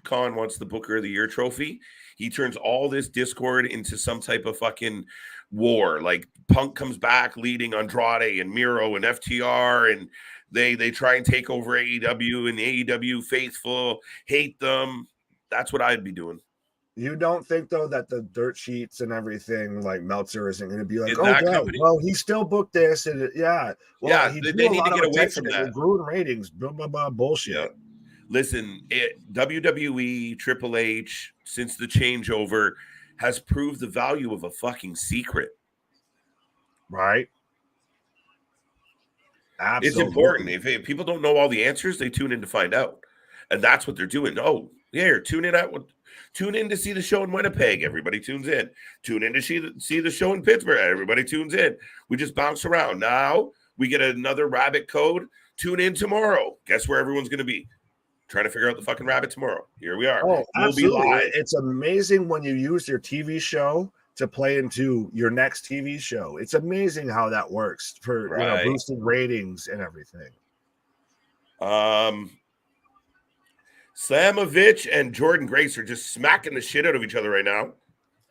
Khan wants the Booker of the Year trophy, he turns all this discord into some type of fucking war. Like Punk comes back leading Andrade and Miro and FTR, and they try and take over AEW, and the AEW faithful hate them. That's what I'd be doing. You don't think though that the dirt sheets and everything like Meltzer isn't going to be like, In oh that yeah, company. well he still booked this and Yeah, he they drew a need to lot of get away attention from and that. it grew in ratings, blah blah blah bullshit. Yeah. Listen, WWE, Triple H, since the changeover, has proved the value of a fucking secret. Right? Absolutely. It's important. If people don't know all the answers, they tune in to find out. And that's what they're doing. Oh, here, tune in to see the show in Winnipeg. Everybody tunes in. Tune in to see the show in Pittsburgh. Everybody tunes in. We just bounce around. Now we get another rabbit code. Tune in tomorrow. Guess where everyone's going to be? Trying to figure out the fucking rabbit tomorrow. Here we are. Oh, we'll absolutely. Be live. It's amazing when you use your TV show to play into your next TV show. It's amazing how that works for boosting ratings and everything. Slamovich and Jordynne Grace are just smacking the shit out of each other right now.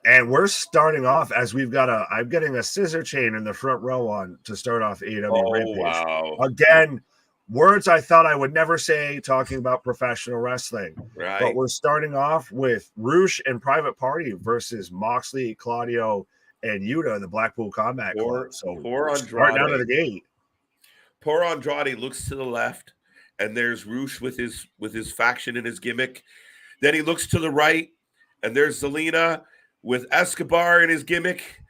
And we're starting off as I'm getting a scissor chain in the front row on to start off Aew Rampage. Wow. Again, words I thought I would never say talking about professional wrestling. Right. But we're starting off with Roosh and Private Party versus Moxley, Claudio, and Yuta, the Blackpool Combat Club. So poor Andrade. Starting out of the gate. Poor Andrade looks to the left, and there's Roosh with his faction and his gimmick. Then he looks to the right, and there's Zelina with Escobar and his gimmick.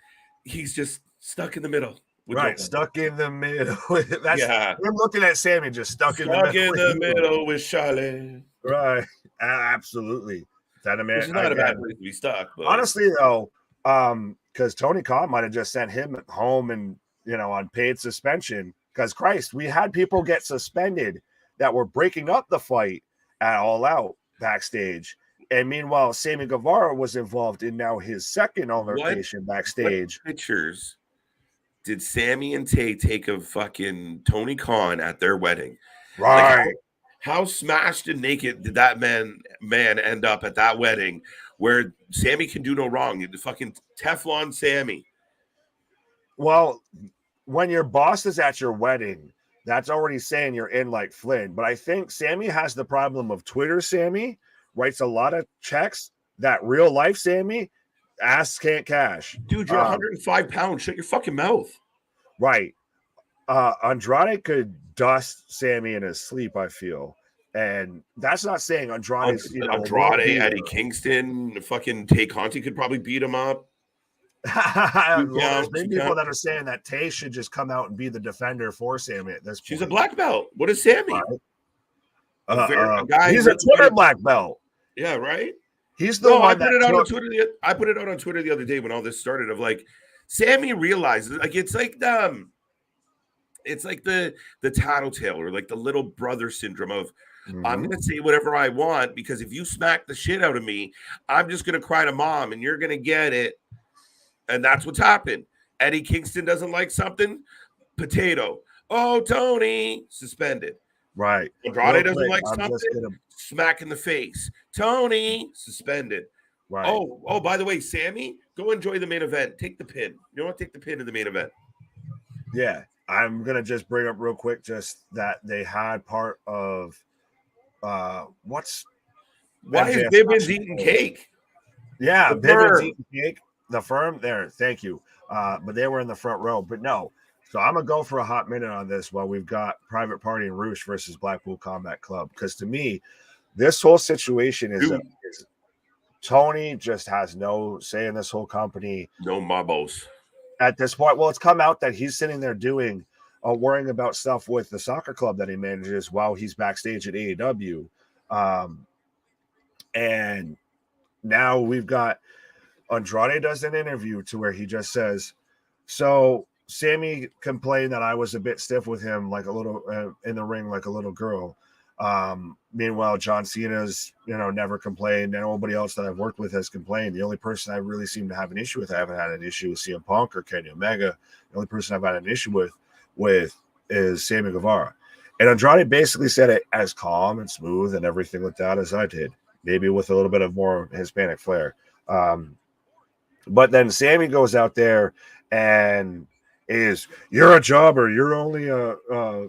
He's just stuck in the middle. Right, stuck in the middle. That's I'm looking at Sammy just stuck in the middle with Charlotte. Right, absolutely. That a man. It's not a bad place to be stuck. But. Honestly, though, because Tony Khan might have just sent him home and on paid suspension. Because Christ, we had people get suspended that were breaking up the fight at All Out backstage. And meanwhile, Sammy Guevara was involved in now his second altercation backstage. What pictures did Sammy and Tay take of fucking Tony Khan at their wedding? Right. Like how smashed and naked did that man end up at that wedding where Sammy can do no wrong? The fucking Teflon Sammy. Well, when your boss is at your wedding, that's already saying you're in like Flynn. But I think Sammy has the problem of Twitter Sammy writes a lot of checks that real life Sammy ass can't cash. Dude, you're 105 pounds. Shut your fucking mouth. Right. Andrade could dust Sammy in his sleep, I feel. And that's not saying Andrade's, Andrade, Eddie Kingston, fucking Tay Conti could probably beat him up. There's many people that are saying that Tay should just come out and be the defender for Sammy at this point. She's a black belt. What is Sammy? Right. He's a Twitter black belt. Yeah, right. He's the one. I put it out on Twitter. I put it out on Twitter the other day when all this started. Of like, Sammy realizes like it's like the tattletale or like the little brother syndrome of I'm gonna say whatever I want because if you smack the shit out of me, I'm just gonna cry to mom and you're gonna get it. And that's what's happened. Eddie Kingston doesn't like something. Potato. Oh, Tony suspended. Right. Andrade doesn't like something. Smack in the face. Tony suspended. Right. Oh, by the way, Sammy, go enjoy the main event. Take the pin. You want to take the pin in the main event. Yeah. I'm gonna just bring up real quick just that they had part of why is Bivens eating cake? Yeah, Bivens eating cake. The firm there, thank you. But they were in the front row. But no. So I'm gonna go for a hot minute on this while we've got Private Party and Roosh versus Blackpool Combat Club. Because to me, this whole situation is Tony just has no say in this whole company. No mabos. At this point, well, it's come out that he's sitting there doing worrying about stuff with the soccer club that he manages while he's backstage at AEW. And now we've got Andrade does an interview to where he just says, so Sammy complained that I was a bit stiff with him, like a little in the ring, like a little girl. Meanwhile, John Cena's, never complained. And nobody else that I've worked with has complained. The only person I really seem to have an issue with, I haven't had an issue with CM Punk or Kenny Omega. The only person I've had an issue with is Sammy Guevara. And Andrade basically said it as calm and smooth and everything like that as I did, maybe with a little bit of more Hispanic flair. But then Sammy goes out there and you're a jobber, you're only a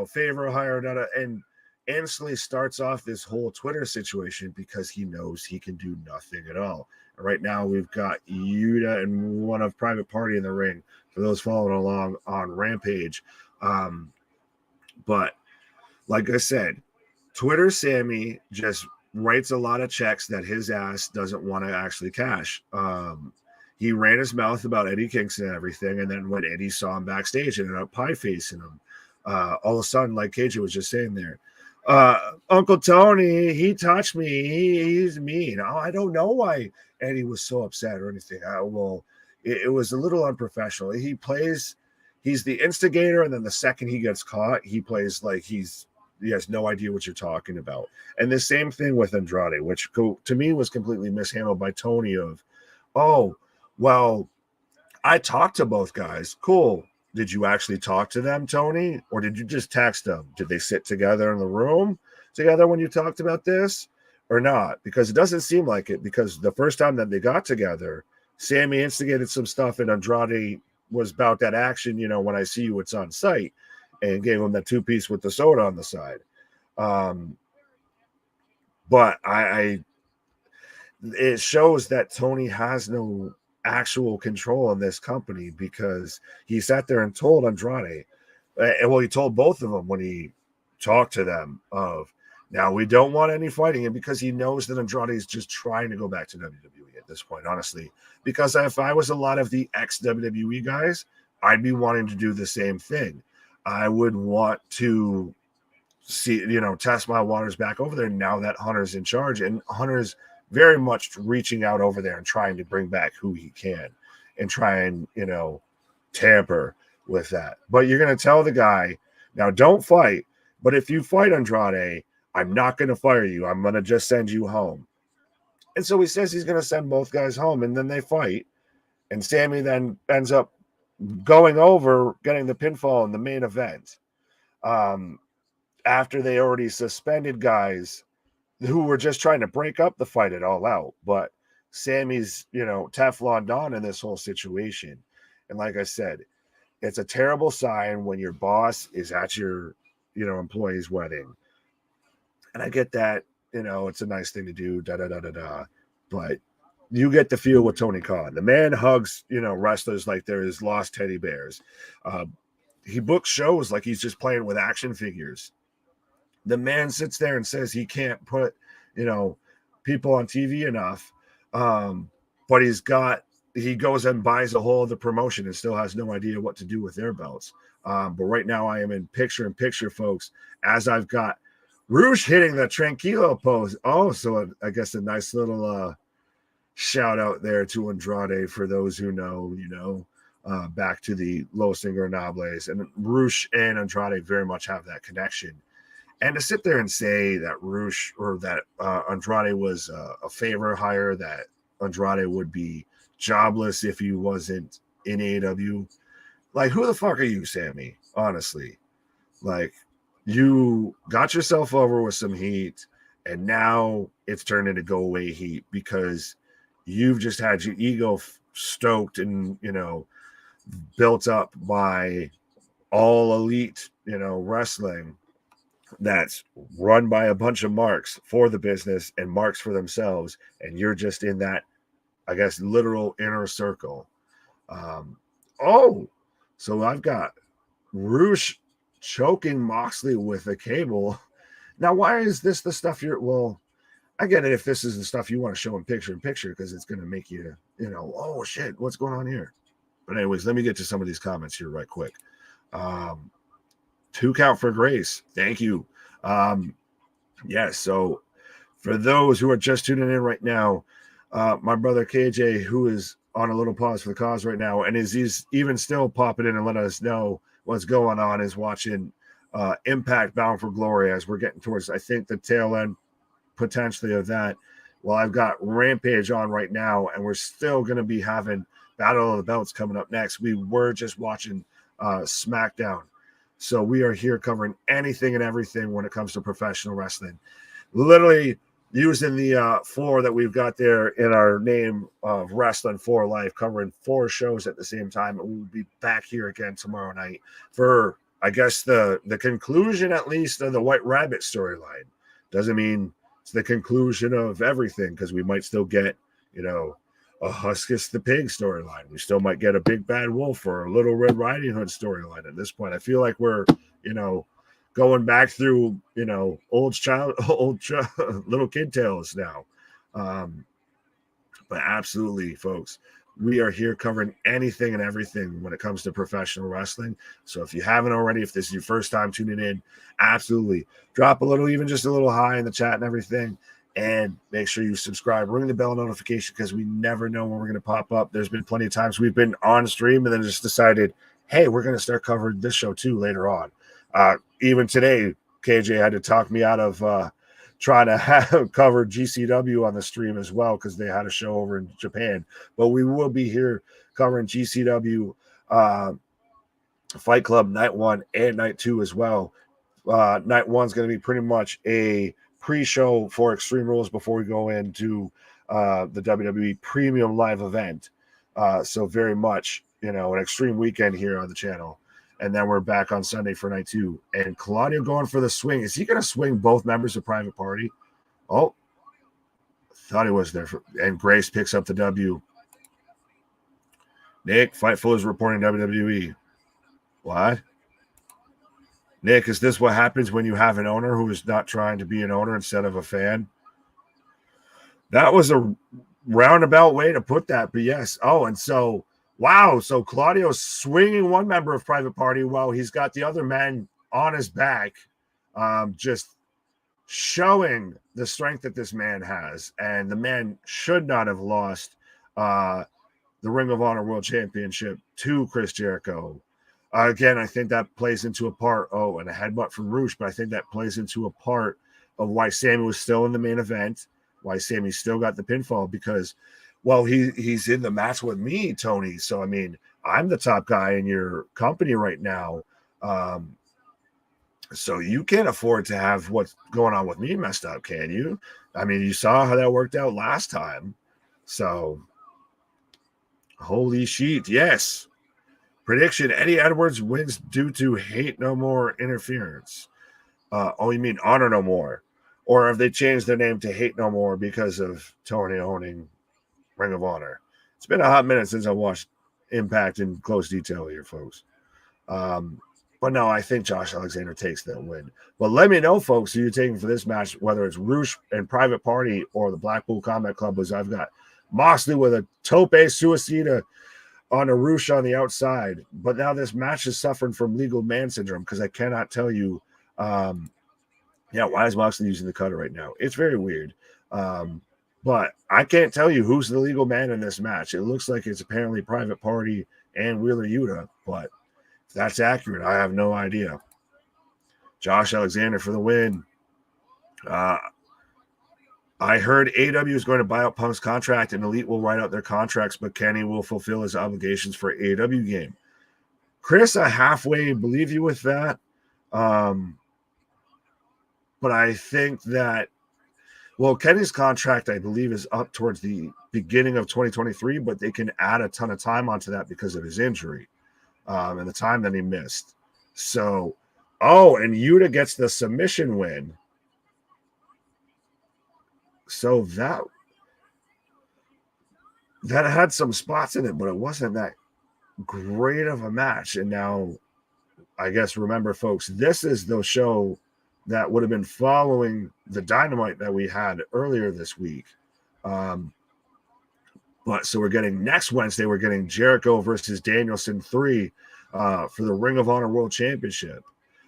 favor hire, and instantly starts off this whole Twitter situation because he knows he can do nothing at all. Right now, we've got Yuta and one of Private Party in the ring for those following along on Rampage. But like I said, Twitter Sammy just writes a lot of checks that his ass doesn't want to actually cash. He ran his mouth about Eddie Kingston and everything, and then when Eddie saw him backstage and ended up pie-facing him, all of a sudden, like KJ was just saying there, Uncle Tony, he touched me. He's mean. Oh, I don't know why Eddie was so upset or anything. It was a little unprofessional. He's the instigator, and then the second he gets caught, he plays like he has no idea what you're talking about. And the same thing with Andrade, which to me was completely mishandled by Tony of, oh, well, I talked to both guys. Cool. Did you actually talk to them, Tony? Or did you just text them? Did they sit together in the room together when you talked about this or not? Because it doesn't seem like it, because the first time that they got together, Sammy instigated some stuff and Andrade was about that action, when I see you, it's on site, and gave him that 2-piece with the soda on the side. But it shows that Tony has no actual control in this company, because he sat there and told Andrade, and he told both of them when he talked to them of, now we don't want any fighting, and because he knows that Andrade is just trying to go back to WWE at this point, honestly, because if I was a lot of the ex-WWE guys, I'd be wanting to do the same thing. I would want to see, test my waters back over there now that Hunter's in charge, and Hunter's very much reaching out over there and trying to bring back who he can and try and, tamper with that. But you're going to tell the guy, now don't fight, but if you fight Andrade, I'm not going to fire you. I'm going to just send you home. And so he says he's going to send both guys home, and then they fight. And Sammy then ends up going over, getting the pinfall in the main event. After they already suspended guys who were just trying to break up the fight at All Out. But Sammy's, Teflon Don in this whole situation. And like I said, it's a terrible sign when your boss is at your, employee's wedding. And I get that, it's a nice thing to do, but you get the feel with Tony Khan. The man hugs, wrestlers like they're his lost teddy bears. He books shows like he's just playing with action figures. The man sits there and says he can't put, people on TV enough. But he goes and buys a whole other promotion and still has no idea what to do with their belts. But right now I am in picture, folks, as I've got Rouge hitting the Tranquilo pose. Oh, so I guess a nice little shout out there to Andrade for those who know, back to the Los Ingobernables. And Rouge and Andrade very much have that connection. And to sit there and say that Rouge or that Andrade was a favor hire, that Andrade would be jobless if he wasn't in AEW, like, who the fuck are you, Sammy? Honestly, like, you got yourself over with some heat, and now it's turned into go away heat because you've just had your ego stoked and built up by all elite wrestling that's run by a bunch of marks for the business and marks for themselves, and you're just in that, I guess, literal inner circle. So I've got Rouge choking Moxley with a cable. Now, why is this the stuff I get it if this is the stuff you want to show in picture because it's going to make you, oh shit, what's going on here? But anyways, let me get to some of these comments here right quick. 2 count for Grace. Thank you. Yes. So for those who are just tuning in right now, my brother KJ, who is on a little pause for the cause right now, and he's even still popping in and letting us know what's going on, is watching Impact Bound for Glory as we're getting towards, I think, the tail end potentially of that. Well, I've got Rampage on right now, and we're still going to be having Battle of the Belts coming up next. We were just watching SmackDown. So we are here covering anything and everything when it comes to professional wrestling. Literally using the floor that we've got there in our name of Wrestling for Life, covering 4 shows at the same time. And we will be back here again tomorrow night for, I guess, the conclusion, at least, of the White Rabbit storyline. Doesn't mean it's the conclusion of everything, because we might still get, a Huskus the Pig storyline. We still might get a Big Bad Wolf or a Little Red Riding Hood storyline at this point. I feel like we're, going back through, old little kid tales now. But absolutely, folks, we are here covering anything and everything when it comes to professional wrestling. So if you haven't already, if this is your first time tuning in, absolutely drop a little, even just a little high in the chat and everything. And make sure you subscribe, ring the bell notification, because we never know when we're going to pop up. There's been plenty of times we've been on stream and then just decided, hey, we're going to start covering this show too later on. Even today, KJ had to talk me out of trying to have cover GCW on the stream as well, because they had a show over in Japan. But we will be here covering GCW Fight Club Night 1 and Night 2 as well. Night 1 is going to be pretty much a pre-show for Extreme Rules before we go into the WWE Premium Live event. So very much, an extreme weekend here on the channel. And then we're back on Sunday for Night 2. And Claudio going for the swing. Is he going to swing both members of Private Party? Oh, thought he was there. And Grace picks up the W. Nick, Fightful is reporting WWE. What? Nick, is this what happens when you have an owner who is not trying to be an owner instead of a fan? That was a roundabout way to put that, but yes. Oh, and so, wow. So Claudio's swinging one member of Private Party while he's got the other men on his back, just showing the strength that this man has. And the man should not have lost the Ring of Honor World Championship to Chris Jericho. Again, I think that plays into a part. Oh, and a headbutt from Roosh, but I think that plays into a part of why Sammy was still in the main event, why Sammy still got the pinfall, because, well, he's in the match with me, Tony. So, I mean, I'm the top guy in your company right now. So you can't afford to have what's going on with me messed up, can you? I mean, you saw how that worked out last time. So, holy shit, yes. Prediction, Eddie Edwards wins due to Hate No More interference. Oh, you mean Honor No More? Or have they changed their name to Hate No More because of Tony owning Ring of Honor? It's been a hot minute since I watched Impact in close detail here, folks. But no, I think Josh Alexander takes that win. But let me know, folks, who you're taking for this match, whether it's Roosh and Private Party or the Blackpool Combat Club, because I've got Moxley with a tope suicida on a Roosh on the outside. But now this match is suffering from legal man syndrome, because I cannot tell you, why is Moxley using the cutter right now? It's very weird. But I can't tell you who's the legal man in this match. It looks like it's apparently Private Party and Wheeler Yuta, but if that's accurate, I have no idea. Josh Alexander for the win. I heard AEW is going to buy out Punk's contract and Elite will write out their contracts, but Kenny will fulfill his obligations for AEW game. Chris, I halfway believe you with that. But I think that, well, Kenny's contract, I believe, is up towards the beginning of 2023, but they can add a ton of time onto that because of his injury and the time that he missed. So, and Yuta gets the submission win. So that had some spots in it, but it wasn't that great of a match. And now, I guess, remember, folks, this is the show that would have been following the Dynamite that we had earlier this week. But so we're getting next Wednesday, we're getting Jericho versus Danielson 3 for the Ring of Honor World Championship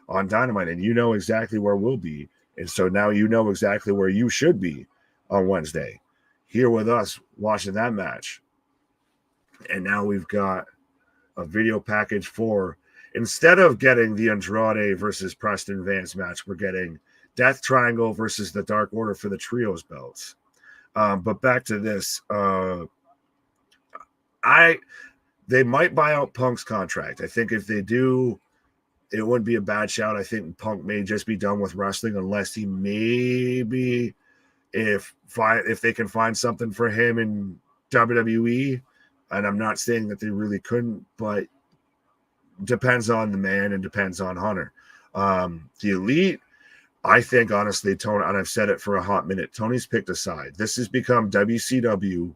on Dynamite. And you know exactly where we'll be. And so now you know exactly where you should be on Wednesday, here with us watching that match. And now we've got a video package for, instead of getting the Andrade versus Preston Vance match, we're getting Death Triangle versus the Dark Order for the Trios belts. But back to this, they might buy out Punk's contract. I think if they do, it wouldn't be a bad shout. I think Punk may just be done with wrestling unless he maybe if they can find something for him in WWE. And I'm not saying that they really couldn't, but depends on the man and depends on Hunter. The Elite, I think, honestly, Tony, and I've said it for a hot minute, Tony's picked a side. This has become WCW.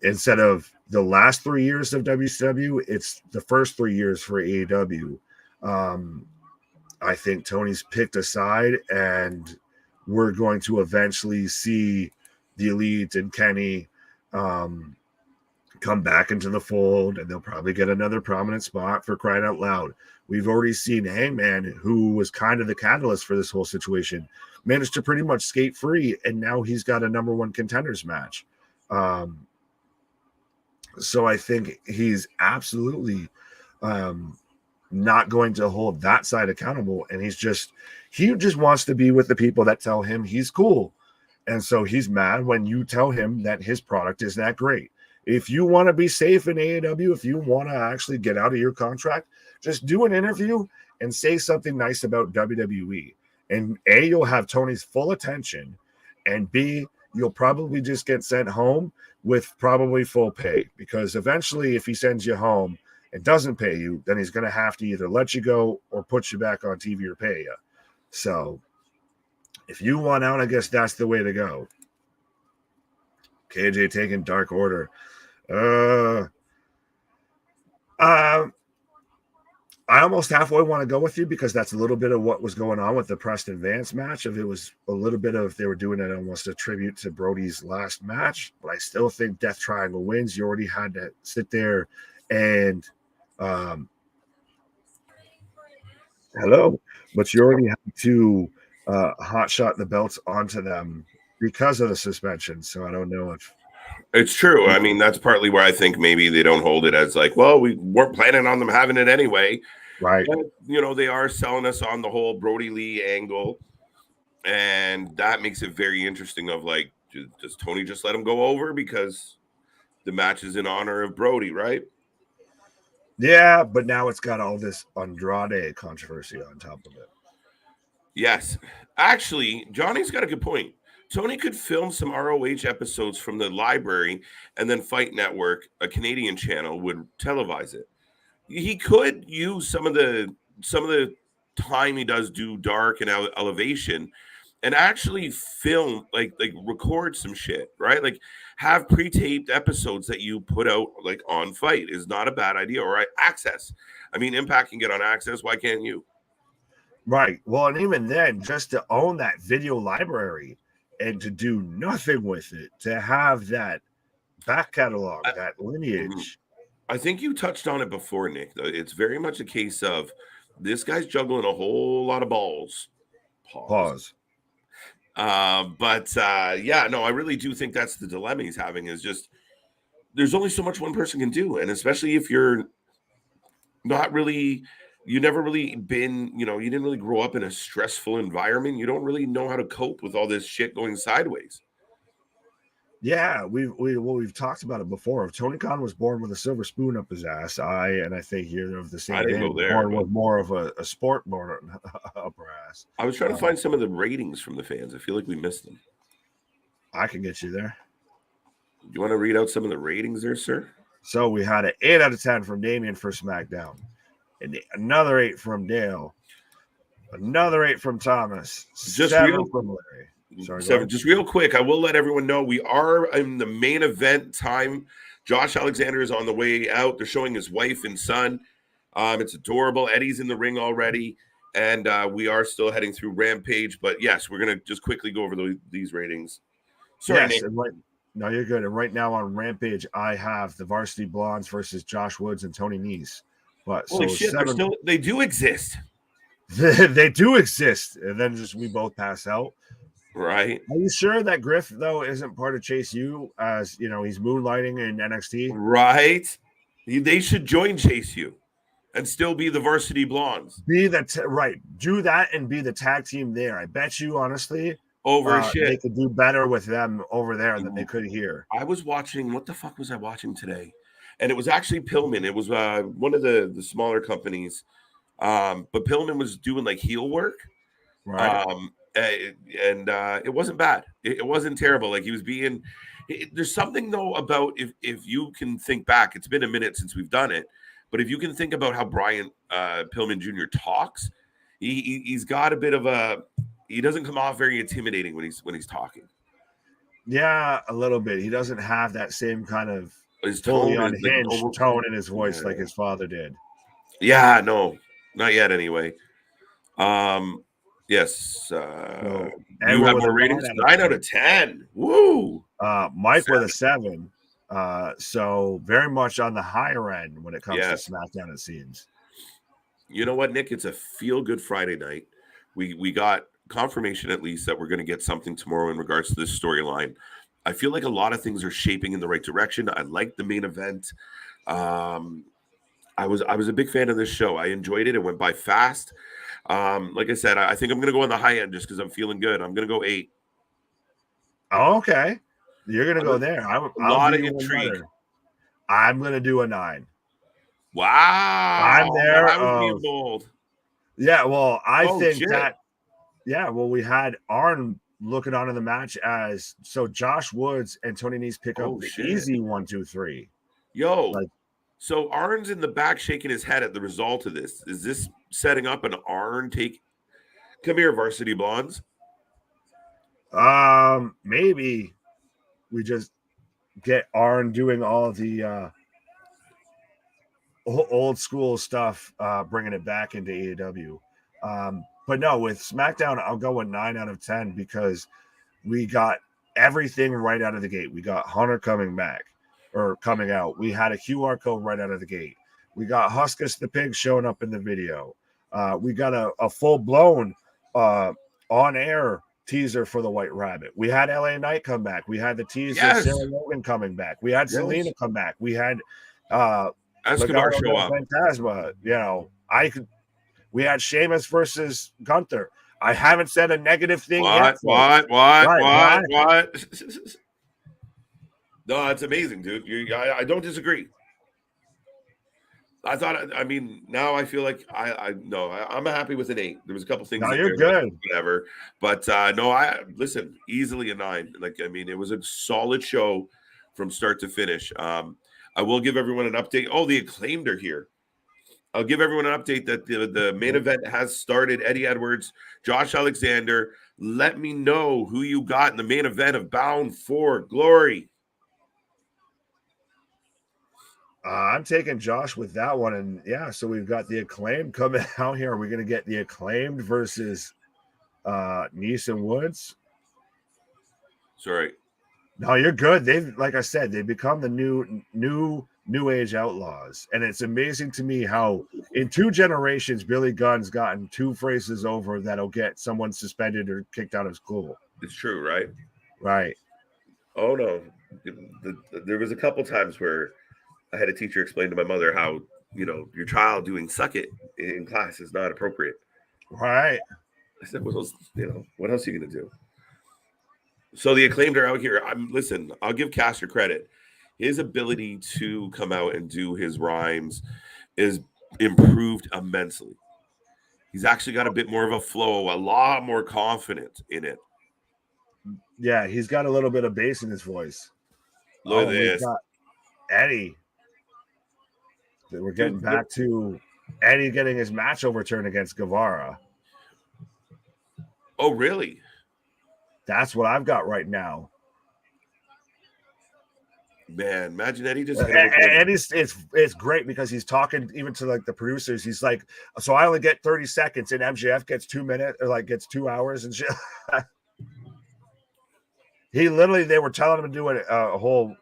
Instead of the last 3 years of WCW, it's the first 3 years for AEW. I think Tony's picked a side, and we're going to eventually see the Elite and Kenny come back into the fold, and they'll probably get another prominent spot for crying out loud. We've already seen Hangman, who was kind of the catalyst for this whole situation, managed to pretty much skate free, and now he's got a number one contenders match. So I think he's absolutely not going to hold that side accountable, and he just wants to be with the people that tell him he's cool. And so he's mad when you tell him that his product is that great. If you want to be safe in AEW, if you want to actually get out of your contract, just do an interview and say something nice about WWE. And A, you'll have Tony's full attention, and B, you'll probably just get sent home with probably full pay, because eventually if he sends you home and doesn't pay you, then he's going to have to either let you go or put you back on TV or pay you. So if you want out, I guess that's the way to go. KJ taking Dark Order. I almost halfway want to go with you, because that's a little bit of what was going on with the Preston Vance match. If it was a little bit of, they were doing it almost a tribute to Brody's last match, but I still think Death Triangle wins. You already had to sit there and but you already had to hot shot the belts onto them because of the suspension. So I don't know if it's true. I mean, that's partly where I think maybe they don't hold it as like, well, we weren't planning on them having it anyway. Right. But, you know, they are selling us on the whole Brody Lee angle. And that makes it very interesting of like, does Tony just let him go over because the match is in honor of Brody, right? Yeah, but now it's got all this Andrade controversy on top of it. Yes. Actually, Johnny's got a good point. Tony could film some ROH episodes from the library, and then Fight Network, a Canadian channel, would televise it. He could use some of the time he does do Dark and Elevation, and actually film like record some shit, right? Like have pre-taped episodes that you put out like on Fight is not a bad idea. Or right, Access. I mean, Impact can get on Access. Why can't you? Right. Well, and even then, just to own that video library and to do nothing with it, to have that back catalog, that lineage. I think you touched on it before, Nick. It's very much a case of this guy's juggling a whole lot of balls. Pause. Yeah, no, I really do think that's the dilemma he's having, is just there's only so much one person can do. And especially if you're not really, you never really been, you know, you didn't really grow up in a stressful environment. You don't really know how to cope with all this shit going sideways. Yeah, we've talked about it before. Tony Khan was born with a silver spoon up his ass. I think you're of the same. I didn't go there. Born with more of a sport born up her ass. I was trying to find some of the ratings from the fans. I feel like we missed them. I can get you there. You want to read out some of the ratings there, sir? So we had an 8 out of 10 from Damien for SmackDown, and another 8 from Dale, another 8 from Thomas, just 7 from Larry. Sorry, 7. Just real quick, I will let everyone know we are in the main event time. Josh Alexander is on the way out. They're showing his wife and son. It's adorable. Eddie's in the ring already, and we are still heading through Rampage. But yes, we're gonna just quickly go over these ratings. Sorry, yes, no, you're good. And right now on Rampage, I have the Varsity Blondes versus Josh Woods and Tony Nese. But holy shit, they do exist. They do exist, and then just we both pass out. Right. Are you sure that Griff, though, isn't part of Chase U, as you know, he's moonlighting in NXT? Right. They should join Chase U and still be the Varsity Blondes. Be right. Do that and be the tag team there. I bet you, honestly, they could do better with them over there than they could here. I was watching, what the fuck was I watching today? And it was actually Pillman. It was one of the smaller companies. But Pillman was doing like heel work. Right. It wasn't bad. It wasn't terrible. Like he was being. There's something though about if you can think back. It's been a minute since we've done it, but if you can think about how Brian Pillman Jr. talks, he's got a bit of a. He doesn't come off very intimidating when he's talking. Yeah, a little bit. He doesn't have that same kind of His fully tone is like unhinged tone in his voice like his father did. Yeah, no, not yet. Anyway, yes. You have more ratings. 9 out of 10. Woo. Mike 7. With a 7. So very much on the higher end when it comes to SmackDown. It seems. You know what, Nick? It's a feel-good Friday night. We got confirmation at least that we're going to get something tomorrow in regards to this storyline. I feel like a lot of things are shaping in the right direction. I like the main event. I was a big fan of this show. I enjoyed it. It went by fast. Like I said, I think I'm going to go on the high end just because I'm feeling good. I'm going to go 8. Oh, okay. You're going to go there. A lot of intrigue. I'm going to do a 9. Wow. I'm there. I was being bold. Yeah, well, I think that. Yeah, well, we had Arn looking on in the match as so Josh Woods and Tony Nese pick up the easy 1, 2, 3. Yo, so Arn's in the back shaking his head at the result of this. Is this setting up an Arn take? Come here, Varsity Blondes. Maybe we just get Arn doing all of the old school stuff, bringing it back into AEW. But no, with SmackDown, I'll go with 9 out of 10 because we got everything right out of the gate. We got Hunter coming out. We had a QR code right out of the gate. We got Huskus the Pig showing up in the video. We got a full-blown on-air teaser for the White Rabbit. We had LA Knight come back. We had the teaser of Sarah Logan coming back. We had Selena come back. We had Escobar show up. Phantasma. We had Sheamus versus Gunther. I haven't said a negative thing yet. What? No, it's amazing, dude. I don't disagree. Now I feel like I'm happy with an 8. There was a couple things. No, you're good. Whatever. But listen, easily a 9. It was a solid show from start to finish. I will give everyone an update. Oh, the Acclaimed are here. I'll give everyone an update that the main event has started. Eddie Edwards, Josh Alexander. Let me know who you got in the main event of Bound for Glory. I'm taking Josh with that one. And so we've got the Acclaimed coming out here. Are we going to get the Acclaimed versus Nese and Woods? Sorry. No, you're good. Like I said, they've become the new age outlaws. And it's amazing to me how in 2 generations, Billy Gunn's gotten 2 phrases over that'll get someone suspended or kicked out of school. It's true, right? Right. Oh, no. There was a couple times where I had a teacher explain to my mother how, your child doing suck it in class is not appropriate. Right. I said, what else are you going to do? So the Acclaimed are out here. I'll give Caster credit. His ability to come out and do his rhymes is improved immensely. He's actually got a bit more of a flow, a lot more confident in it. Yeah, he's got a little bit of bass in his voice. Look at this. Eddie. We're getting back to Eddie getting his match overturned against Guevara. Oh, really? That's what I've got right now. Man, imagine Eddie just. Eddie's it's great because he's talking even to the producers. He's like, so I only get 30 seconds, and MJF gets 2 minutes or gets 2 hours and shit. They were telling him to do a whole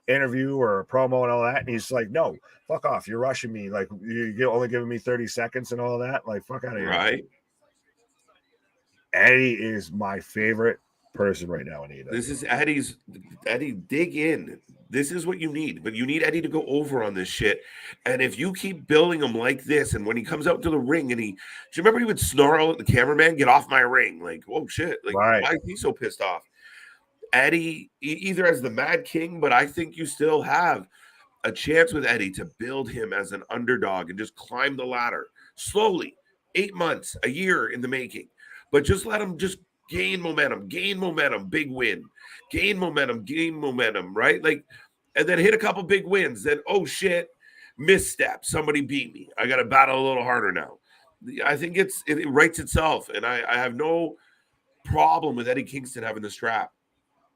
interview or a promo and all that, and he's like, no, fuck off, you're rushing me. You're only giving me 30 seconds and all that. Fuck out of here. Right. Eddie is my favorite person right now in AEW. This is Eddie, dig in. This is what you need. But you need Eddie to go over on this shit. And if you keep building him like this, and when he comes out to the ring and do you remember he would snarl at the cameraman, get off my ring? Oh shit. Right. Why is he so pissed off? Eddie, either as the Mad King, but I think you still have a chance with Eddie to build him as an underdog and just climb the ladder. slowly, 8 months, a year in the making, but just let them just gain momentum, big win, gain momentum, right? Like, and then hit a couple big wins. Then, oh shit, misstep. Somebody beat me. I got to battle a little harder now. I think it writes itself, and I have no problem with Eddie Kingston having the strap.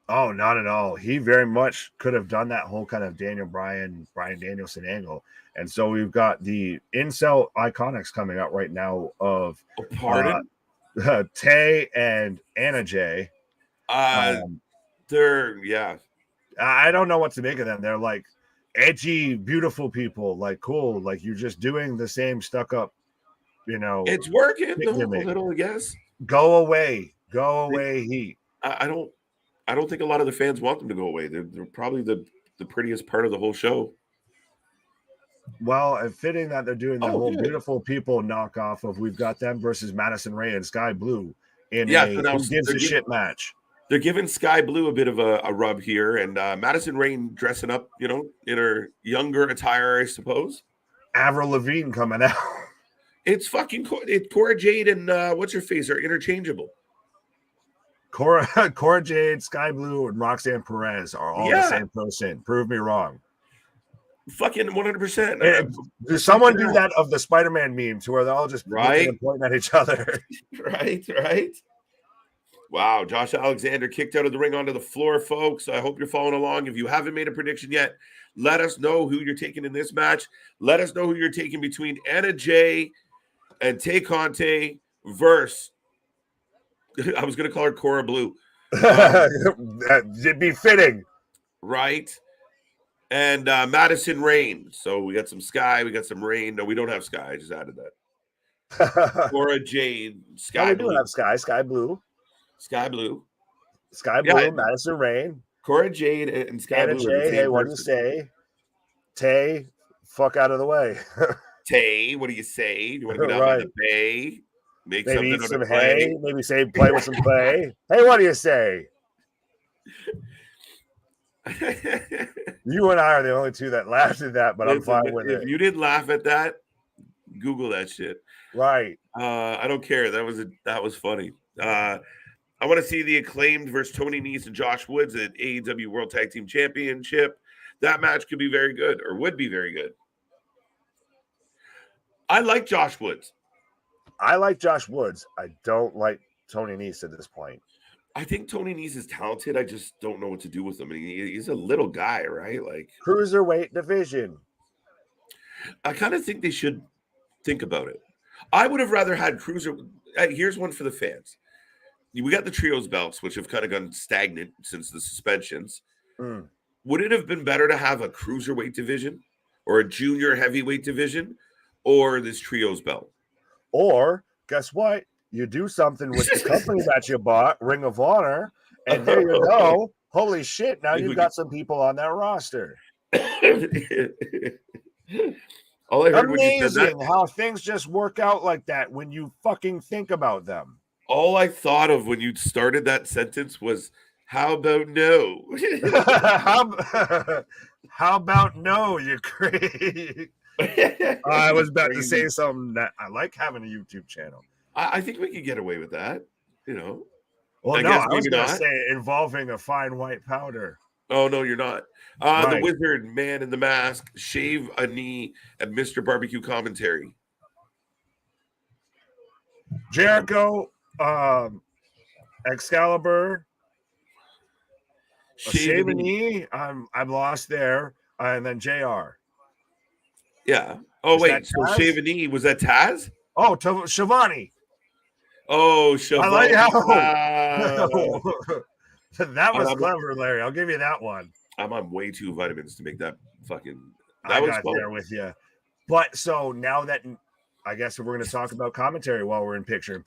Oh, not at all. He very much could have done that whole kind of Brian Danielson angle. And so we've got the Incel Iconics coming out right now of Tay and Anna Jay. Yeah. I don't know what to make of them. They're like edgy, beautiful people. Like, cool. Like, you're just doing the same stuck up, you know. It's working a little, I guess. Go away, Heat. I don't think a lot of the fans want them to go away. They're probably the prettiest part of the whole show. Well, and fitting that they're doing the whole beautiful people knockoff of we've got them versus Madison Rayne and Sky Blue in who gives a shit match. They're giving Sky Blue a bit of a rub here, and Madison Rayne dressing up, you know, in her younger attire, I suppose. Avril Lavigne coming out. It's fucking Cora Jade and what's her face are interchangeable. Cora Jade, Sky Blue, and Roxanne Perez are all the same person. Prove me wrong. Fucking 100%. Does someone do that of the Spider-Man meme to where they're all just pointing at each other? Right. Wow, Josh Alexander kicked out of the ring onto the floor, folks. I hope you're following along. If you haven't made a prediction yet, let us know who you're taking in this match. Let us know who you're taking between Anna Jay and Tay Conte versus, I was going to call her Cora Blue. It'd be fitting. Right. And Madison Rayne. So we got some Sky, we got some Rain. No, we don't have Sky. I just added that. Cora Jade, Sky Blue. We do have Sky Blue. Sky Blue, Madison Rayne, Cora Jade, and Sky Anna Blue. Jay, hey, what do you say? Tay, fuck out of the way. Tay, what do you say? Do you want to get out of the bay? Maybe eat some hay. Maybe play with some clay. Hey, what do you say? You and I are the only two that laughed at that, but I'm fine with it. If you didn't laugh at that, Google that shit. Right. I don't care. That was funny. I want to see the Acclaimed versus Tony Nese and Josh Woods at AEW World Tag Team Championship. That match could be very good, or would be very good. I like Josh Woods. I don't like Tony Nese at this point. I think Tony Nese is talented. I just don't know what to do with him. I mean, he's a little guy, right? Like cruiserweight division. I kind of think they should think about it. I would have rather had cruiser. Here's one for the fans. We got the trios belts, which have kind of gone stagnant since the suspensions. Would it have been better to have a cruiserweight division or a junior heavyweight division or this trios belt? Or guess what? You do something with the company that you bought, Ring of Honor, and there you go. Holy shit, now you've got some people on that roster. All I heard Amazing when you said that, how things just work out like that when you fucking think about them. All I thought of when you started that sentence was, how about no? How about no, you crazy? I was about to say something that I like having a YouTube channel. I think we could get away with that, you know. Well, I was going to say involving a fine white powder. Oh, no, you're not. Right. The Wizard, Man in the Mask, Shave a Knee, and Mr. Barbecue Commentary. Jericho, Excalibur, Shave a Knee. I'm lost there. And then JR. Yeah. Oh, wait. So Shave a Knee, was that Taz? Oh, Shivani. Oh, Shivani. I like how that was clever, Larry. I'll give you that one. I'm on way too vitamins to make that fucking. I got there with you. But so now that I guess we're going to talk about commentary while we're in picture.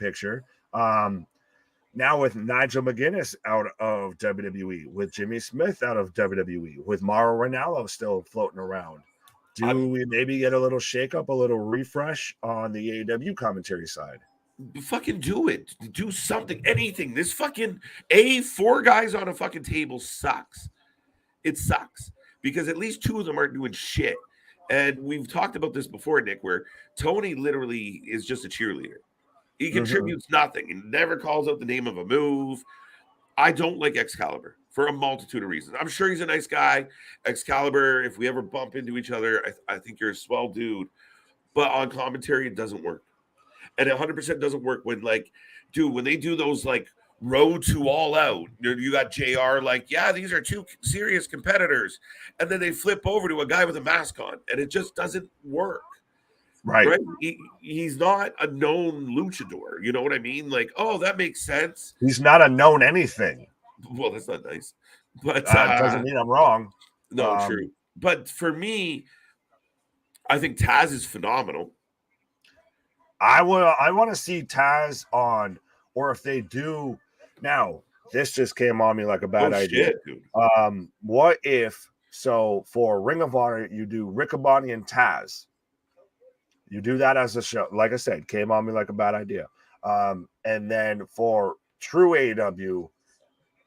Now with Nigel McGuinness out of WWE, with Jimmy Smith out of WWE, with Mauro Ranallo still floating around, do we maybe get a little shakeup, a little refresh on the AEW commentary side? Fucking do it. Do something, anything. This fucking 4 guys on a fucking table sucks. It sucks because at least 2 of them aren't doing shit. And we've talked about this before, Nick, where Tony literally is just a cheerleader. He contributes nothing and never calls out the name of a move. I don't like Excalibur for a multitude of reasons. I'm sure he's a nice guy. Excalibur, if we ever bump into each other, I think you're a swell dude. But on commentary, it doesn't work. And it 100% doesn't work when, like, dude, when they do those, like, road to all out, you got JR like, yeah, these are two serious competitors. And then they flip over to a guy with a mask on, and it just doesn't work. Right? He's not a known luchador. You know what I mean? Like, oh, that makes sense. He's not a known anything. Well, that's not nice. But doesn't mean I'm wrong. No, true. But for me, I think Taz is phenomenal. I want to see Taz on, or if they do now, this just came on me like a bad idea. Shit, dude. What if, so for Ring of Honor, you do Riccaboni and Taz. You do that as a show. Like I said, came on me like a bad idea. And then for true AEW,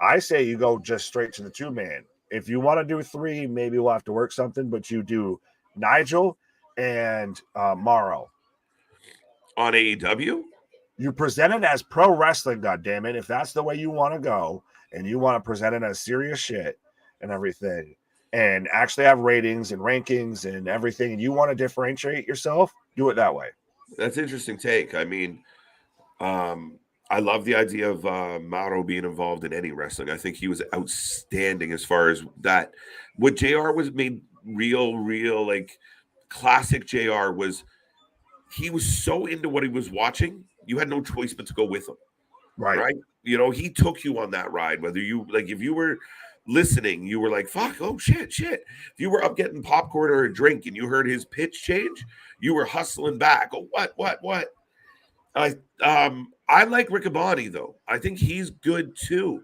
I say you go just straight to the 2-man. If you want to do 3, maybe we'll have to work something, but you do Nigel and Morrow. On AEW? You present it as pro wrestling, goddammit. If that's the way you want to go, and you want to present it as serious shit and everything, and actually have ratings and rankings and everything, and you want to differentiate yourself, do it that way. That's an interesting take. I mean, I love the idea of Mauro being involved in any wrestling. I think he was outstanding as far as that. What JR was made real, like classic JR was, he was so into what he was watching, you had no choice but to go with him. Right? You know, he took you on that ride, whether you, like, if you were listening, you were like, fuck, oh, shit. If you were up getting popcorn or a drink and you heard his pitch change, you were hustling back. Oh, what? I like Riccaboni, though. I think he's good, too.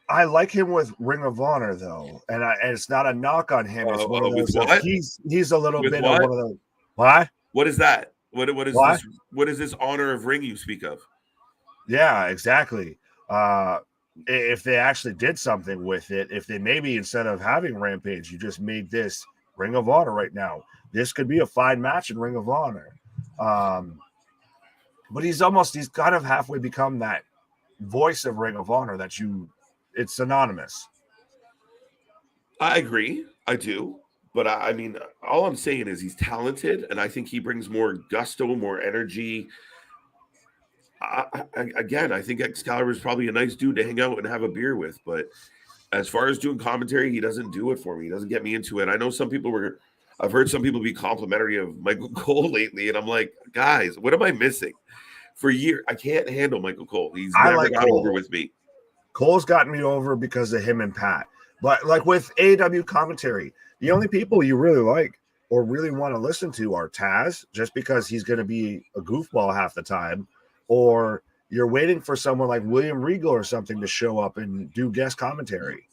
I like him with Ring of Honor, though. And it's not a knock on him. It's one of those, he's a little bit of one of those. What? What is that? What is this? What is this honor of ring you speak of? Yeah, exactly. If they actually did something with it, if they maybe instead of having Rampage, you just made this Ring of Honor right now. This could be a fine match in Ring of Honor. But he's kind of halfway become that voice of Ring of Honor that it's synonymous. I agree. I do. But I mean, all I'm saying is he's talented, and I think he brings more gusto, more energy. Again, I think Excalibur is probably a nice dude to hang out and have a beer with. But as far as doing commentary, he doesn't do it for me. He doesn't get me into it. I know I've heard some people be complimentary of Michael Cole lately, and I'm like, guys, what am I missing? For years, I can't handle Michael Cole. He's never got over with me. Cole's gotten me over because of him and Pat. But like with AEW commentary, the only people you really like or really want to listen to are Taz, just because he's going to be a goofball half the time, or you're waiting for someone like William Regal or something to show up and do guest commentary.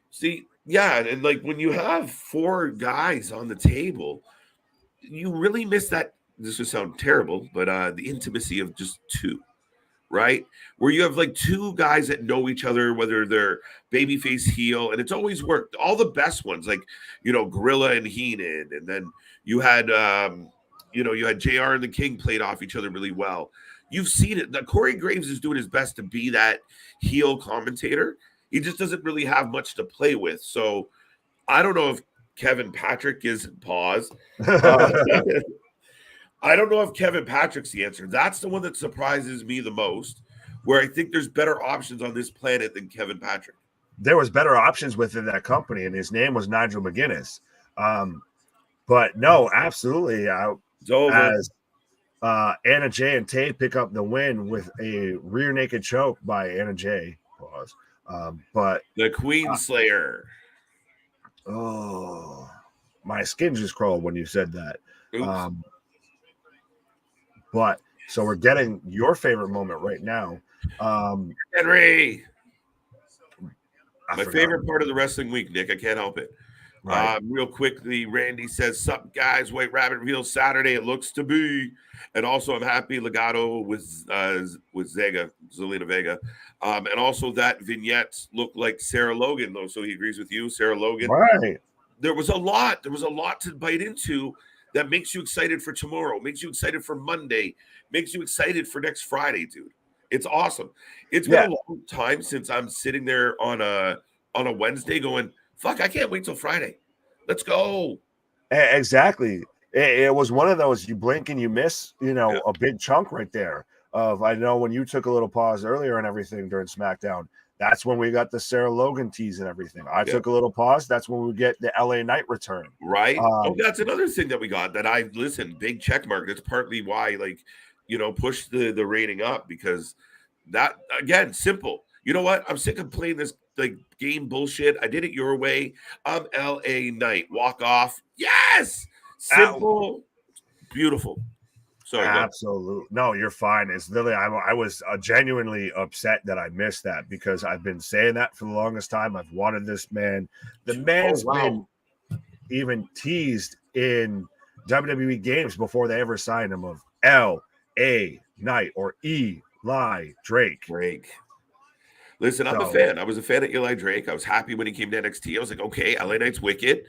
See, yeah, and like when you have 4 guys on the table, you really miss that. This would sound terrible, but the intimacy of just 2. Right? Where you have like 2 guys that know each other, whether they're babyface, heel, and it's always worked. All the best ones, like, you know, Gorilla and Heenan, and then you had JR and the King played off each other really well. You've seen it. Corey Graves is doing his best to be that heel commentator. He just doesn't really have much to play with. So I don't know if Kevin Patrick is pause. I don't know if Kevin Patrick's the answer. That's the one that surprises me the most, where I think there's better options on this planet than Kevin Patrick. There was better options within that company, and his name was Nigel McGuinness. But no, absolutely. As Anna Jay and Tay pick up the win with a rear naked choke by Anna Jay. Pause. But the Queen Slayer. Oh, my skin just crawled when you said that. But so we're getting your favorite moment right now. Henry. My favorite part of the wrestling week, Nick. I can't help it. Right. Real quickly, Randy says, "Sup, guys? White Rabbit reveals Saturday. It looks to be." And also, I'm happy Legado with Zelina Vega. And also that vignettes look like Sarah Logan, though. So he agrees with you, Sarah Logan. Right. there was a lot. There was a lot to bite into that makes you excited for tomorrow, makes you excited for Monday, makes you excited for next Friday, dude. It's awesome. It's been a long time since I'm sitting there on a Wednesday going, fuck, I can't wait till Friday. Let's go. Exactly. It was one of those you blink and you miss, a big chunk right there. I know when you took a little pause earlier and everything during SmackDown, that's when we got the Sarah Logan tease and everything. I took a little pause. That's when we get the LA Knight return. Right. That's another thing that we got that big check mark. That's partly why, push the rating up, because that, again, simple. You know what? I'm sick of playing this game bullshit. I did it your way. I'm LA Knight. Walk off. Yes. Simple. Beautiful. Sorry. Absolutely. No, you're fine. It's literally, I was genuinely upset that I missed that, because I've been saying that for the longest time. I've wanted this man. The man's been even teased in WWE games before they ever signed him, of L.A. Knight or Eli Drake. Listen, I'm a fan. I was a fan of Eli Drake. I was happy when he came to NXT. I was like, okay, LA Knight's wicked.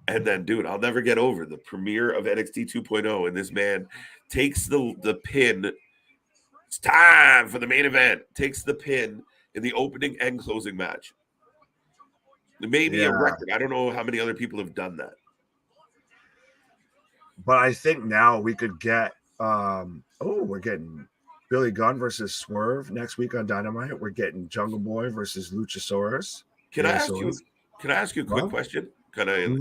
And then, dude, I'll never get over the premiere of NXT 2.0, and this man takes the pin. It's time for the main event. Takes the pin in the opening and closing match. It may be a record. I don't know how many other people have done that. But I think now we could get we're getting Billy Gunn versus Swerve next week on Dynamite. We're getting Jungle Boy versus Luchasaurus. Can I ask you a quick question? Kind of in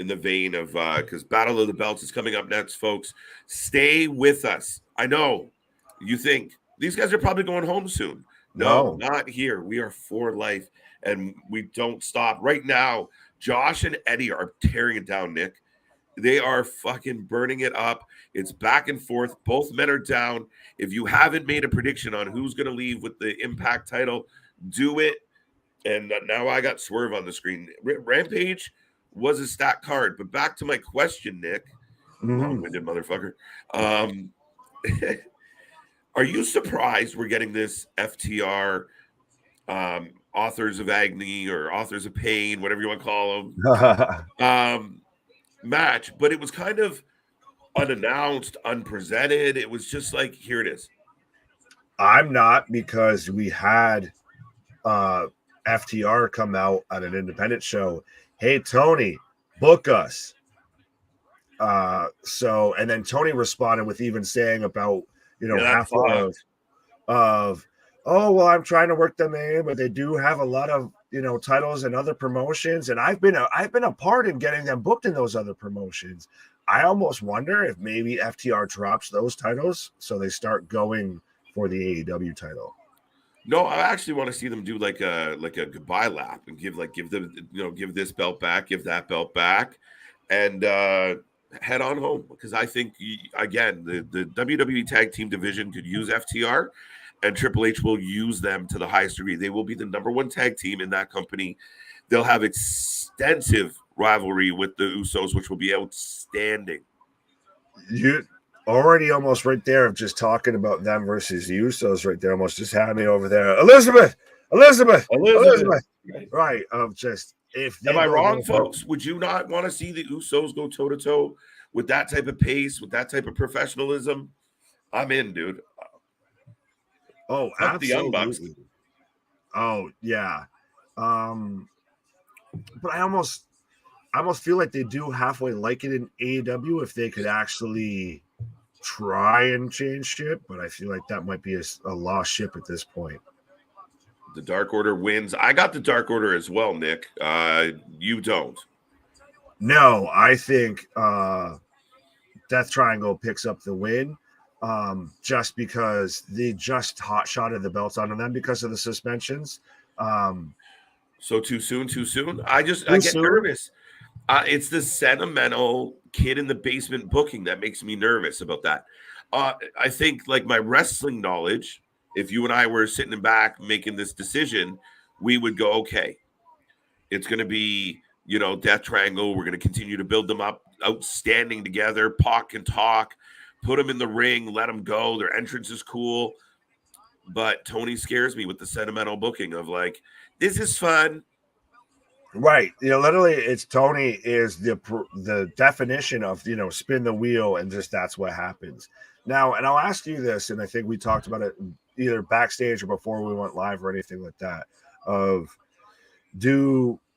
the vein of, because Battle of the Belts is coming up next, folks. Stay with us. I know you think these guys are probably going home soon. No, not here. We are for life, and we don't stop. Right now, Josh and Eddie are tearing it down, Nick. They are fucking burning it up. It's back and forth. Both men are down. If you haven't made a prediction on who's going to leave with the Impact title, do it. And now I got Swerve on the screen. Rampage was a stacked card. But back to my question, Nick. Long-winded motherfucker. Are you surprised we're getting this FTR Authors of Agony or Authors of Pain, whatever you want to call them, match? But it was kind of unannounced, unpresented. It was just like, here it is. I'm not, because we had FTR come out on an independent show. Hey, Tony, book us. And then Tony responded with even saying about, half of, oh, well, I'm trying to work them in, but they do have a lot of, titles and other promotions. And I've been a part in getting them booked in those other promotions. I almost wonder if maybe FTR drops those titles so they start going for the AEW title. No, I actually want to see them do like a goodbye lap and give them, give this belt back, give that belt back, and head on home. Because I think, again, the WWE tag team division could use FTR, and Triple H will use them to the highest degree. They will be the number one tag team in that company. They'll have extensive rivalry with the Usos, which will be outstanding. You already almost right there of just talking about them versus the Usos right there. Almost just had me over there. Elizabeth. Right. Of just, if am I wrong, folks? Would you not want to see the Usos go toe to toe with that type of pace, with that type of professionalism? I'm in, dude. Oh, absolutely. The Young Bucks. Oh, yeah. But I almost feel like they do halfway like it in AEW if they could actually try and change shit, but I feel like that might be a lost ship at this point. The Dark Order wins. I got the Dark Order as well, Nick. You don't. No, I think Death Triangle picks up the win, just because they just hot-shotted the belts onto them because of the suspensions. So too soon? I get nervous. It's the sentimental kid in the basement booking that makes me nervous about that. I think, like, my wrestling knowledge, if you and I were sitting back making this decision, we would go, okay, it's going to be, Death Triangle. We're going to continue to build them up, outstanding together. Pac can talk, put them in the ring, let them go. Their entrance is cool. But Tony scares me with the sentimental booking of, like, this is fun. Right. Literally, it's Tony is the definition of, spin the wheel and just that's what happens. Now, and I'll ask you this, and I think we talked about it either backstage or before we went live or anything like that.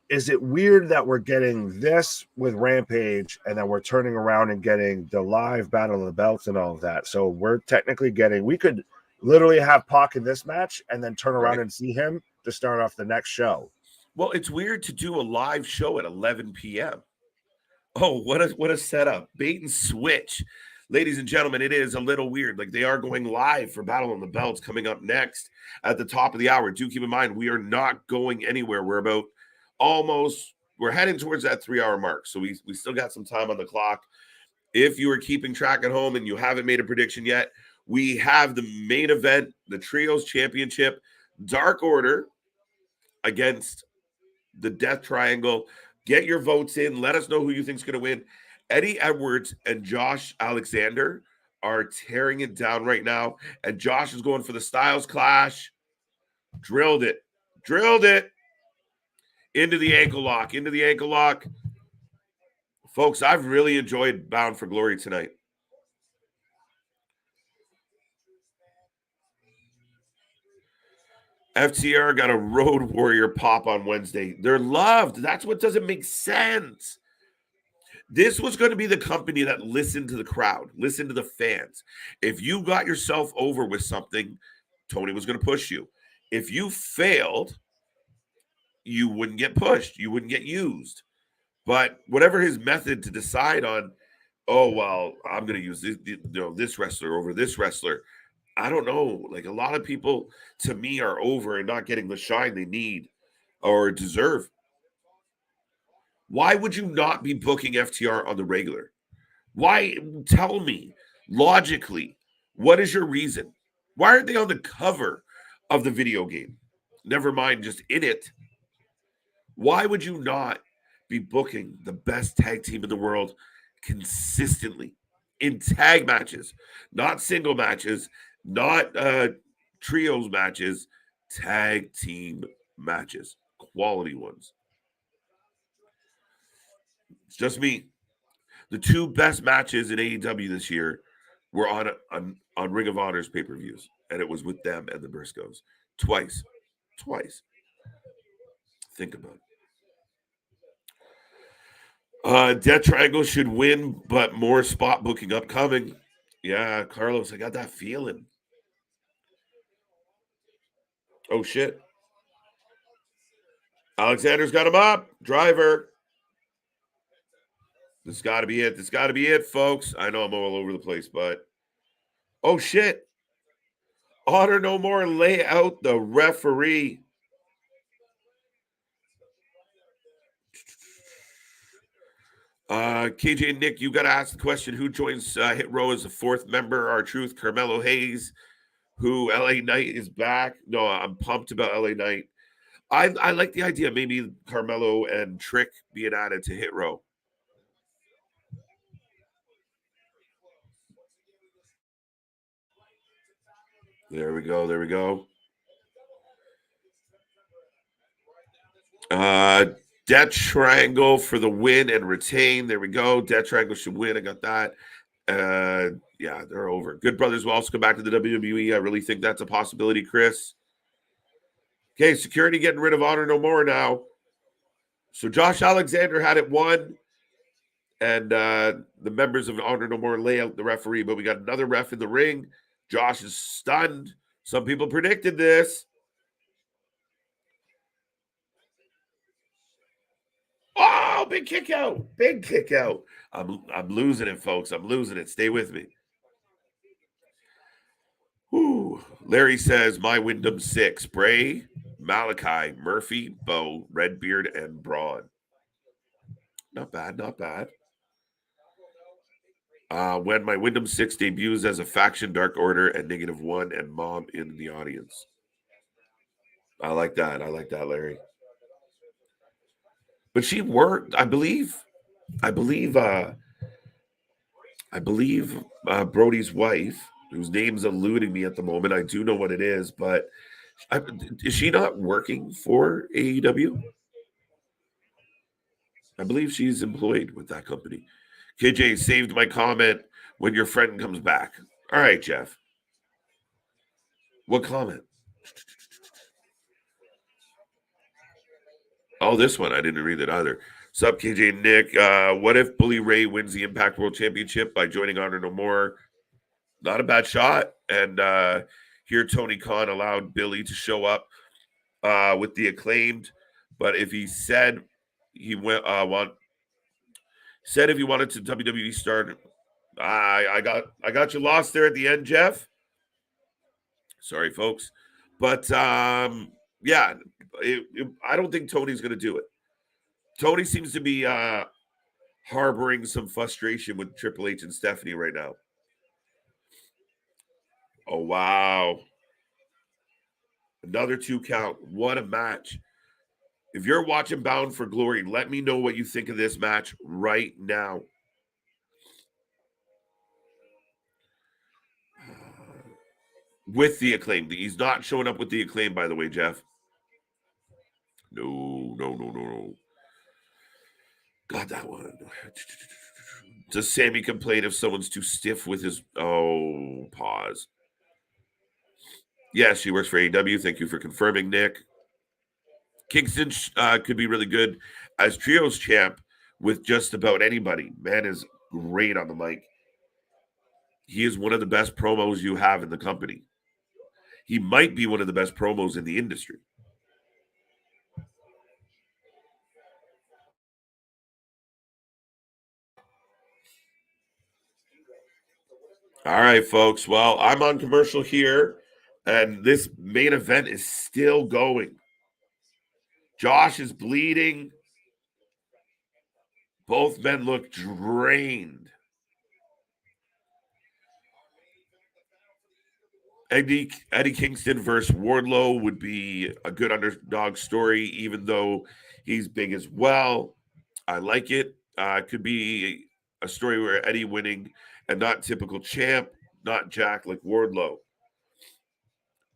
Is it weird that we're getting this with Rampage and then we're turning around and getting the live Battle of the Belts and all of that? So we're technically we could literally have Pac in this match and then turn around and see him to start off the next show. Well, it's weird to do a live show at 11 p.m. Oh, what a setup. Bait and switch. Ladies and gentlemen, it is a little weird. Like, they are going live for Battle on the Belts coming up next at the top of the hour. Do keep in mind, we are not going anywhere. We're heading towards that 3-hour mark. So we still got some time on the clock. If you are keeping track at home and you haven't made a prediction yet, we have the main event, the Trios Championship, Dark Order against the Death Triangle. Get your votes in. Let us know who you think is going to win. Eddie Edwards and Josh Alexander are tearing it down right now. And Josh is going for the Styles Clash. Drilled it. Into the ankle lock. Folks, I've really enjoyed Bound for Glory tonight. FTR got a Road Warrior pop on Wednesday. They're loved. That's what doesn't make sense. This was going to be the company that listened to the crowd, listened to the fans. If you got yourself over with something, Tony was going to push you. If you failed, you wouldn't get pushed. You wouldn't get used. But whatever his method to decide on, oh, well, I'm going to use this wrestler over this wrestler. I don't know. Like, a lot of people, to me, are over and not getting the shine they need or deserve. Why would you not be booking FTR on the regular? Why? Tell me, logically, what is your reason? Why aren't they on the cover of the video game? Never mind, just in it. Why would you not be booking the best tag team in the world consistently in tag matches, not single matches, not trios matches, tag team matches, quality ones? It's just me. The two best matches in AEW this year were on Ring of Honor's pay-per-views, and it was with them and the Briscoes. Twice. Think about it. Death Triangle should win, but more spot booking upcoming. Yeah, Carlos, I got that feeling. Oh, shit. Alexander's got him up. Driver. This has got to be it. Folks. I know I'm all over the place, but oh, shit. Honor No More lay out the referee. KJ and Nick, you got to ask the question, who joins Hit Row as the fourth member? R-Truth, Carmelo Hayes, who LA Knight is back. No, I'm pumped about LA Knight. I like the idea, maybe Carmelo and Trick being added to Hit Row. There we go. Death Triangle for the win and retain. There we go. Death Triangle should win. I got that. Yeah, they're over. Good Brothers will also come back to the WWE. I really think that's a possibility, Chris. Okay, security getting rid of Honor No More now. So Josh Alexander had it won, and the members of Honor No More lay out the referee, but we got another ref in the ring. Josh is stunned. Some people predicted this. Oh, big kick out. I'm losing it, folks. I'm losing it. Stay with me. Whew. Larry says, my Wyndham 6. Bray, Malachi, Murphy, Bo, Redbeard, and Braun. Not bad. When my Wyndham 6 debuts as a faction, Dark Order, and -1, and Mom in the audience. I like that, Larry. But she worked, I believe Brody's wife, whose name's eluding me at the moment. I do know what it is, but is she not working for AEW? I believe she's employed with that company. KJ saved my comment when your friend comes back. All right, Jeff. What comment? Oh, this one. I didn't read it either. Sup, KJ and Nick. What if Bully Ray wins the Impact World Championship by joining Honor No More? Not a bad shot. And here Tony Khan allowed Billy to show up with the Acclaimed. But if he said he went said if he wanted to WWE start, I got you lost there at the end, Jeff. Sorry, folks. But yeah, I don't think Tony's going to do it. Tony seems to be harboring some frustration with Triple H and Stephanie right now. Oh, wow. Another 2 count. What a match. If you're watching Bound for Glory, let me know what you think of this match right now. With the Acclaim. He's not showing up with the Acclaim, by the way, Jeff. No. Got that one. Does Sammy complain if someone's too stiff with his... Oh, pause. Yes, she works for AEW. Thank you for confirming, Nick. Kingston could be really good as trios champ with just about anybody. Man is great on the mic. He is one of the best promos you have in the company. He might be one of the best promos in the industry. All right, folks. Well, I'm on commercial here, and this main event is still going. Josh is bleeding. Both men look drained. Eddie Kingston versus Wardlow would be a good underdog story, even though he's big as well. I like it. Could be a story where Eddie winning and not typical champ, not Jack like Wardlow.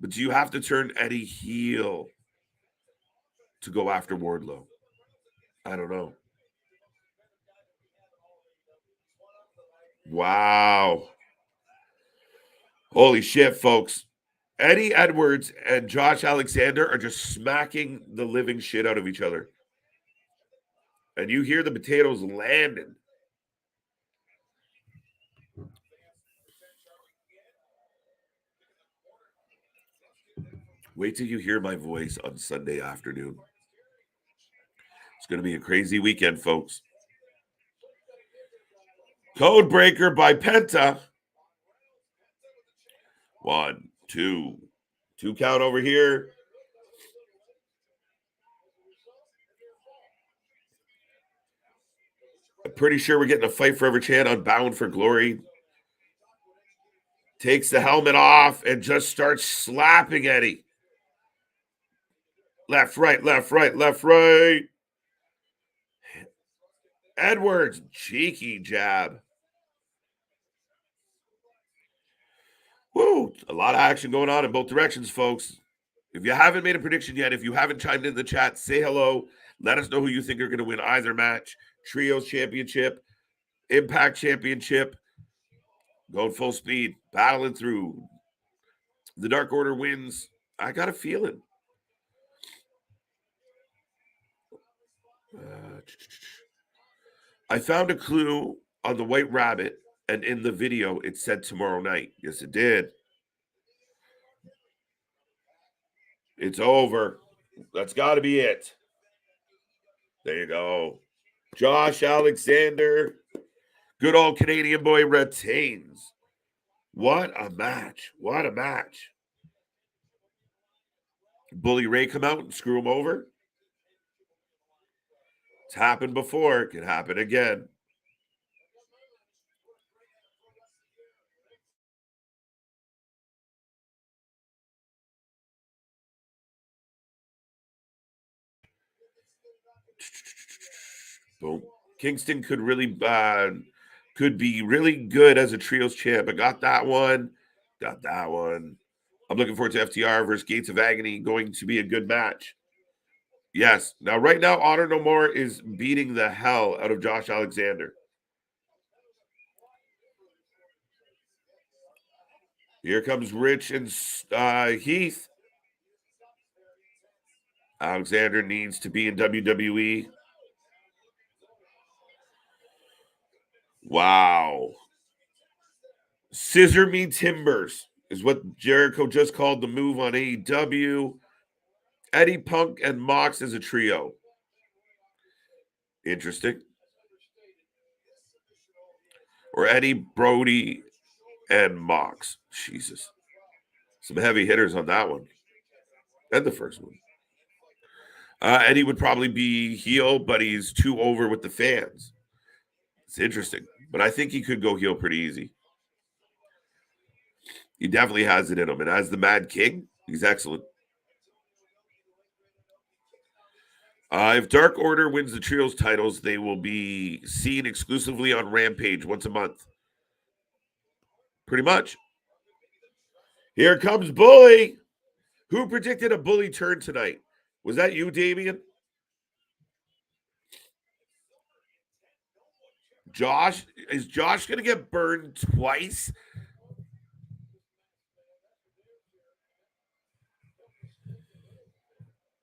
But do you have to turn Eddie heel to go after Wardlow? I don't know. Wow. Holy shit, folks. Eddie Edwards and Josh Alexander are just smacking the living shit out of each other. And you hear the potatoes landing. Wait till you hear my voice on Sunday afternoon. It's going to be a crazy weekend, folks. Codebreaker by Penta. 1, 2. 2 count over here. I'm pretty sure we're getting a Fight Forever chant on Bound for Glory. Takes the helmet off and just starts slapping Eddie. Left, right, left, right, left, right. Edwards, cheeky jab. Woo, a lot of action going on in both directions, folks. If you haven't made a prediction yet, if you haven't chimed in the chat, say hello. Let us know who you think are going to win either match. Trios Championship, Impact Championship. Going full speed, battling through. The Dark Order wins. I got a feeling. I found a clue on the White Rabbit, and in the video, it said tomorrow night. Yes, it did. It's over. That's got to be it. There you go. Josh Alexander, good old Canadian boy, retains. What a match. What a match. Bully Ray come out and screw him over. It's happened before. It can happen again. Boom. Kingston could be really good as a trios champ. I got that one. Got that one. I'm looking forward to FTR versus Gates of Agony. Going to be a good match. Yes. Now, right now, Honor No More is beating the hell out of Josh Alexander. Here comes Rich and Heath. Alexander needs to be in WWE. Wow. Scissor me timbers is what Jericho just called the move on AEW. Eddie Punk and Mox as a trio. Interesting. Or Eddie, Brody, and Mox. Jesus. Some heavy hitters on that one. And the first one. Eddie would probably be heel, but he's too over with the fans. It's interesting. But I think he could go heel pretty easy. He definitely has it in him. And as the Mad King, he's excellent. If Dark Order wins the Trios titles, they will be seen exclusively on Rampage once a month. Pretty much. Here comes Bully. Who predicted a Bully turn tonight? Was that you, Damien? Josh? Is Josh going to get burned twice?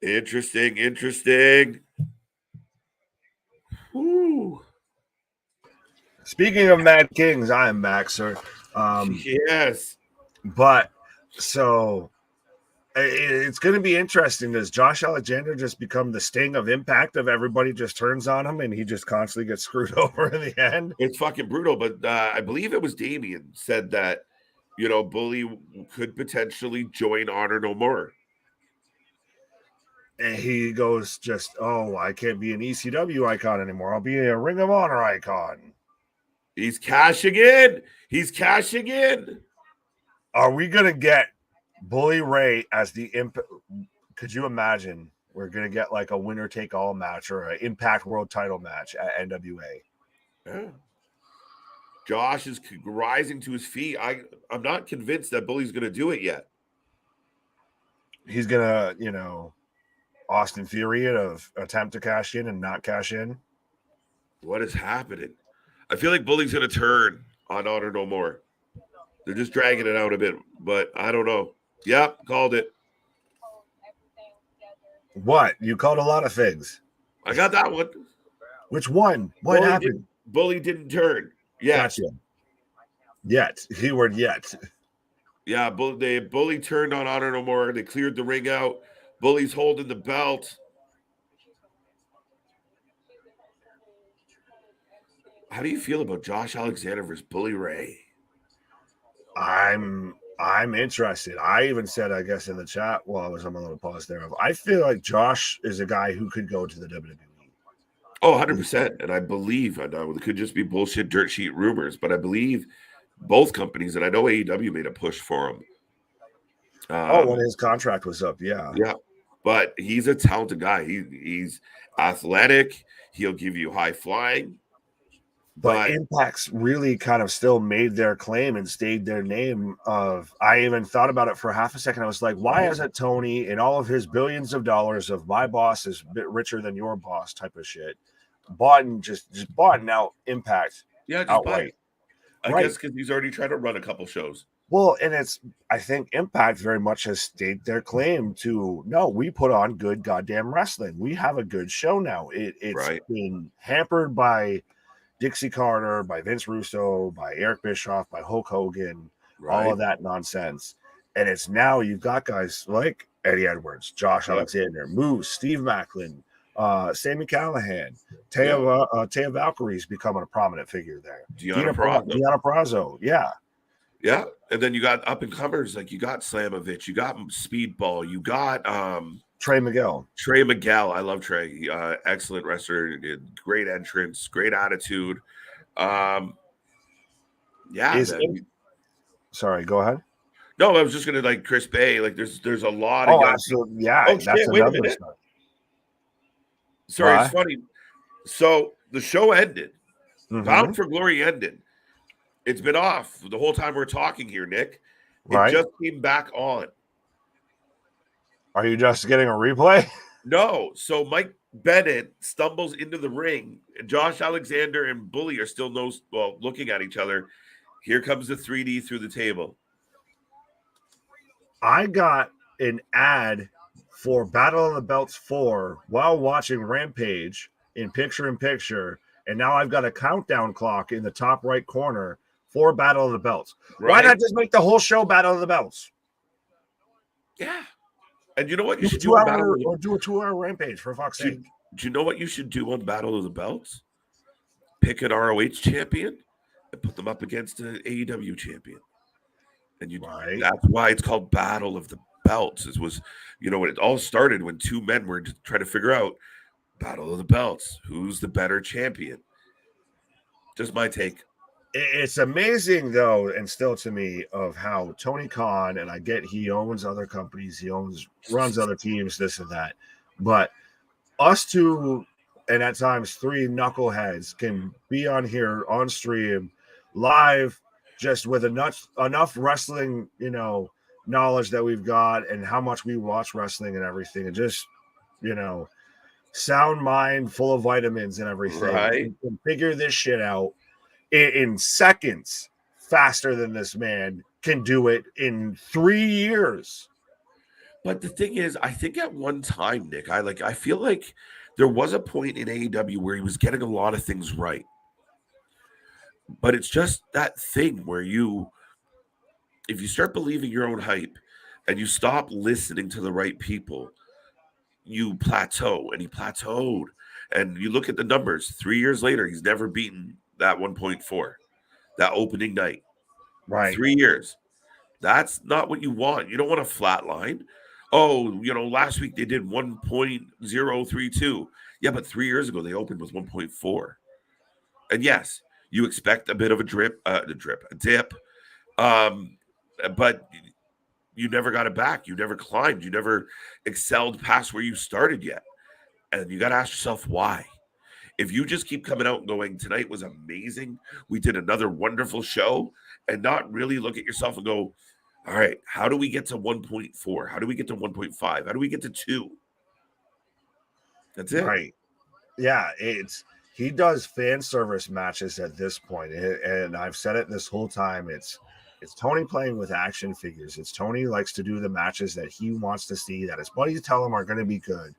Interesting. Whew. Speaking of Mad Kings, I am back, sir. Yes. But so it's going to be interesting. Does Josh Alexander just become the Sting of Impact of everybody just turns on him and he just constantly gets screwed over in the end? It's fucking brutal. But I believe it was Damien said that, Bully could potentially join Honor No More. And he goes I can't be an ECW icon anymore. I'll be a Ring of Honor icon. He's cashing in. Are we going to get Bully Ray as the Impact? Could you imagine we're going to get like a winner take all match or an Impact World title match at NWA? Yeah. Josh is rising to his feet. I'm not convinced that Bully's going to do it yet. He's going to, Austin Theory attempt to cash in and not cash in. What is happening? I feel like Bully's going to turn on Honor No More. They're just dragging it out a bit, but I don't know. Yep, called it. What? You called a lot of things. I got that one. Which one? What happened? Bully didn't turn. Yeah. Gotcha. Yet. Keyword yet. Yeah, Bully turned on Honor No More. They cleared the ring out. Bully's holding the belt. How do you feel about Josh Alexander versus Bully Ray? I'm interested. I even said, I guess, in the chat while I was on my little pause there, I feel like Josh is a guy who could go to the WWE. Oh, 100%. And I believe, I know it could just be bullshit dirt sheet rumors, but I believe both companies, and I know AEW made a push for him. When his contract was up, yeah. Yeah, but he's a talented guy. He's athletic. He'll give you high flying. But Impact's really kind of still made their claim and stayed their name of, I even thought about it for half a second. I was like, why hasn't Tony in all of his billions of dollars of my boss is a bit richer than your boss type of shit, bought out Impact outright? I guess because he's already trying to run a couple shows. Well, and I think Impact very much has staked their claim to, no, we put on good goddamn wrestling. We have a good show now. It's been hampered by Dixie Carter, by Vince Russo, by Eric Bischoff, by Hulk Hogan, all of that nonsense. And it's now you've got guys like Eddie Edwards, Josh Alexander, Moose, Steve Macklin, Sami Callihan, Taya Valkyrie's becoming a prominent figure there. Deanna Prazo, yeah. Yeah, and then you got up and comers like you got Slamovich, you got Speedball, you got Trey Miguel. I love Trey. Excellent wrestler, great entrance, great attitude. Sorry, go ahead. No, I was just gonna like Chris Bay. Like there's a lot of guys. Absolutely. Yeah. Oh, that's wait a minute. Sorry, it's funny. So the show ended. Bound for Glory ended. It's been off the whole time we're talking here, Nick. It just came back on. Are you just getting a replay? No. So Mike Bennett stumbles into the ring. And Josh Alexander and Bully are still looking at each other. Here comes the 3D through the table. I got an ad for Battle of the Belts 4 while watching Rampage in picture, and now I've got a countdown clock in the top right corner for Battle of the Belts. Right? Why not just make the whole show Battle of the Belts? Yeah. And you know what you should do? Or do a 2-hour Rampage, for fuck's sake. Do you know what you should do on Battle of the Belts? Pick an ROH champion and put them up against an AEW champion. And that's why it's called Battle of the Belts. It was, when it all started when two men were trying to figure out Battle of the Belts. Who's the better champion? Just my take. It's amazing, though, and still to me, of how Tony Khan, and I get he owns other companies, he runs other teams, this and that, but us two, and at times 3 knuckleheads, can be on here on stream live, just with enough wrestling, knowledge that we've got, and how much we watch wrestling and everything, and just, sound mind, full of vitamins and everything, right? We can figure this shit out in seconds faster than this man can do it in 3 years. But the thing is, I think at one time, Nick, I feel like there was a point in AEW where he was getting a lot of things right. But it's just that thing where if you start believing your own hype and you stop listening to the right people, you plateau, and he plateaued. And you look at the numbers, 3 years later, he's never beaten that 1.4, that opening night. Right. 3 years. That's not what you want. You don't want a flat line. Oh, last week they did 1.032. Yeah, but 3 years ago they opened with 1.4. And yes, you expect a bit of a dip. But you never got it back. You never climbed. You never excelled past where you started yet. And you got to ask yourself why. If you just keep coming out and going, tonight was amazing, we did another wonderful show, and not really look at yourself and go, all right, how do we get to 1.4? How do we get to 1.5? How do we get to 2? That's it. Right. Yeah, he does fan service matches at this point, and I've said it this whole time. It's Tony playing with action figures. It's Tony likes to do the matches that he wants to see, that his buddies tell him are going to be good.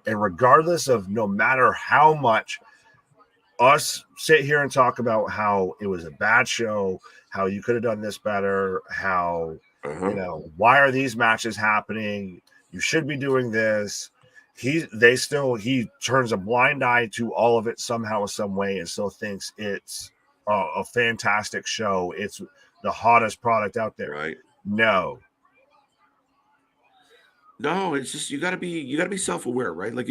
And regardless of, no matter how much us sit here and talk about how it was a bad show, how you could have done this better, how, why are these matches happening? You should be doing this. He turns a blind eye to all of it somehow, some way, and still thinks it's a fantastic show. It's the hottest product out there. Right. No, it's just you gotta be self-aware, right? Like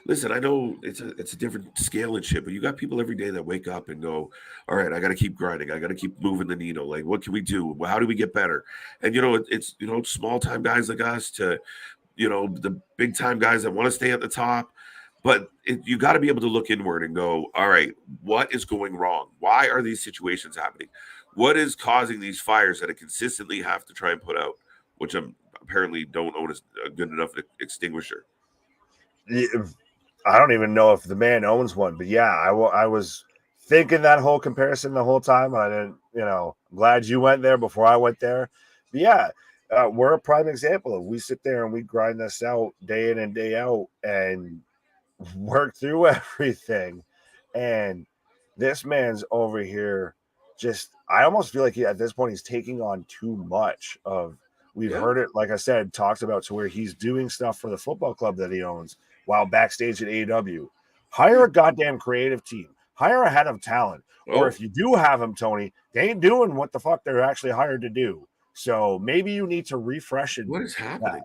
listen, I know it's a different scale and shit, but you got people every day that wake up and go, all right, I gotta keep grinding, I gotta keep moving the needle. Like, what can we do? How do we get better? And it's small time guys like us to the big time guys that want to stay at the top. But you got to be able to look inward and go, all right, what is going wrong? Why are these situations happening? What is causing these fires that I consistently have to try and put out, which I'm apparently don't own a good enough extinguisher. I don't even know if the man owns one, but yeah, I was thinking that whole comparison the whole time. I didn't, I'm glad you went there before I went there. But yeah, we're a prime example of, we sit there and we grind this out day in and day out and work through everything. And this man's over here I almost feel like at this point he's taking on too much of. We've heard it, like I said, talked about, to where he's doing stuff for the football club that he owns while backstage at AEW. Hire a goddamn creative team. Hire a head of talent. Or if you do have them, Tony, they ain't doing what the fuck they're actually hired to do. So maybe you need to refresh it. What is happening?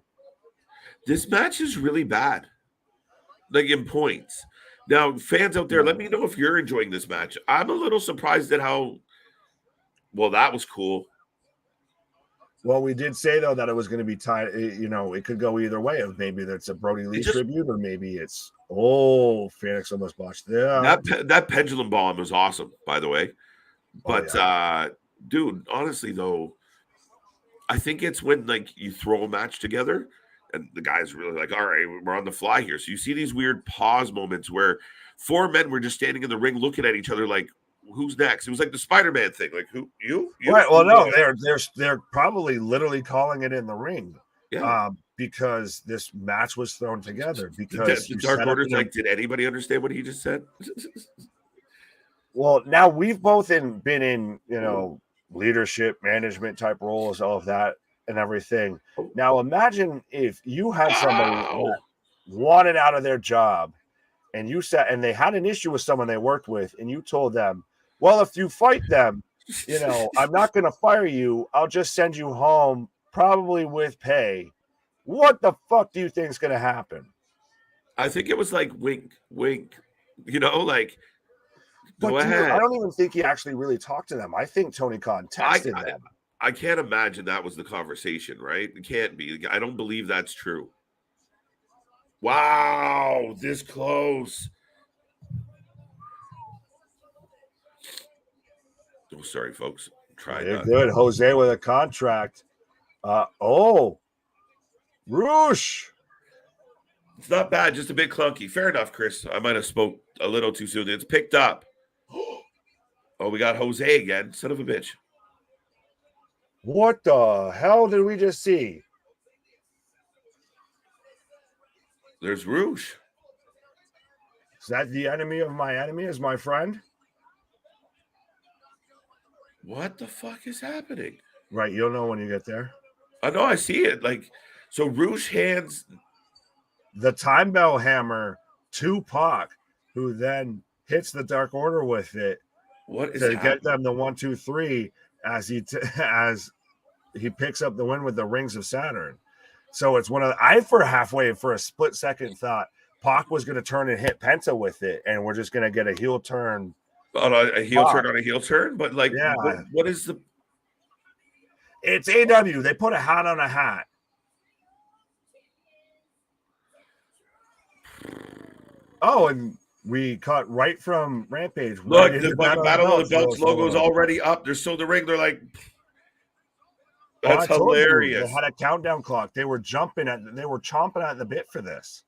This match is really bad. Like, in points. Now, fans out there, let me know if you're enjoying this match. I'm a little surprised at how well that was cool. Well, we did say, though, that it was going to be tied. It could go either way. Of maybe that's a Brody Lee tribute, or maybe it's Phoenix almost botched. Yeah, that pendulum bomb was awesome, by the way. But dude, honestly though, I think it's when you throw a match together And the guy's really like, all right, we're on the fly here. So you see these weird pause moments where four men were just standing in the ring looking at each other like, who's next? It was like the Spider-Man thing. Like, who? You? Right. Well, no, they're probably literally calling it in the ring. Yeah. Because this match was thrown together. Because the Dark Order's like, did anybody understand what he just said? Well, now we've both been in, leadership, management type roles, all of that and everything. Now imagine if you had somebody that wanted out of their job and you said, and they had an issue with someone they worked with, and you told them, well, if you fight them, I'm not going to fire you. I'll just send you home, probably with pay. What the fuck do you think is going to happen? I think it was like wink, wink, like, but go dude, ahead. I don't even think he actually really talked to them. I think Tony Khan texted them. I can't imagine that was the conversation, right? It can't be. I don't believe that's true. Wow, this close. Oh, sorry, folks. You're good. Jose with a contract. Roosh. It's not bad, just a bit clunky. Fair enough, Chris. I might have spoke a little too soon. It's picked up. Oh, we got Jose again. Son of a bitch. What the hell did we just see? There's Rouge. Is that the enemy of my enemy is my friend? What the fuck is happening? Right, you'll know when you get there. I know, I see it. Like, so Rouge hands the time bell hammer to Pac, who then hits the Dark Order with it. What is to happening? Get them the 1, 2, 3 as he picks up the win with the Rings of Saturn. So it's for a split second thought Pac was going to turn and hit Penta with it, and we're just going to get a heel turn. On a heel turn on a heel turn? But like, yeah. What is the... It's AEW. They put a hat on a hat. Oh, and we cut right from Rampage. Look, the Battle of the Belts logo is already up. They're still in the ring. They're like, that's hilarious. They had a countdown clock. They were chomping at the bit for this.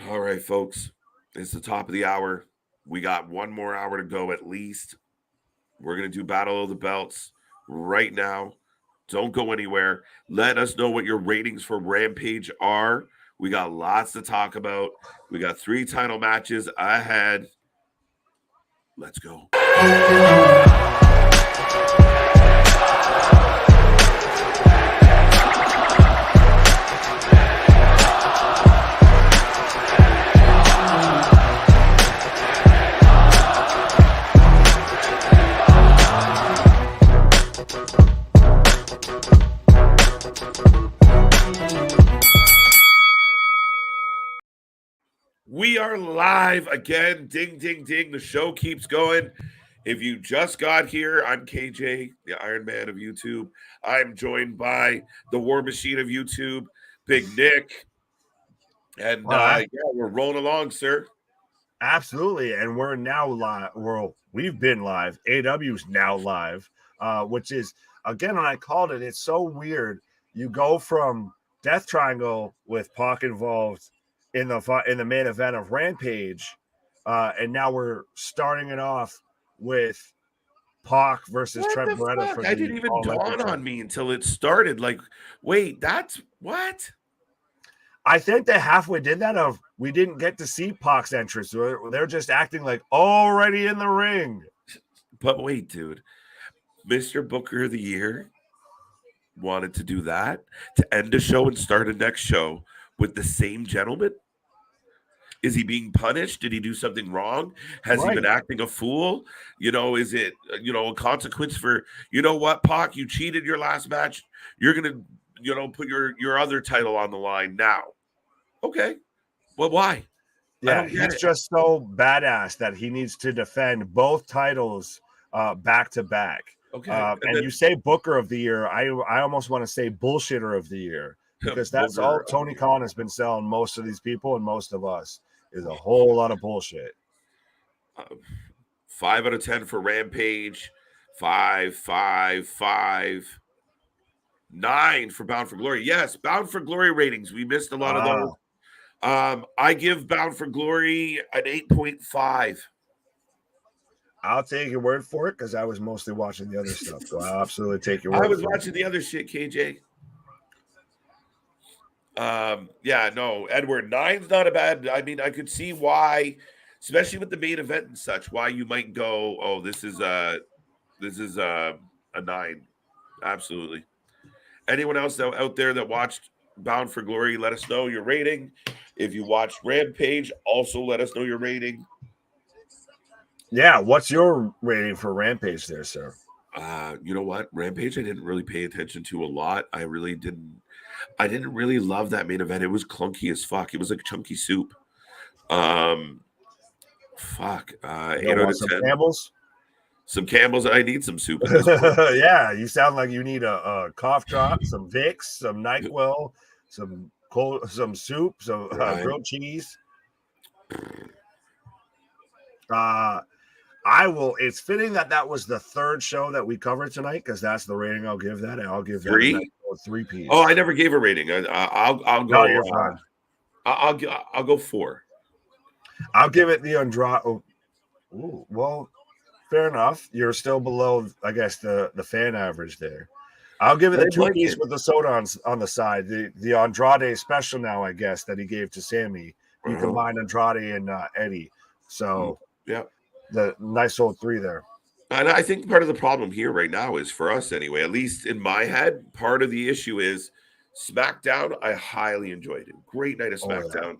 All right, folks. It's the top of the hour. We got one more hour to go at least. We're going to do Battle of the Belts right now. Don't go anywhere. Let us know what your ratings for Rampage are. We got lots to talk about. We got 3 title matches ahead. Let's go. We are live again. Ding, ding, ding. The show keeps going. If you just got here, I'm KJ, the Iron Man of YouTube. I'm joined by the War Machine of YouTube, Big Nick. And we're rolling along, sir. Absolutely. And we're now live. We've been live. AEW's now live, which is, again, when I called it, it's so weird. You go from Death Triangle with Pac involved in the main event of Rampage, and now we're starting it off with Pac versus Trent Beretta. I didn't even dawn on me until it started. Like, wait, that's what? I think they halfway did that. We didn't get to see Pac's entrance. They're just acting like already in the ring. But wait, dude, Mr. Booker of the Year wanted to do that to end a show and start a next show with the same gentleman? Is he being punished? Did he do something wrong? Has he been acting a fool? Is it, a consequence for, what, Pac, you cheated your last match. You're going to, put your other title on the line now. Okay. Well, why? Yeah, he's just so badass that he needs to defend both titles back to back. Okay. And you say Booker of the Year. I almost want to say Bullshitter of the Year, because that's all Tony Khan has been selling most of these people and most of us is a whole lot of bullshit. 5 out of 10 for Rampage. 5, 5, 5. 9 for Bound for Glory. Yes, Bound for Glory ratings. We missed a lot of those. I give Bound for Glory an 8.5. I'll take your word for it because I was mostly watching the other stuff. So I'll absolutely take your word I was for watching the other shit, KJ. Yeah, no, Edward, 9's not a bad. I mean, I could see why, especially with the main event and such, why you might go, oh, this is a 9. Absolutely. Anyone else out there that watched Bound for Glory, let us know your rating. If you watched Rampage, also let us know your rating. Yeah, what's your rating for Rampage there, sir? You know what? Rampage I didn't really pay attention to a lot. I didn't really love that main event. It was clunky as fuck. It was like chunky soup. Fuck. 8 out of Some 10. Campbells? Some Campbell's. I need some soup at this point. Yeah, you sound like you need a cough drop, some Vicks, some NyQuil, some soup, some grilled cheese. I will. It's fitting that was the third show that we covered tonight because that's the rating I'll give that. And I'll give 3. that a 3 piece. Oh, I never gave a rating. I'll go. No, you're fine. I'll go 4. I'll give it the Andrade. Oh, well, fair enough. You're still below, I guess, the fan average there. I'll give it the 2 piece with the soda on the side. The Andrade special now, I guess, that he gave to Sammy. He combined Andrade and Eddie. So yeah, the nice old 3 there. And I think part of the problem here right now is for us anyway, at least in my head, part of the issue is SmackDown. I highly enjoyed it. Great night of SmackDown. Oh,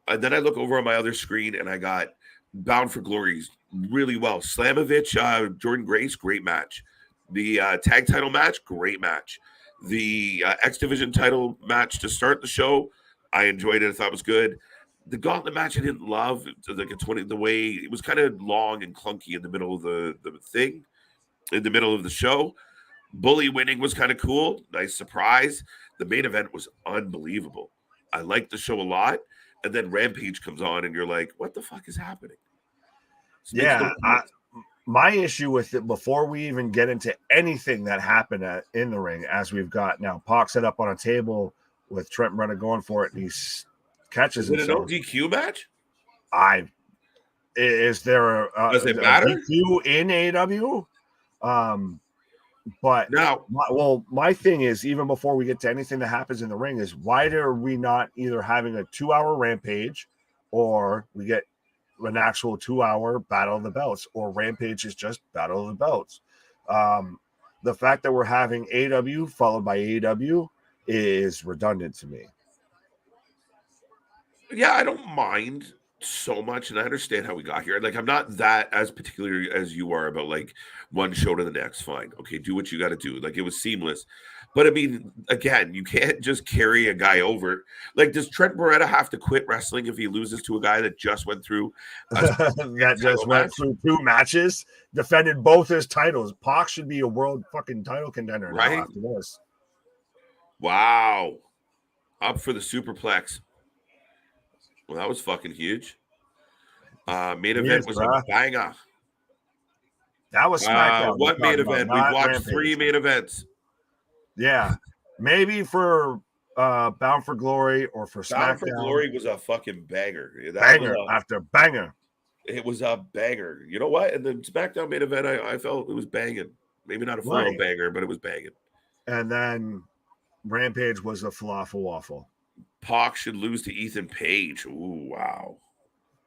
yeah. And then I look over on my other screen and I got Bound for Glory's really well. Slamovich, Jordynne Grace, great match. The tag title match, great match. The X Division title match to start the show, I enjoyed it. I thought it was good. The gauntlet match I didn't love. Like the way it was kind of long and clunky in the middle of the thing, in the middle of the show. Bully winning was kind of cool. Nice surprise. The main event was unbelievable. I liked the show a lot. And then Rampage comes on and you're like, what the fuck is happening? Yeah. My issue with it, before we even get into anything that happened in the ring, as we've got now, Pac set up on a table with Trent Brennan going for it, and he catches himself. Is it an no DQ match? Is there does it matter? DQ in AEW? But now, my thing is, even before we get to anything that happens in the ring, is why are we not either having a 2-hour Rampage, or we get an actual 2-hour Battle of the Belts, or Rampage is just Battle of the Belts? The fact that we're having AEW followed by AEW is redundant to me. Yeah, I don't mind so much, and I understand how we got here. Like, I'm not that as particular as you are about like one show to the next. Fine, okay, do what you got to do. Like, it was seamless, but I mean, again, you can't just carry a guy over. Like, does Trent Beretta have to quit wrestling if he loses to a guy that just went through went through 2 matches, defended both his titles? Pac should be a world fucking title contender right now after this. Wow, up for the superplex. Well, that was fucking huge. Main event was a banger. That was SmackDown. What main event? We've watched Rampage. 3 main events. Yeah. Maybe for Bound for Glory or for SmackDown. Bound for Glory was a fucking banger. Banger after banger. It was a banger. You know what? And the SmackDown main event, I felt it was banging. Maybe not a full banger, but it was banging. And then Rampage was a falafel waffle. Pac should lose to Ethan Page. Ooh, wow.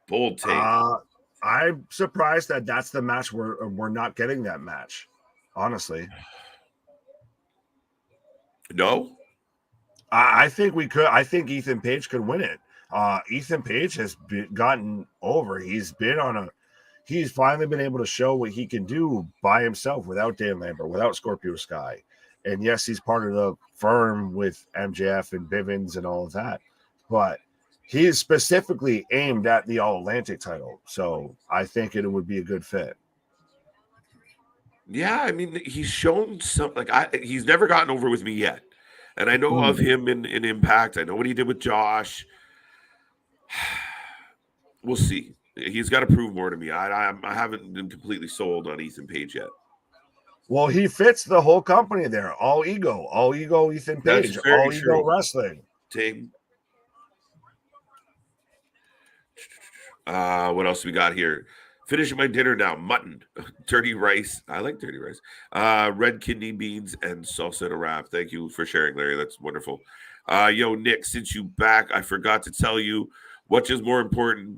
Bold take. I'm surprised that that's the match we're not getting that match, honestly. No? I think we could. I think Ethan Page could win it. Ethan Page has gotten over. He's finally been able to show what he can do by himself without Dan Lambert, without Scorpio Sky. And yes, he's part of the firm with MJF and Bivens and all of that. But he is specifically aimed at the All-Atlantic title. So I think it would be a good fit. Yeah, I mean, he's shown something. He's never gotten over with me yet. And I know of him in Impact. I know what he did with Josh. We'll see. He's got to prove more to me. I haven't been completely sold on Ethan Page yet. Well, he fits the whole company there. All ego, Ethan Page, That's very all ego true. wrestling. Ting. What else we got here? Finishing my dinner now. Mutton, dirty rice. I like dirty rice. Red kidney beans and salsa to wrap. Thank you for sharing, Larry. That's wonderful. Yo, Nick, since you back, I forgot to tell you which is more important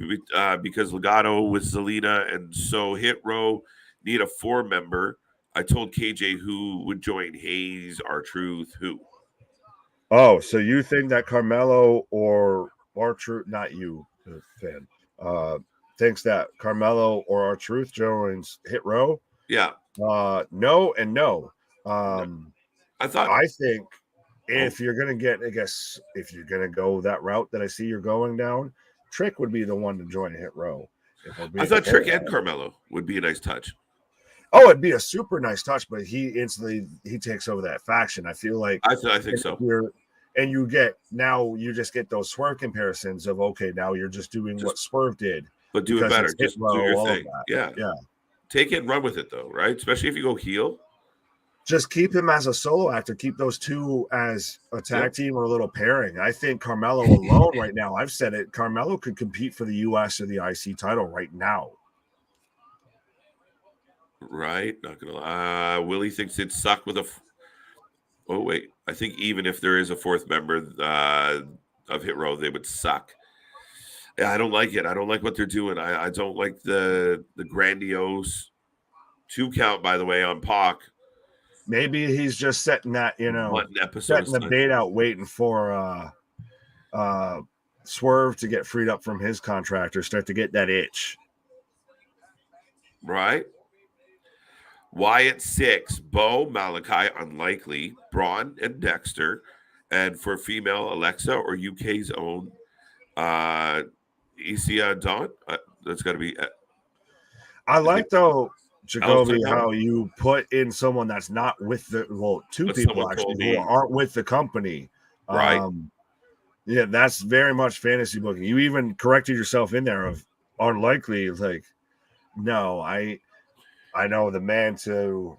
because Legato with Zelina and so Hit Row need a 4-member. I told KJ who would join Hayes, R-Truth, who. Oh, so you think that Carmelo or R-Truth, not you, the fan, thinks that Carmelo or R-Truth joins Hit Row? Yeah. No and no. I thought. I think if you're gonna get, I guess, if you're gonna go that route that I see you're going down, Trick would be the one to join Hit Row. I thought Trick and Carmelo would be a nice touch. Oh, it'd be a super nice touch, but he instantly takes over that faction. I feel like I think so. And you just get those Swerve comparisons of, okay, now you're just doing what Swerve did, but do it better. Just do your thing. Yeah. Take it and run with it, though, right? Especially if you go heel. Just keep him as a solo actor. Keep those two as a tag team or a little pairing. I think Carmelo alone right now, I've said it, Carmelo could compete for the US or the IC title right now. Right? Not going to lie. Willie thinks it'd suck with a... Oh, wait. I think even if there is a 4th member of Hit Row, they would suck. Yeah, I don't like it. I don't like what they're doing. I don't like the grandiose 2 count, by the way, on Pac. Maybe he's just setting that, setting the bait out, waiting for Swerve to get freed up from his contract or start to get that itch. Right? Wyatt 6, Bo, Malachi, unlikely, Braun and Dexter, and for female, Alexa or UK's own Isia Dawn. That's got to be. I like though, Jacoby, how you put in someone that's not with two people actually who aren't with the company. Right. Yeah, that's very much fantasy booking. You even corrected yourself in there of unlikely. Like, no, I know the man to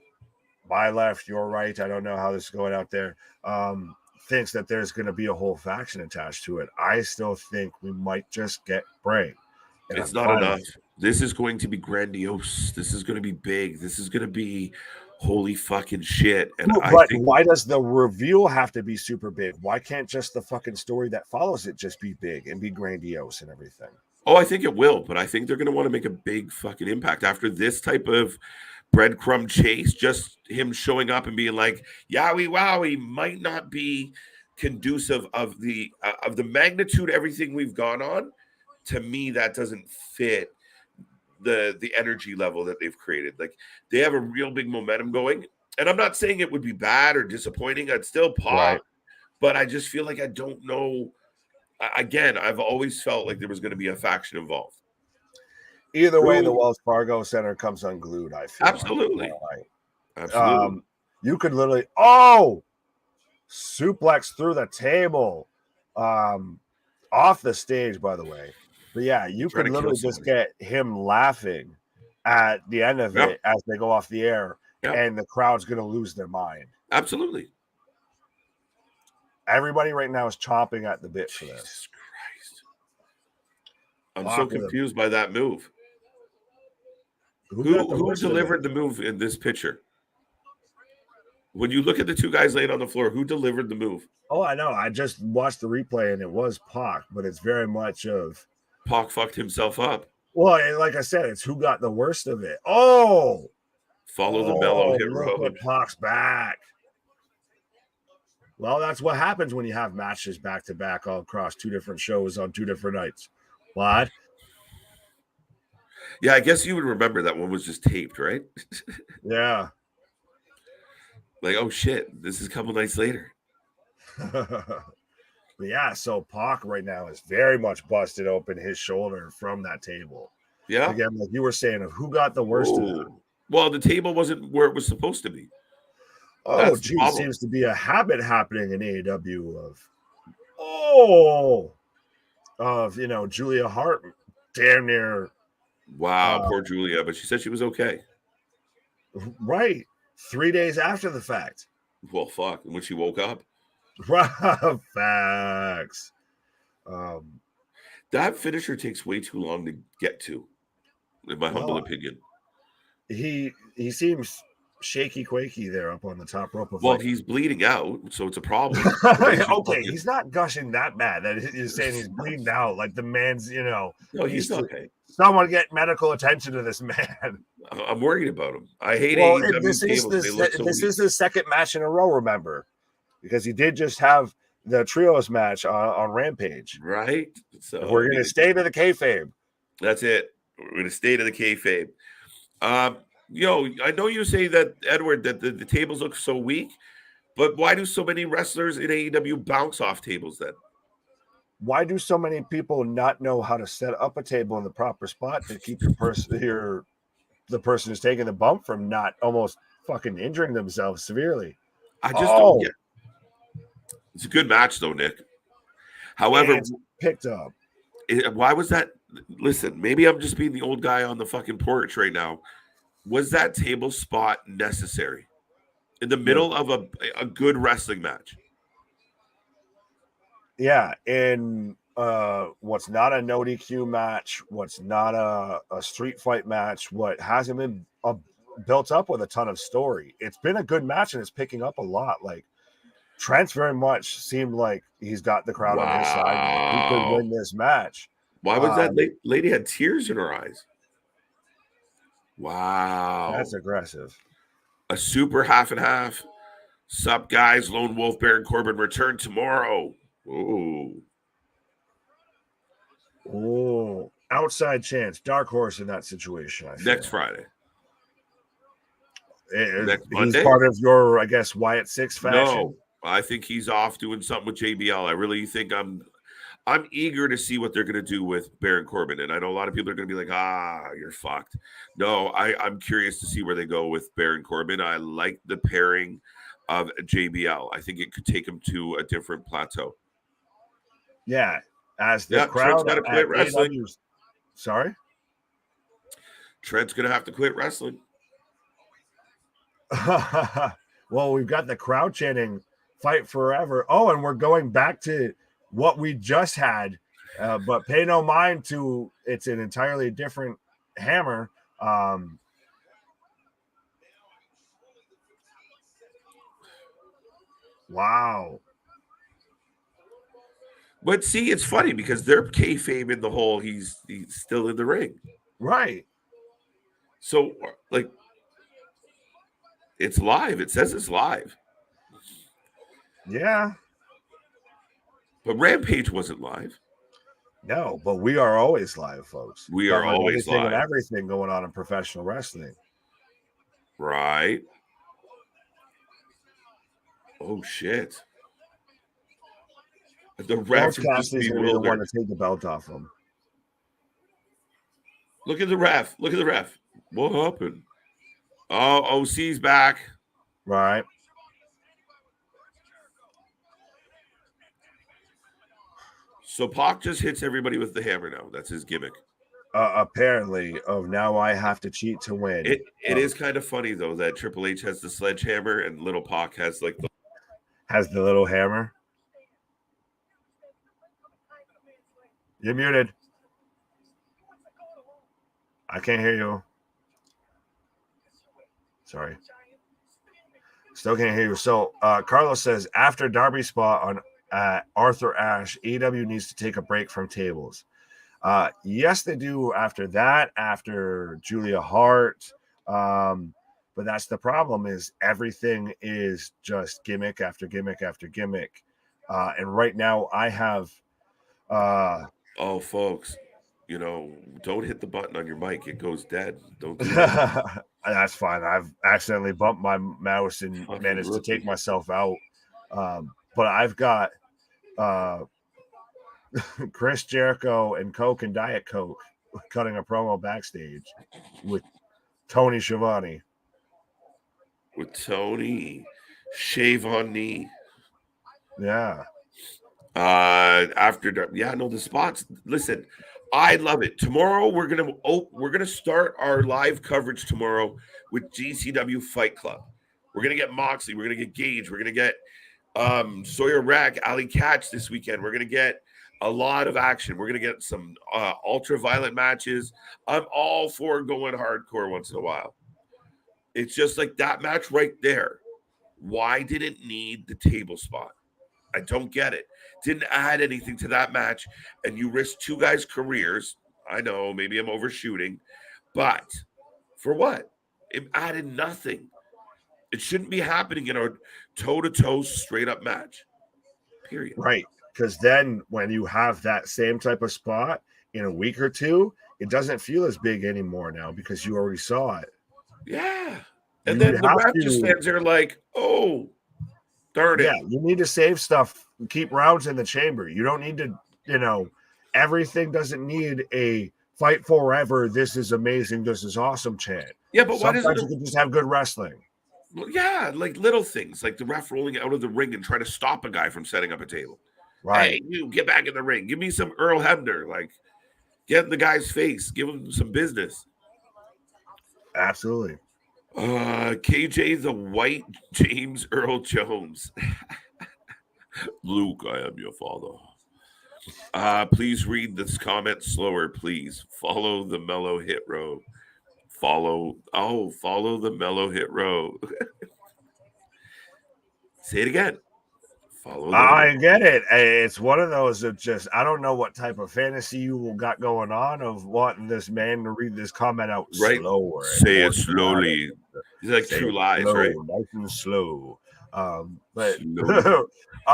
my left, your right. I don't know how this is going out there. Thinks that there's going to be a whole faction attached to it. I still think we might just get Bray. It's not enough. This is going to be grandiose. This is going to be big. This is going to be holy fucking shit. And why does the reveal have to be super big? Why can't just the fucking story that follows it just be big and be grandiose and everything? Oh, I think it will, but I think they're going to want to make a big fucking impact after this type of breadcrumb chase. Just him showing up and being like, "Yowie wowie," might not be conducive of the magnitude of everything we've gone on. To me, that doesn't fit the energy level that they've created. Like, they have a real big momentum going, and I'm not saying it would be bad or disappointing. I'd still pop, right, but I just feel like I don't know. Again, I've always felt like there was going to be a faction involved. Either way, the Wells Fargo Center comes unglued, I feel. Absolutely. Absolutely. You could literally, suplex through the table, off the stage, by the way. But yeah, you could literally just get him laughing at the end of it as they go off the air, and the crowd's going to lose their mind. Absolutely. Everybody right now is chomping at the bit for this. Jesus Christ. I'm so confused by that move. Who delivered the move in this picture? When you look at the two guys laying on the floor, who delivered the move? Oh, I know. I just watched the replay and it was Pac, but it's very much of Pac fucked himself up. Well, like I said, it's who got the worst of it. Follow the mellow hit look road. At Pac's back. Well, that's what happens when you have matches back to back all across 2 different shows on 2 different nights. What? Yeah, I guess you would remember that one was just taped, right? Yeah. Like, oh shit, this is a couple nights later. But yeah, so Pac right now is very much busted open his shoulder from that table. Yeah. Again, like you were saying, of who got the worst of that. Well, the table wasn't where it was supposed to be. Oh, gee, seems to be a habit happening in AEW of Julia Hart damn near. Wow, poor Julia, but she said she was okay. Right. 3 days after the fact. Well, fuck. When she woke up. Facts. That finisher takes way too long to get to, in my humble opinion. He seems shaky quaky there up on the top rope. Well, he's bleeding out, so it's a problem. Okay, he's not gushing that bad. That you're saying he's bleeding out. Like the man's, No, he's not okay. Someone get medical attention to this man. I'm worried about him. I hate AEW this is his second match in a row, remember? Because he did just have the trios match on Rampage. Right. So we're going to stay to the kayfabe. That's it. We're going to stay to the kayfabe. I know you say that, Edward, that the tables look so weak, but why do so many wrestlers in AEW bounce off tables then? Why do so many people not know how to set up a table in the proper spot to keep the person who's taking the bump from not almost fucking injuring themselves severely? I just don't get. It's a good match though, Nick. However, it's picked up. Why was that? Listen, maybe I'm just being the old guy on the fucking porch right now. Was that table spot necessary in the middle of a good wrestling match? Yeah, in what's not a no DQ match, what's not a street fight match, what hasn't been built up with a ton of story. It's been a good match and it's picking up a lot. Like Trent's very much seemed like he's got the crowd on his side. He could win this match. Why was that lady had tears in her eyes? Wow. That's aggressive. A super half and half. Sup, guys? Lone Wolf, Baron Corbin return tomorrow. Oh, outside chance. Dark horse in that situation. Next Friday. Next Monday? He's part of your, I guess, Wyatt 6 faction? No, I think he's off doing something with JBL. I really think I'm eager to see what they're going to do with Baron Corbin. And I know a lot of people are going to be like, you're fucked. No, I'm curious to see where they go with Baron Corbin. I like the pairing of JBL. I think it could take him to a different plateau. Yeah. As the crowd got to quit wrestling. Sorry? Trent's going to have to quit wrestling. Well, we've got the crowd chanting fight forever. Oh, and we're going back to what we just had, but pay no mind to it's an entirely different hammer. Wow. But see, it's funny because they're kayfabe in the whole he's still in the ring. Right. So, like, it's live. It says it's live. Yeah. But Rampage wasn't live. No, but we are always live, folks. We are always live. And everything going on in professional wrestling. Right. Oh, shit. The ref is the one to take the belt off him. Look at the ref. Look at the ref. What happened? Oh, OC's back. Right. So Pac just hits everybody with the hammer now. That's his gimmick. Apparently, now I have to cheat to win. It is kind of funny though that Triple H has the sledgehammer and little Pac has like the little hammer. You're muted. I can't hear you. Sorry. Still can't hear you. So Carlos says after Darby spot on Arthur Ashe, AEW needs to take a break from tables. Yes, they do after that, after Julia Hart. But that's the problem is everything is just gimmick after gimmick after gimmick. And right now I have oh, folks, don't hit the button on your mic. It goes dead. Don't do that. That's fine. I've accidentally bumped my mouse and managed to take myself out. But I've got Chris Jericho and Coke and Diet Coke cutting a promo backstage with Tony Schiavone. With Tony. Shave on knee. Yeah. The spots. Listen, I love it. Tomorrow we're gonna start our live coverage tomorrow with GCW Fight Club. We're gonna get Moxley. We're gonna get Gage. We're gonna get Sawyer Rack, Ali Catch this weekend. We're gonna get a lot of action. We're gonna get some ultraviolet matches. I'm all for going hardcore once in a while. It's just like that match right there. Why did it need the table spot? I don't get it. Didn't add anything to that match, and you risked two guys' careers. I know, maybe I'm overshooting, but for what? It added nothing. It shouldn't be happening in a toe-to-toe straight-up match. Period. Right. Because then when you have that same type of spot in a week or two, it doesn't feel as big anymore now because you already saw it. Yeah. And then the ref just stands there like, oh, darn it. Yeah, you need to save stuff, keep rounds in the chamber. You don't need to, everything doesn't need a fight forever, this is amazing, this is awesome chant. Yeah, but sometimes you can just have good wrestling. Well, yeah, like little things, like the ref rolling out of the ring and trying to stop a guy from setting up a table. Right. Hey, you get back in the ring. Give me some Earl Hebner. Like, get in the guy's face. Give him some business. Absolutely. KJ the White James Earl Jones. Luke, I am your father. Please read this comment slower, please. Follow the mellow hit row. Follow the mellow hit row. Say it again. I get it. It's one of those that just, I don't know what type of fantasy you got going on of wanting this man to read this comment out slower. Say it slowly. He's like True Lies, slow, right? Nice and slow.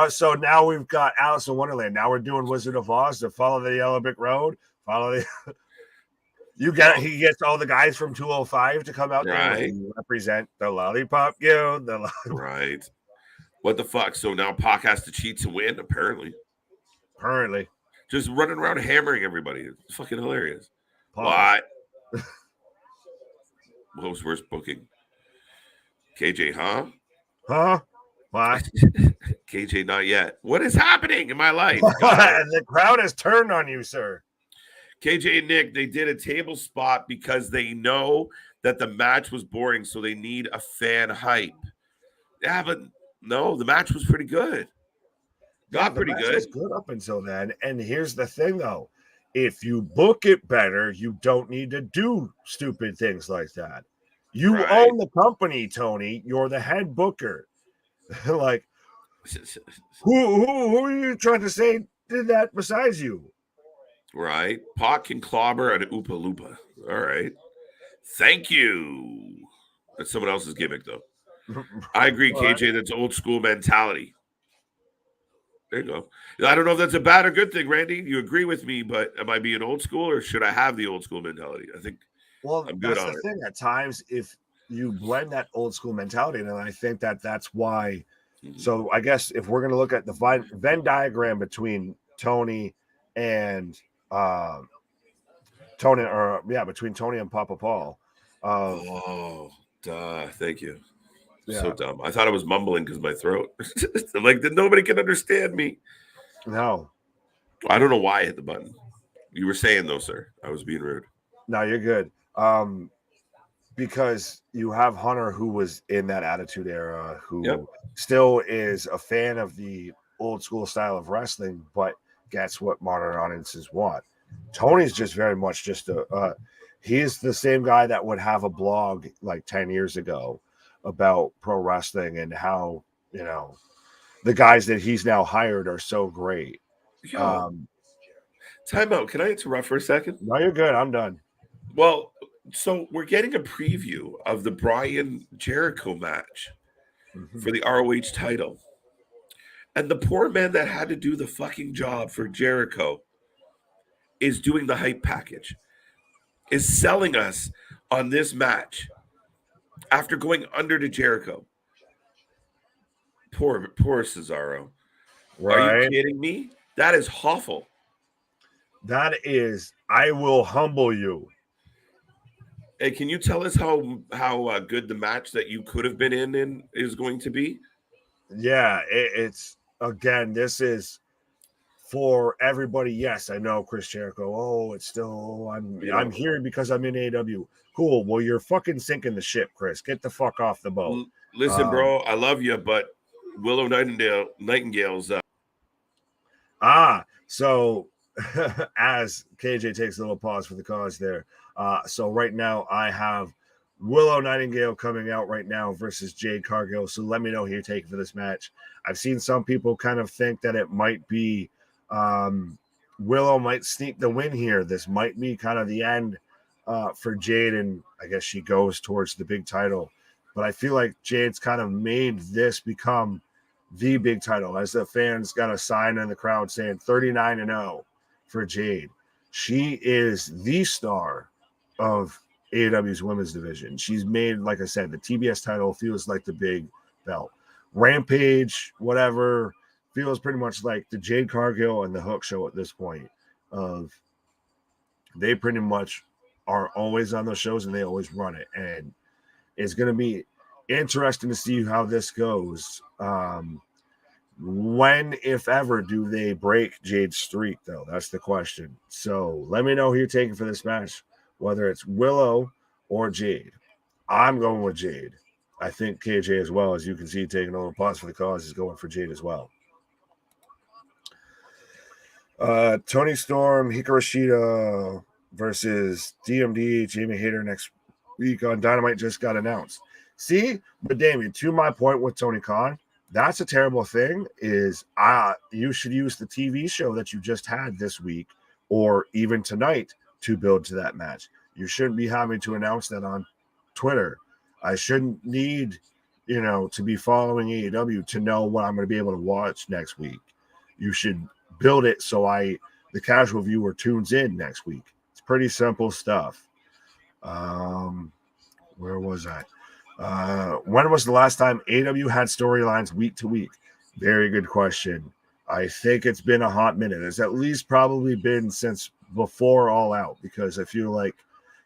So now we've got Alice in Wonderland. Now we're doing Wizard of Oz to follow the Yellow Brick Road. He gets all the guys from 205 to come out there and represent the Lollipop Guild. Right. What the fuck? So now Pac has to cheat to win, apparently. Just running around hammering everybody. It's fucking hilarious. What? What was worst booking? KJ, huh? Huh? Why? KJ, not yet. What is happening in my life? The crowd has turned on you, sir. KJ and Nick, they did a table spot because they know that the match was boring, so they need a fan hype. Yeah, but no, the match was pretty good. Got pretty good. Was good up until then. And here's the thing, though. If you book it better, you don't need to do stupid things like that. You own the company, Tony. You're the head booker. Like, who are you trying to say did that besides you? Right. Pac can clobber an Oopa Loopa. All right. Thank you. That's someone else's gimmick, though. I agree, KJ. That's old school mentality. There you go. I don't know if that's a bad or good thing, Randy. You agree with me, but am I being old school or should I have the old school mentality? I think I'm good on it. That's the thing. At times, if you blend that old school mentality, and I think that's why. So I guess if we're going to look at the Venn diagram between Tony and between Tony and Papa Paul. Thank you. Yeah. So dumb. I thought I was mumbling because my throat. Like nobody can understand me. No. I don't know why I hit the button. You were saying though, sir. I was being rude. No, you're good. Because you have Hunter who was in that Attitude Era, who still is a fan of the old school style of wrestling, but gets what modern audiences want. Tony's just very much just he's the same guy that would have a blog like 10 years ago about pro wrestling and how, the guys that he's now hired are so great. Time out. Can I interrupt for a second? No, you're good. I'm done. Well, so we're getting a preview of the Bryan Jericho match for the ROH title. And the poor man that had to do the fucking job for Jericho is doing the hype package, is selling us on this match after going under to Jericho. Poor Cesaro. Right. Are you kidding me? That is awful. That is, I will humble you. Hey, can you tell us how good the match that you could have been in is going to be? Yeah, it's again, this is for everybody. Yes, I know Chris Jericho. Oh, it's still I'm here because I'm in AEW. Cool. Well, you're fucking sinking the ship, Chris. Get the fuck off the boat. Listen, bro, I love you, but Willow Nightingale's. So as KJ takes a little pause for the cause there. So right now I have Willow Nightingale coming out right now versus Jade Cargill. So let me know who you're taking for this match. I've seen some people kind of think that it might be Willow might sneak the win here. This might be kind of the end for Jade, and I guess she goes towards the big title. But I feel like Jade's kind of made this become the big title, as the fans got a sign in the crowd saying 39-0 for Jade. She is the star of AEW's women's division. She's made, like I said, the TBS title feels like the big belt. Rampage, whatever, feels pretty much like the Jade Cargill and the Hook show at this point. Of they pretty much are always on those shows and they always run it. And it's going to be interesting to see how this goes. When, if ever, do they break Jade's streak, though? That's the question. So let me know who you're taking for this match, whether it's Willow or Jade. I'm going with Jade. I think KJ as well, as you can see, taking a little pause for the cause, is going for Jade as well. Tony Storm, Hikaru Shida versus DMD, Jamie Hayter next week on Dynamite just got announced. See, but Damien, to my point with Tony Khan, that's a terrible thing. Is you should use the TV show that you just had this week or even tonight to build to that match. You shouldn't be having to announce that on Twitter. I shouldn't need, to be following AEW to know what I'm going to be able to watch next week. You should build it so the casual viewer tunes in next week. It's pretty simple stuff. Where was I? When was the last time AEW had storylines week to week? Very good question. I think it's been a hot minute. It's at least probably been since before All Out, because I feel like,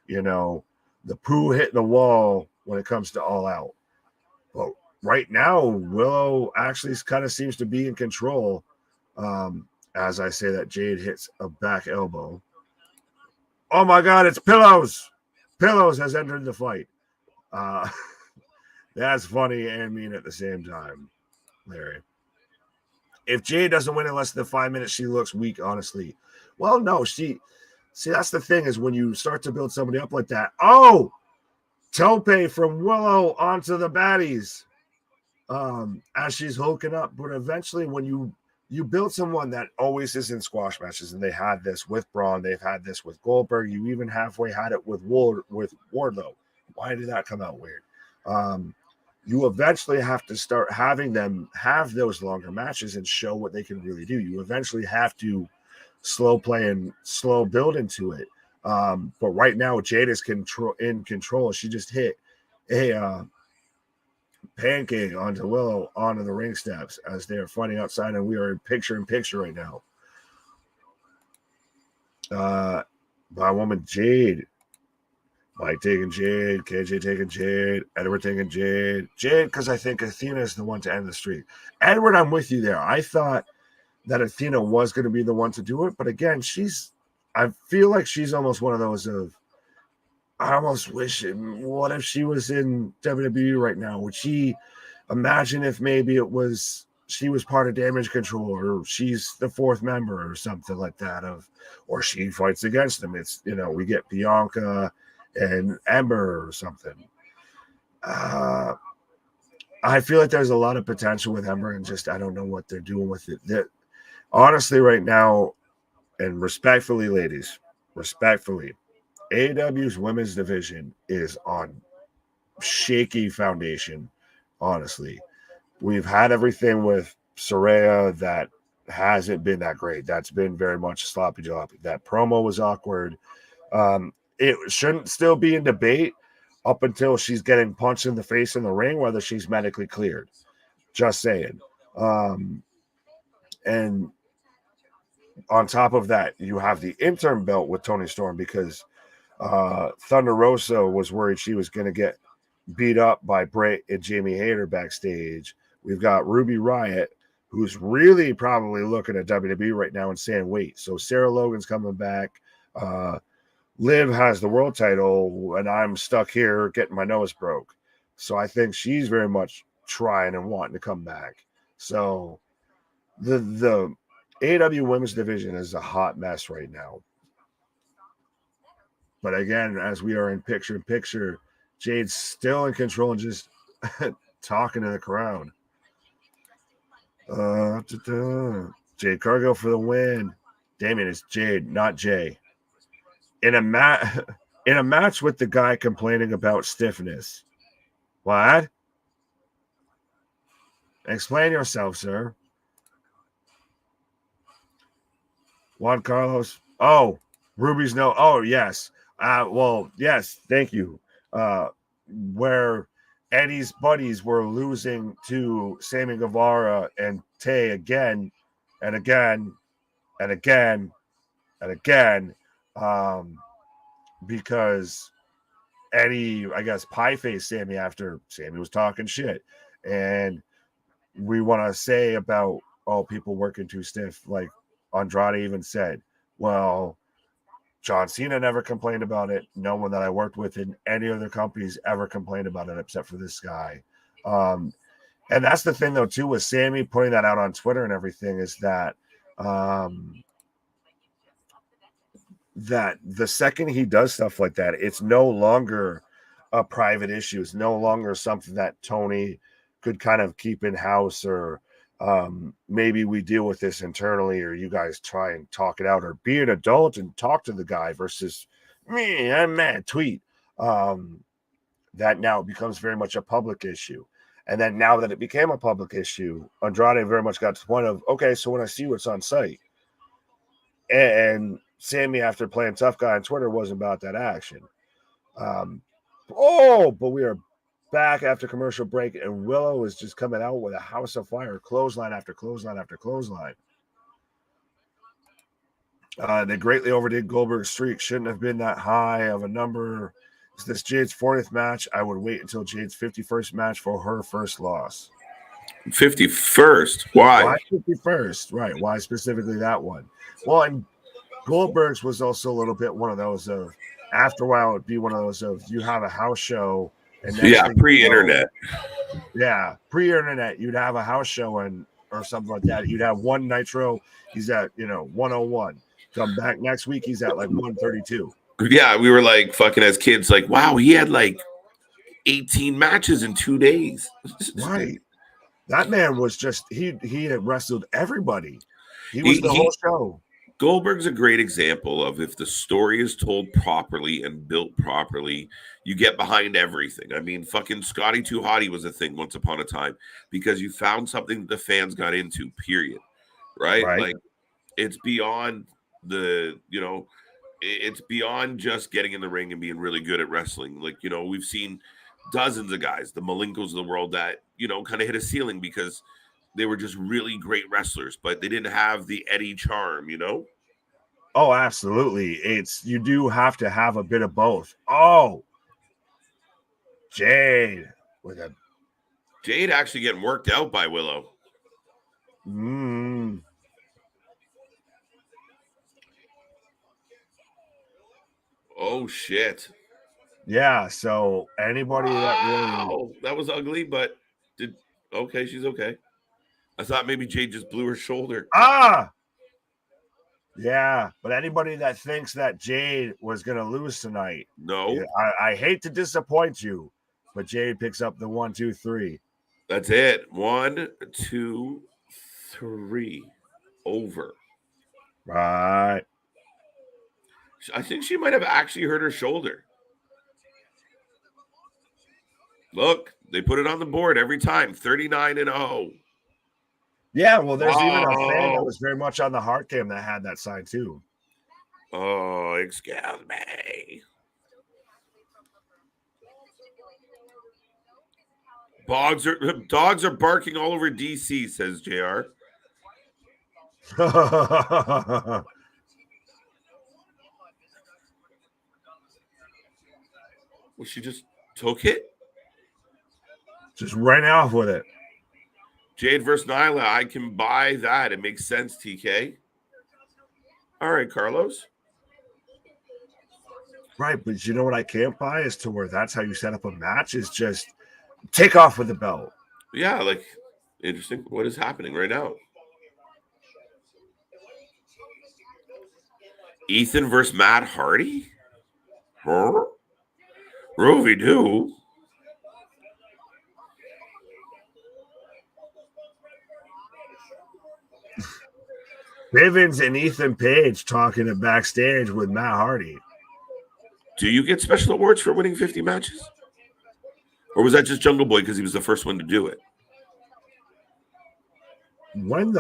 the poo hit the wall when it comes to All Out. But right now, Willow actually kind of seems to be in control. As I say that, Jade hits a back elbow. Oh my God, it's Pillows. Pillows has entered the fight. That's funny and mean at the same time, Larry. If Jade doesn't win in less than 5 minutes, she looks weak, honestly. Well, no, see, that's the thing, is when you start to build somebody up like that. Oh, Tope from Willow onto the baddies as she's hooking up. But eventually when you build someone that always is in squash matches, and they had this with Braun, they've had this with Goldberg, you even halfway had it with Wardlow. Why did that come out weird? You eventually have to start having them have those longer matches and show what they can really do. You eventually have to slow play and slow build into it. But right now, Jade is in control. She just hit a pancake onto Willow onto the ring steps as they're fighting outside, and we are picture in picture right now. By woman Jade. Mike taking Jade, KJ taking Jade, Edward taking Jade. Jade, because I think Athena is the one to end the streak. Edward, I'm with you there. I thought that Athena was going to be the one to do it, but again, I feel like she's almost one of those of, I almost wish, what if she was in WWE right now? Would she imagine if maybe she was part of Damage Control, or she's the fourth member or something like that, or she fights against them? It's, we get Bianca and Ember or something. I feel like there's a lot of potential with Ember, and just I don't know what they're doing with it. Honestly, right now, and respectfully, ladies, AEW's women's division is on shaky foundation, honestly. We've had everything with Saraya that hasn't been that great. That's been very much sloppy joppy. That promo was awkward. It shouldn't still be in debate up until she's getting punched in the face in the ring, whether she's medically cleared. Just saying. And on top of that, you have the interim belt with Toni Storm, because Thunder Rosa was worried she was going to get beat up by Bray and Jamie Hayter backstage. We've got Ruby Riott, who's really probably looking at WWE right now and saying, wait, so Sarah Logan's coming back. Liv has the world title, and I'm stuck here getting my nose broke. So I think she's very much trying and wanting to come back. So the AEW women's division is a hot mess right now. But again, as we are in picture, Jade's still in control and just talking to the crowd. Jade Cargill for the win. Damien, it's Jade, not Jay. In a match with the guy complaining about stiffness. What? Explain yourself, sir. Juan Carlos. Oh, Ruby's no. Oh, yes. Well, yes. Thank you. Where Eddie's buddies were losing to Sammy Guevara and Tay again and again and again and again, because Eddie, I guess, pie faced Sammy after Sammy was talking shit. And we want to say about, people working too stiff. Like Andrade even said, well, John Cena never complained about it. No one that I worked with in any other companies ever complained about it except for this guy. And that's the thing, though, too, with Sammy putting that out on Twitter and everything, is that that the second he does stuff like that, it's no longer a private issue. It's no longer something that Tony could kind of keep in house, or maybe we deal with this internally, or you guys try and talk it out, or be an adult and talk to the guy, versus me, I'm mad, tweet. That now becomes very much a public issue. And then now that it became a public issue, Andrade very much got to the point of, okay, so when I see what's on site. And Sammy, after playing tough guy on Twitter, wasn't about that action. But we are back after commercial break, and Willow is just coming out with a house of fire, clothesline after clothesline after clothesline. They greatly overdid Goldberg's streak. Shouldn't have been that high of a number. Is this Jade's 40th match? I would wait until Jade's 51st match for her first loss. 51st? Why 51st? Right. Why specifically that one? Well, and Goldberg's was also a little bit one of those of, after a while, it'd be one of those of, you have a house show. And pre-internet. Pre-internet, you'd have a house show or something like that. You'd have one Nitro. He's at 101. Come back next week, he's at like 132. Yeah, we were like fucking as kids, like, wow, he had like 18 matches in 2 days. Right. That man was just, he had wrestled everybody. He was the whole show. Goldberg's a great example of, if the story is told properly and built properly, you get behind everything. I mean, fucking Scotty Too Hottie was a thing once upon a time, because you found something that the fans got into, period. Right? Like, it's beyond it's beyond just getting in the ring and being really good at wrestling. Like, we've seen dozens of guys, the Malinkos of the world, that, kind of hit a ceiling because they were just really great wrestlers, but they didn't have the Eddie charm, Oh, absolutely. You do have to have a bit of both. Oh, Jade actually getting worked out by Willow. Oh shit. Yeah, so anybody that really, that was ugly, but okay, she's okay. I thought maybe Jade just blew her shoulder. Yeah, but anybody that thinks that Jade was going to lose tonight, no, I hate to disappoint you, but Jade picks up the 1, 2, 3. That's it. 1, 2, 3. Over. Right. I think she might have actually hurt her shoulder. Look, they put it on the board every time. 39-0. Yeah, well, there's even a fan that was very much on the hard cam that had that sign too. Oh, excuse me. Dogs are barking all over DC, says JR. Well, she just took it. Just ran off with it. Jade versus Nyla, I can buy that. It makes sense, TK. All right, Carlos. Right, but you know what I can't buy is to where that's how you set up a match is just take off with the belt. Yeah, like interesting. What is happening right now? Ethan versus Matt Hardy? Huh? Rovi do. Bivens and Ethan Page talking it backstage with Matt Hardy. Do you get special awards for winning 50 matches? Or was that just Jungle Boy because he was the first one to do it? When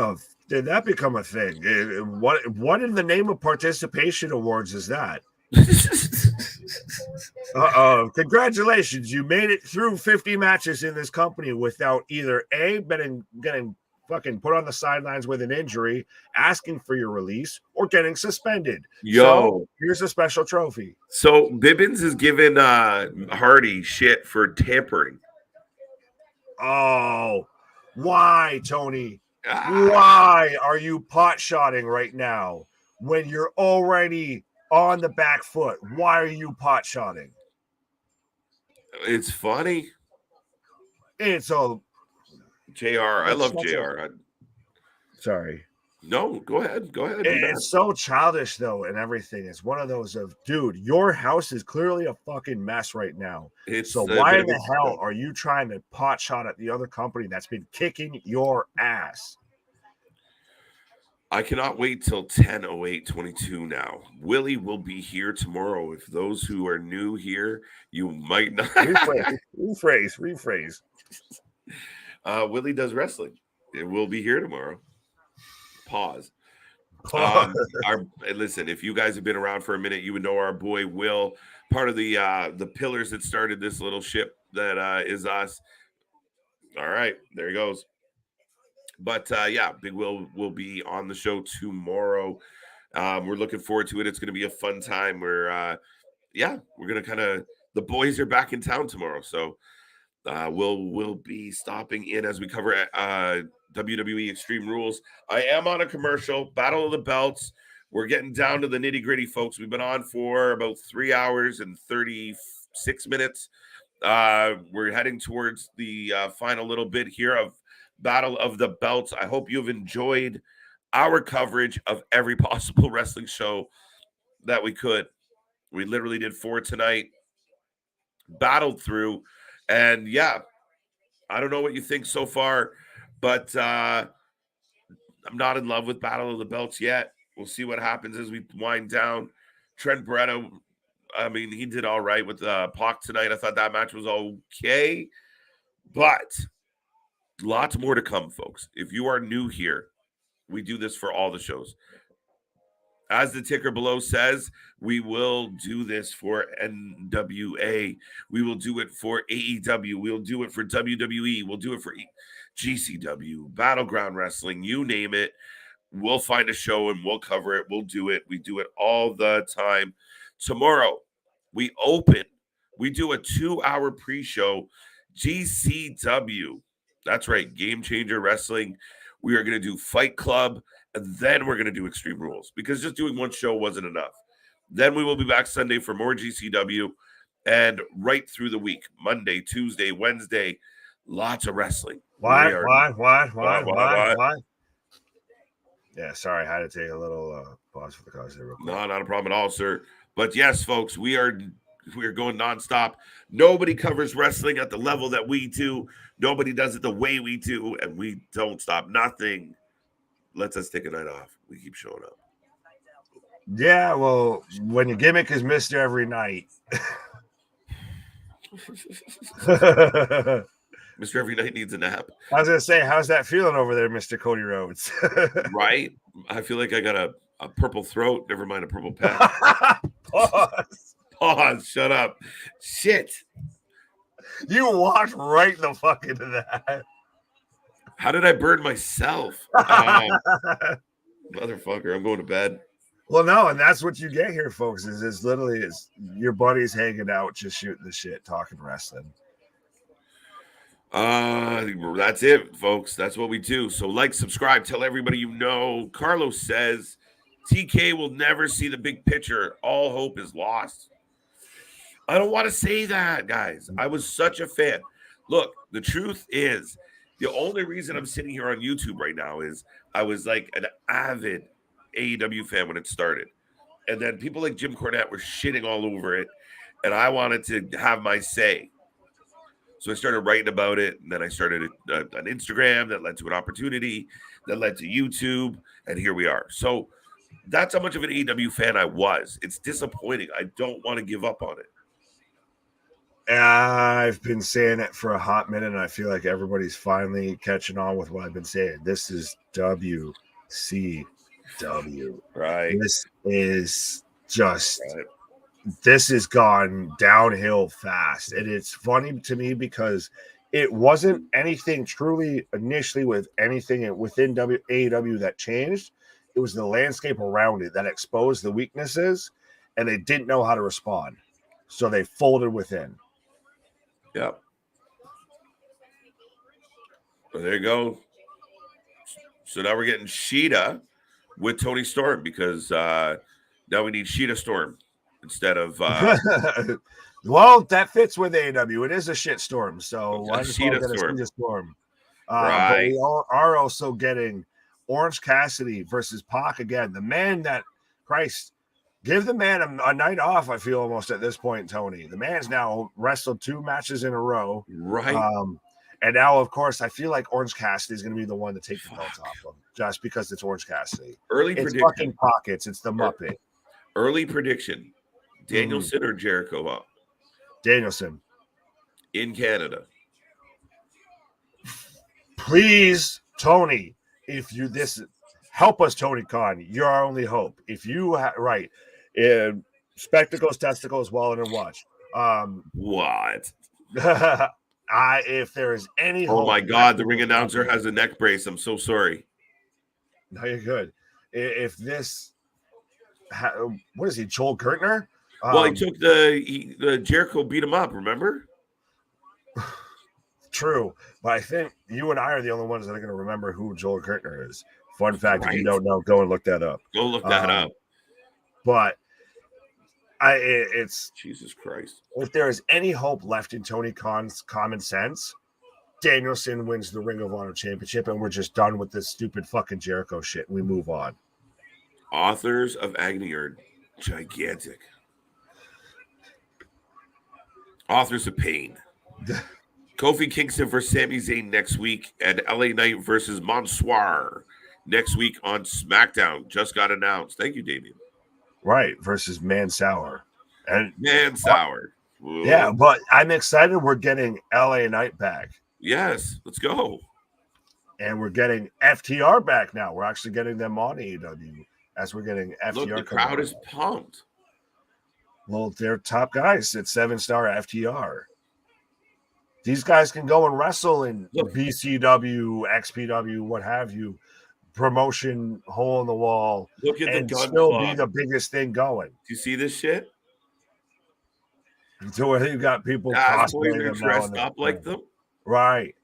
did that become a thing? What in the name of participation awards is that? Congratulations. You made it through 50 matches in this company without either A, getting fucking put on the sidelines with an injury, asking for your release, or getting suspended. So here's a special trophy. So Bibbins is giving Hardy shit for tampering. Oh, why, Tony? Why are you pot shotting right now when you're already on the back foot? Why are you pot shotting? It's funny. It's a JR. I love JR. Sorry. No, go ahead. Go ahead. It's so childish, though, and everything. It's one of those of, dude, your house is clearly a fucking mess right now. So why in the hell are you trying to pot shot at the other company that's been kicking your ass? I cannot wait till 10:08:22 now. Willie will be here tomorrow. If those who are new here, you might not. Rephrase. Willie does wrestling. It will be here tomorrow. Pause. Listen, if you guys have been around for a minute, you would know our boy Will, part of the pillars that started this little ship that is us. All right, there he goes. But yeah, Big will be on the show tomorrow. We're looking forward to it. It's going to be a fun time. We're going to kind of, the boys are back in town tomorrow, so we'll be stopping in as we cover WWE Extreme Rules. I am on a commercial, Battle of the Belts. We're getting down to the nitty gritty, folks. We've been on for about 3 hours and 36 minutes. We're heading towards the final little bit here of Battle of the Belts. I hope you've enjoyed our coverage of every possible wrestling show that we could. We literally did 4 tonight, battled through, and yeah, I don't know what you think so far, but I'm not in love with Battle of the Belts yet. We'll see what happens as we wind down. Trent Beretta, I mean, he did all right with Pac tonight. I thought that match was okay, but lots more to come, folks. If you are new here, we do this for all the shows. As the ticker below says, we will do this for NWA. We will do it for AEW. We'll do it for WWE. We'll do it for GCW, Battleground Wrestling, you name it. We'll find a show and we'll cover it. We'll do it. We do it all the time. Tomorrow, we open. We do a 2-hour pre-show, GCW. That's right, Game Changer Wrestling. We are going to do Fight Club, and then we're going to do Extreme Rules because just doing one show wasn't enough. Then we will be back Sunday for more GCW and right through the week, Monday, Tuesday, Wednesday, lots of wrestling. Why? Yeah, sorry, I had to take a little pause for the cause there. No, not a problem at all, sir. But yes, folks, we are going nonstop. Nobody covers wrestling at the level that we do. Nobody does it the way we do, and we don't stop. Nothing lets us take a night off. We keep showing up. Yeah, well, when your gimmick is Mr. Every Night. Mr. Every Night needs a nap. I was going to say, how's that feeling over there, Mr. Cody Rhodes? Right? I feel like I got a purple throat. Never mind a purple pen. Pause. Shut up. Shit. You walked right the fuck into that. How did I burn myself? Motherfucker, I'm going to bed. Well, no, and that's what you get here, folks, is literally is your buddies hanging out, just shooting the shit, talking wrestling. That's it, folks. That's what we do. So like, subscribe, tell everybody you know. Carlos says TK will never see the big picture. All hope is lost. I don't want to say that, guys. I was such a fan. Look, the truth is, the only reason I'm sitting here on YouTube right now is I was like an avid AEW fan when it started. And then people like Jim Cornette were shitting all over it. And I wanted to have my say. So I started writing about it. And then I started an Instagram that led to an opportunity that led to YouTube. And here we are. So that's how much of an AEW fan I was. It's disappointing. I don't want to give up on it. I've been saying it for a hot minute, and I feel like everybody's finally catching on with what I've been saying. This is WCW. Right. This is just, this has gone downhill fast. And it's funny to me because it wasn't anything truly initially with anything within AEW that changed. It was the landscape around it that exposed the weaknesses, and they didn't know how to respond. So they folded within. Yep. So there you go. So now we're getting Sheeta with Tony Storm because now we need Sheeta Storm instead of. Well, that fits with AEW. It is a shit storm, so why just Sheeta get a Storm? Sheeta Storm? Right. But we are also getting Orange Cassidy versus Pac again. The man that, Christ, give the man a night off, I feel almost at this point, Tony. The man's now wrestled 2 matches in a row. Right. And now, of course, I feel like Orange Cassidy is going to be the one to take the belts off him just because it's Orange Cassidy. Early it's prediction. Fucking pockets. It's the Muppet. Early prediction. Danielson or Jericho up? Danielson. In Canada. Please, Tony, if you help us, Tony Khan. You're our only hope. If you right, spectacles, testicles, wallet, and watch. What? If there is any hope. Oh my God! The ring announcer has a neck brace. I'm so sorry. No, you're good. If this, what is he? Joel Gertner? Well, he took the Jericho beat him up. Remember? True, but I think you and I are the only ones that are going to remember who Joel Gertner is. Fun fact: if you don't know, go and look that up. Go look that up. But it's Jesus Christ. If there is any hope left in Tony Khan's common sense, Danielson wins the Ring of Honor Championship, and we're just done with this stupid fucking Jericho shit. We move on. Authors of Agony are gigantic. Authors of Pain. Kofi Kingston versus Sami Zayn next week, and LA Knight versus Mansoor next week on SmackDown. Just got announced. Thank you, Damien. Right, versus Mansoor. And Mansoor. Yeah, but I'm excited we're getting LA Knight back. Yes, let's go. And we're getting FTR back now. We're actually getting them on AEW as we're getting FTR. Look, the crowd is pumped. Well, they're top guys at 7-star FTR. These guys can go and wrestle in BCW, XPW, what have you, promotion, hole in the wall, look at and the gun still club. be the biggest thing going. Do you see this shit? So you've got people cosplaying them dressed up like them. Right.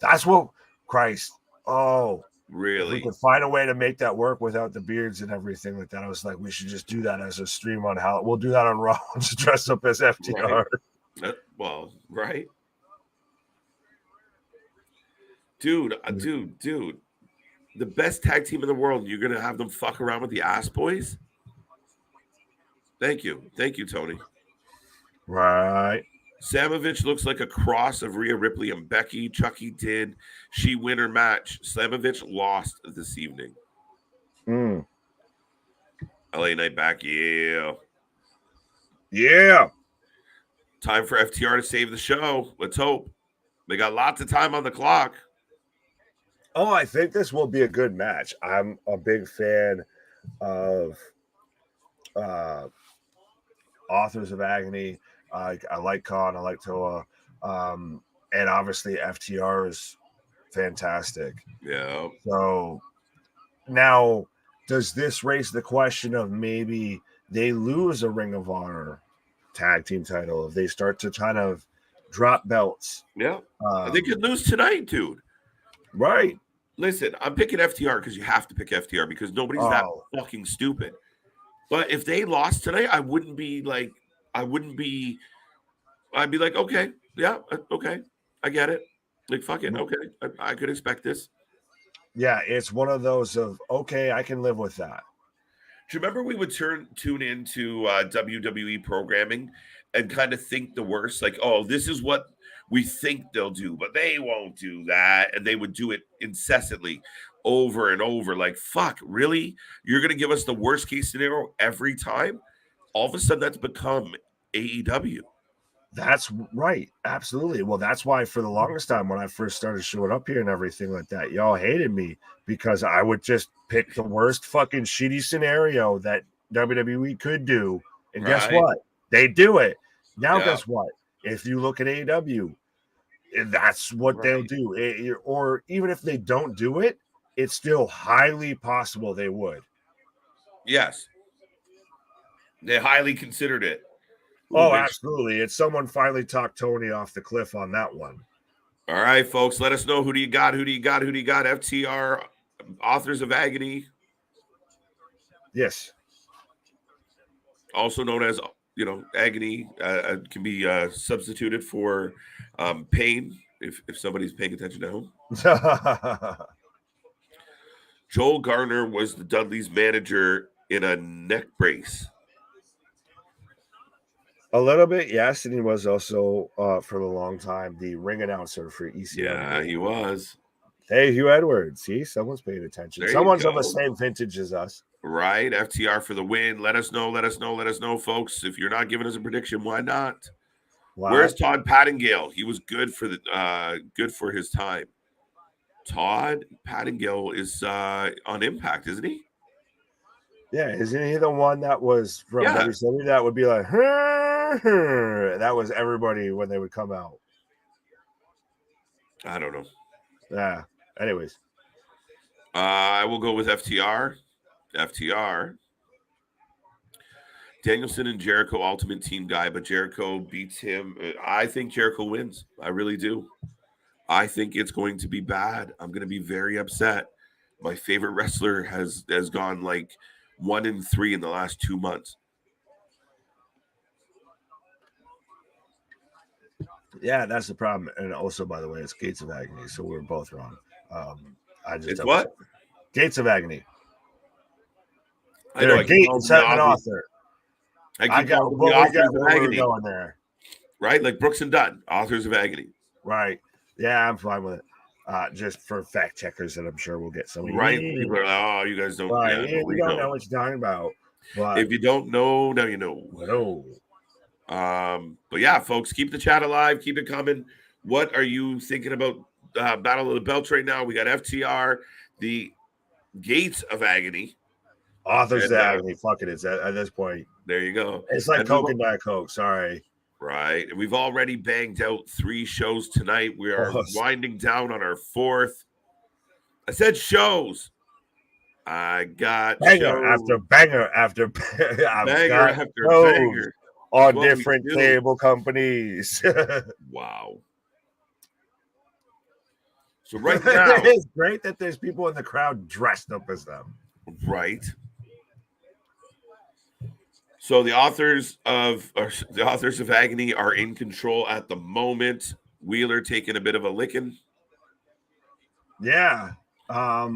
That's what Christ. Oh, really? We could find a way to make that work without the beards and everything like that. I was like, we should just do that as a stream on how we'll do that on Raw. Just dress up as FTR. Right. Well, right. Dude. The best tag team in the world. You're gonna have them fuck around with the Ass Boys? Thank you, Tony. Right. Slamovich looks like a cross of Rhea Ripley and Becky. Chucky did. She win her match. Slamovich lost this evening. LA Knight back. Yeah. Time for FTR to save the show. Let's hope. They got lots of time on the clock. Oh, I think this will be a good match. I'm a big fan of Authors of Agony. I like Khan. I like Toa. And obviously FTR is fantastic. Yeah. So now, does this raise the question of maybe they lose a Ring of Honor tag team title if they start to kind of drop belts? Yeah. They could lose tonight, dude. Right. Listen, I'm picking FTR because you have to pick FTR because nobody's that fucking stupid. But if they lost tonight, I wouldn't be like wouldn't be. I'd be like, okay, yeah, okay, I get it. Like, fuck it, okay, I could expect this. Yeah, it's one of those of okay, I can live with that. Do you remember we would tune into WWE programming and kind of think the worst, like, oh, this is what we think they'll do, but they won't do that, and they would do it incessantly, over and over. Like, fuck, really? You're gonna give us the worst case scenario every time? All of a sudden, that's become AEW. That's right. Absolutely. Well, that's why for the longest time when I first started showing up here and everything like that, y'all hated me because I would just pick the worst fucking shitty scenario that WWE could do. And guess Right. what? They do it. Now, Yeah. guess what? If you look at AEW, that's what they'll Right. do. Or even if they don't do it, it's still highly possible they would. Yes. They highly considered it. Ooh, Oh, big. absolutely. It's someone finally talked Tony off the cliff on that one. All right, folks, let us know. Who do you got? Who do you got? Who do you got? FTR, Authors of Agony, Yes. also known as, agony, can be substituted for pain if somebody's paying attention at home. Joel Garner was the Dudley's manager in a neck brace. A little bit, yes, and he was also for a long time the ring announcer for ECW. Yeah, he was. Hey, Hugh Edwards. See, someone's paying attention. There you Someone's of go. the same vintage as us. Right, FTR for the win. Let us know, folks. If you're not giving us a prediction, why not? Wow. Where's Todd Pattingale? He was good for his time. Todd Pattingale is on Impact, isn't he? Yeah, isn't he the one that was from Yeah. WCW that would be like, that was everybody when they would come out? I don't know. Yeah. Anyways. I will go with FTR. FTR. Danielson and Jericho, Ultimate Team guy, but Jericho beats him. I think Jericho wins. I really do. I think it's going to be bad. I'm going to be very upset. My favorite wrestler has gone like 1-3 in the last 2 months. Yeah, that's the problem. And also, by the way, it's Gates of Agony, so we're both wrong. It's what? Gates of Agony. I know. They're a gate instead of an author. I got the Authors of Agony. Going there. Right? Like Brooks and Dunn, Authors of Agony. Right. Yeah, I'm fine with it. Just for fact checkers, and I'm sure we'll get some. Right. People are like, oh, you guys don't. Right. Yeah, we don't know what you're talking about. But if you don't know, now you know. No. But yeah, folks, keep the chat alive. Keep it coming. What are you thinking about Battle of the Belts right now? We got FTR, the Gates of Agony. Authors of Agony. Fuck it. It's at this point. There you go. It's like Coke and Diet Coke. Sorry. Right. And we've already banged out 3 shows tonight. We are winding down on our 4th. I said shows. I got banger after banger after banger after banger on different cable companies. Wow. So right now, it's great that there's people in the crowd dressed up as them. Right. So the authors of Agony are in control at the moment. Wheeler taking a bit of a licking. Yeah. I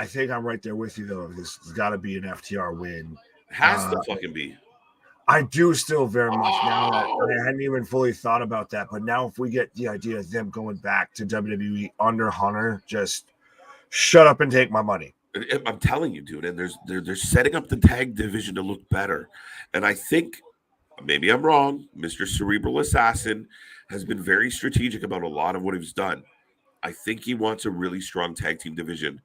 think I'm right there with you though. This has got to be an FTR win. Has to fucking be. I do still very much now. I hadn't even fully thought about that, but now if we get the idea of them going back to WWE under Hunter, just shut up and take my money. I'm telling you, dude, and they're setting up the tag division to look better. And I think, maybe I'm wrong, Mr. Cerebral Assassin has been very strategic about a lot of what he's done. I think he wants a really strong tag team division,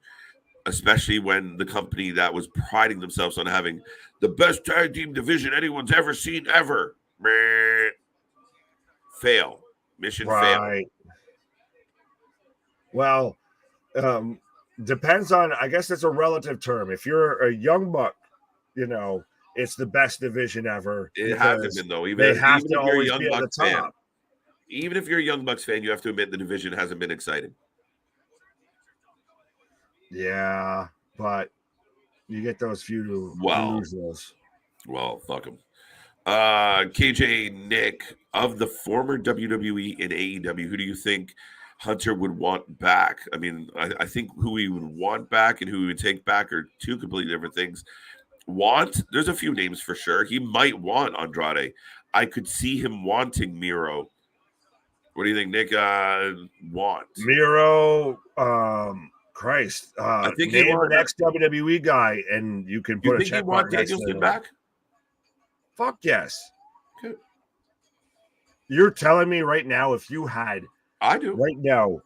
especially when the company that was priding themselves on having the best tag team division anyone's ever seen ever. Fail. Mission fail. Well, depends on, I guess it's a relative term. If you're a young buck, it's the best division ever. It hasn't been though. Even if you're a Young Bucks fan, even if you're a Young Bucks fan, you have to admit the division hasn't been exciting. Yeah, but you get those few losers. Well, fuck him. KJ Nick, of the former WWE and AEW, who do you think Hunter would want back? I mean, I think who he would want back and who he would take back are two completely different things. There's a few names for sure. He might want Andrade. I could see him wanting Miro. What do you think, Nick? Want Miro, Christ. I think name an ex-WWE guy, and you can put a check mark next to Danielson him. back? Fuck yes. Okay. You're telling me right now, if you had, I do right now,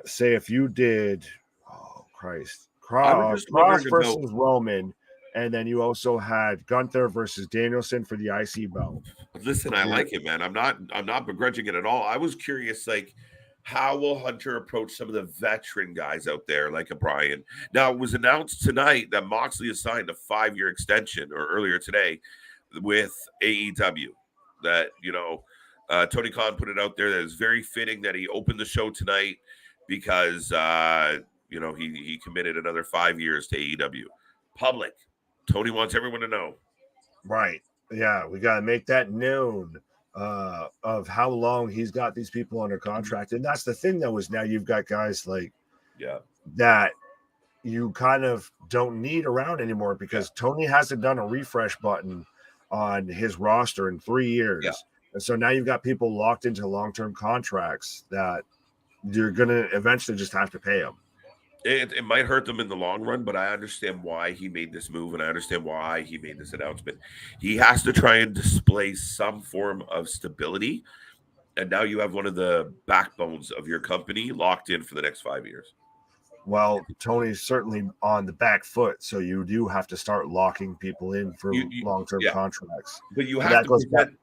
say if you did, oh Christ, Cross versus Roman, and then you also had Gunther versus Danielson for the IC belt. Listen, I like it, man. I'm not begrudging it at all. I was curious, like, how will Hunter approach some of the veteran guys out there, like a Brian? Now, it was announced tonight that Moxley has signed a 5-year extension, or earlier today, with AEW. That, Tony Khan put it out there that it's very fitting that he opened the show tonight because he committed another 5 years to AEW. Public. Tony wants everyone to know. Right. Yeah, we got to make that known of how long he's got these people under contract. And that's the thing, though, is now you've got guys like that you kind of don't need around anymore because Tony hasn't done a refresh button on his roster in 3 years. Yeah. And so now you've got people locked into long-term contracts that you're going to eventually just have to pay them. It might hurt them in the long run, but I understand why he made this move, and I understand why he made this announcement. He has to try and display some form of stability, and now you have one of the backbones of your company locked in for the next 5 years. Well, Tony's certainly on the back foot, so you do have to start locking people in for long-term contracts. But you have to present.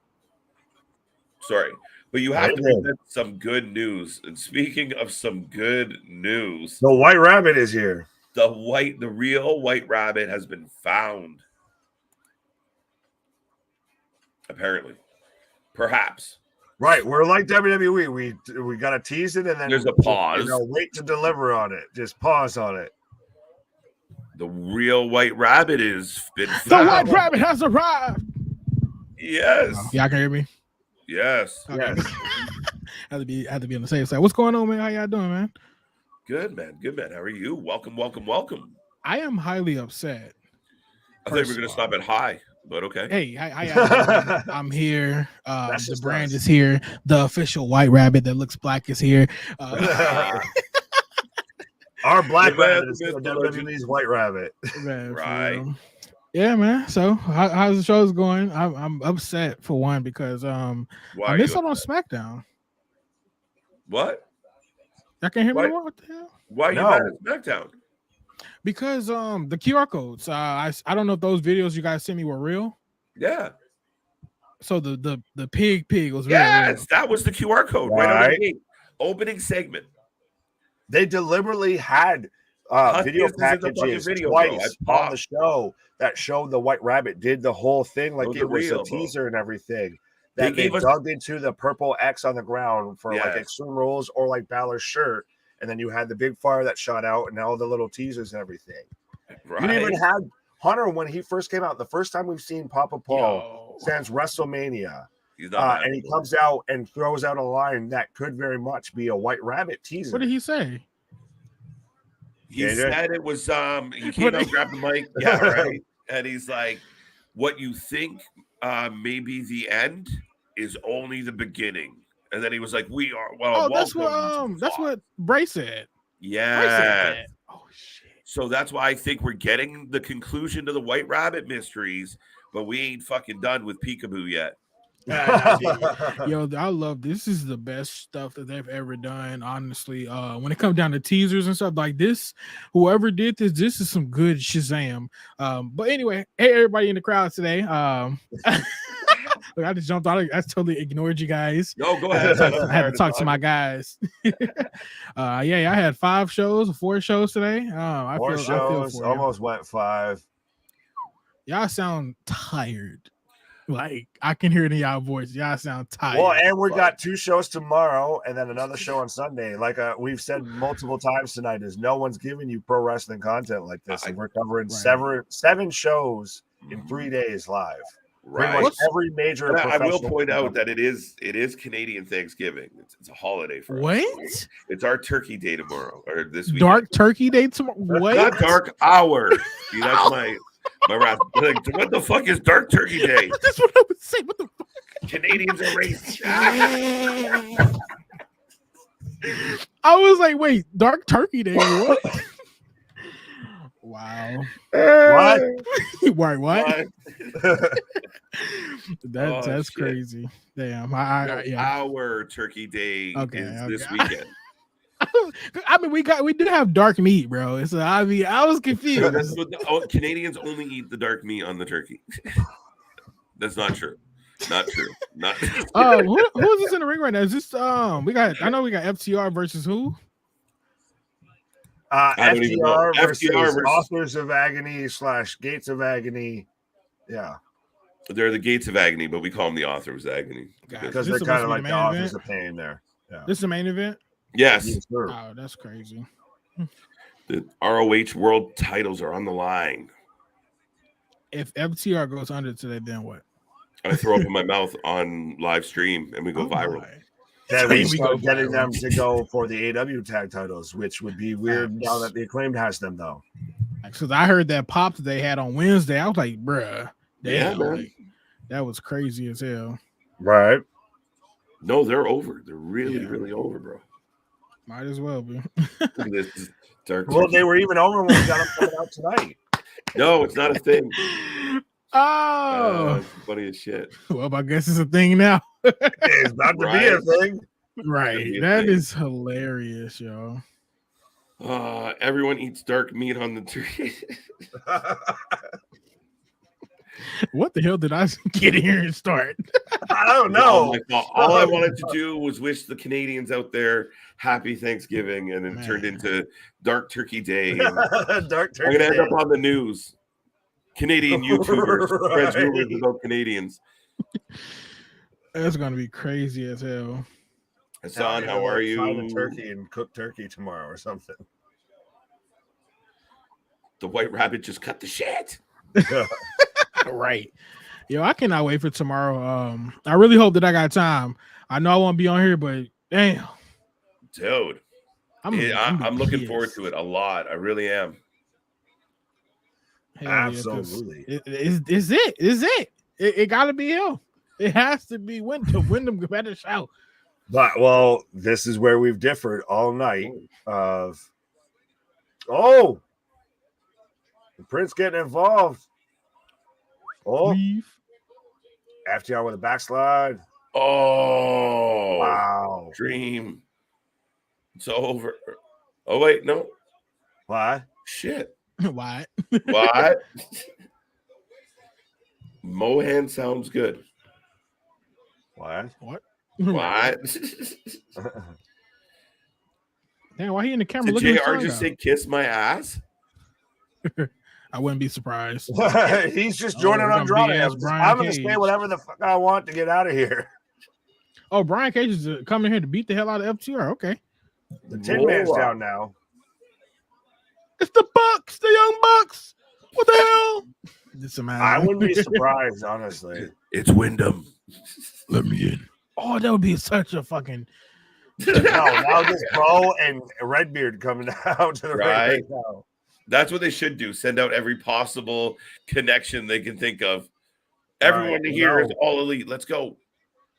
Sorry. But you have to present some good news. And speaking of some good news, the White Rabbit is here. The real White Rabbit has been found. Apparently. Perhaps. Right. We're like WWE. We got to tease it and then there's a pause. Wait to deliver on it. Just pause on it. The real White Rabbit has been found. The White Rabbit has arrived. Yes. Y'all can hear me? Yes. Okay. Yes. had to be on the safe side. What's going on, man? How y'all doing, man? Good, man. How are you? Welcome. I am highly upset. I thought we were going to stop at high, but okay. Hey, I'm here. The brand is here. The official White Rabbit that looks black is here. Our Black Rabbit is WWE's White Rabbit. Man, right. Yeah, man. So how's the show's going? I'm upset for one because I missed out on SmackDown. What? I can't hear me. What the hell? Why are you mad at SmackDown? Because the QR codes. I don't know if those videos you guys sent me were real. Yeah. So the pig was real. Yes, that was the QR code right on the gate. Opening segment. They deliberately had video packages twice on the show that showed the White Rabbit did the whole thing like it was a teaser and everything. That they dug into the purple X on the ground for like Extreme Rules or like Balor's shirt, and then you had the big fire that shot out and all the little teasers and everything. Right. You even had Hunter when he first came out. The first time we've seen Papa Paul since WrestleMania. And he comes out and throws out a line that could very much be a White Rabbit teaser. What did he say? He said it was he came out, grabbed the mic, right. And he's like, what you think may be the end is only the beginning. And then he was like, we are that's what Bray said. Yeah. Bray said that. Oh shit. So that's why I think we're getting the conclusion to the White Rabbit mysteries, but we ain't fucking done with Peekaboo yet. Yo, I love this. Is the best stuff that they've ever done, honestly. When it comes down to teasers and stuff like this, whoever did this is some good Shazam. But anyway, hey everybody in the crowd today. Look, I just jumped out. I totally ignored you guys. No, go ahead. I had to talk to my guys. I had 4 shows today. I feel almost went 5. Y'all sound tired. Like I can hear it in y'all voice. Y'all sound tired. Well, and we got 2 shows tomorrow and then another show on Sunday. Like we've said multiple times tonight, is no one's giving you pro wrestling content like this. And we're covering 7 shows in 3 days live. Right. Pretty much every major. And I will point out that it is Canadian Thanksgiving. It's a holiday for us. What? It's our Turkey Day tomorrow or this weekend. Dark Turkey Day tomorrow. What? Not dark hour. See, that's my wrath. Like, what the fuck is Dark Turkey Day? That's what I would say. What the fuck? Canadians are racist. I was like, wait, Dark Turkey Day? What? Wow. What? Wait, what? That's shit. Crazy. Damn. Our Turkey Day is this weekend. I mean, we do have dark meat, bro. So I was confused. That's what Canadians only eat the dark meat on the turkey. That's not true. Not true. Not. Who's this in the ring right now? Is this I know we got FTR versus who? FTR versus Authors of Agony / Gates of Agony. Yeah. They're the Gates of Agony, but we call them the Authors of Agony. Because they're kind of like the Authors of Pain there. Yeah. This is the main event? Yes. Oh, that's crazy. The ROH world titles are on the line. If FTR goes under today, then what? I throw up in my mouth on live stream and we go viral. Then we start getting them to go for the AW tag titles, which would be weird now that the Acclaimed has them, though. Because I heard that pop that they had on Wednesday. I was like, bruh. Damn, man. Like, that was crazy as hell. Right. No, they're over. They're really over, bro. Might as well be. This dark. Well, they were even over when we got them coming out tonight. No, it's not a thing. Oh, funny as shit. Well, I guess it's a thing now. It's about to be a thing. Right. That is hilarious, yo. Everyone eats dark meat on the tree. What the hell did I get here and start? I don't know. All I wanted to do was wish the Canadians out there happy Thanksgiving, and it turned into Dark Turkey Day. Dark Turkey. I'm gonna end up on the news. Canadian YouTubers spreads rumors about Canadians. That's gonna be crazy as hell. Hassan, how are you? Find a turkey and cook turkey tomorrow or something. The White Rabbit just cut the shit. Right. Yo, I cannot wait for tomorrow. I really hope that I got time. I know I won't be on here, but damn. Dude. I'm looking forward to it a lot. I really am. Hell absolutely. Is it? It gotta be him. It has to be Wyndham better shout. But well, this is where we've differed all night. The Prince getting involved. FTR with a backslide. Oh wow. Dream. It's over. Oh wait, no. What? Shit. What? What? Mohan sounds good. What? What? Damn, why he in the camera Did looking JR just say kiss my ass? I wouldn't be surprised. He's just joining on Andrade. I'm going to say whatever the fuck I want to get out of here. Oh, Brian Cage is coming here to beat the hell out of FTR. Okay. The Tin Man's down now. It's the Bucks, the Young Bucks. What the hell? I wouldn't be surprised, honestly. It's Wyndham. Let me in. Oh, that would be such a fucking. No, now just Bo and Redbeard coming out to the right now. That's what they should do. Send out every possible connection they can think of. Everyone here is all elite. Let's go.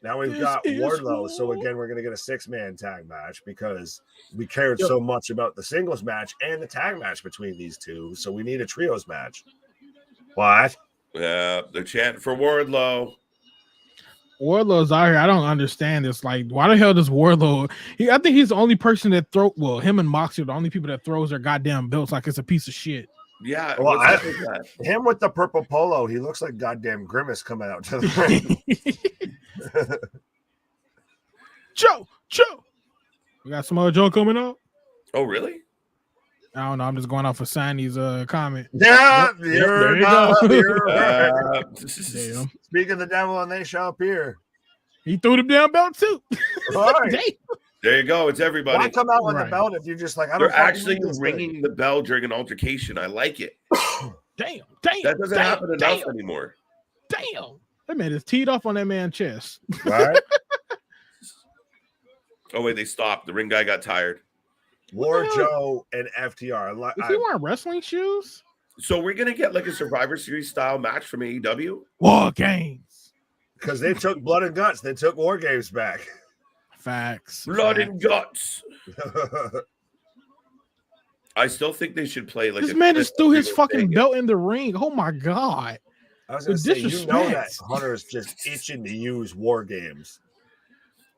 Now we've got Wardlow. So again, we're going to get a 6-man tag match because we cared so much about the singles match and the tag match between these two. So we need a trios match. What? Yeah, they're chanting for Wardlow. Wardlow's out here. I don't understand this. Like, why the hell does Wardlow? I think he's the only person that him and Moxley are the only people that throws their goddamn belts like it's a piece of shit. Yeah. Well, him with the purple polo, he looks like goddamn Grimace coming out to the ring. Joe. We got some other Joe coming up. Oh, really? I don't know. I'm just going off of Sandy's comment. Yeah, there you go. Damn. Speak of the devil, and they shall appear. He threw the damn belt too. Right. There you go. It's everybody. Why come out with the belt if you're just like, They're actually ringing the bell during an altercation? I like it. Damn. That doesn't happen enough anymore. Damn. That man is teed off on that man's chest. Right? Oh, wait, they stopped. The ring guy got tired. War Joe and FTR. Is he wearing wrestling shoes? So we're going to get like a Survivor Series style match from AEW? War Games. Because they took Blood and Guts. They took War Games back. Facts. Blood and Guts. I still think they should play like this man just threw his fucking belt in the ring. Oh my God. I was going to say, you know that Hunter's just itching to use War Games.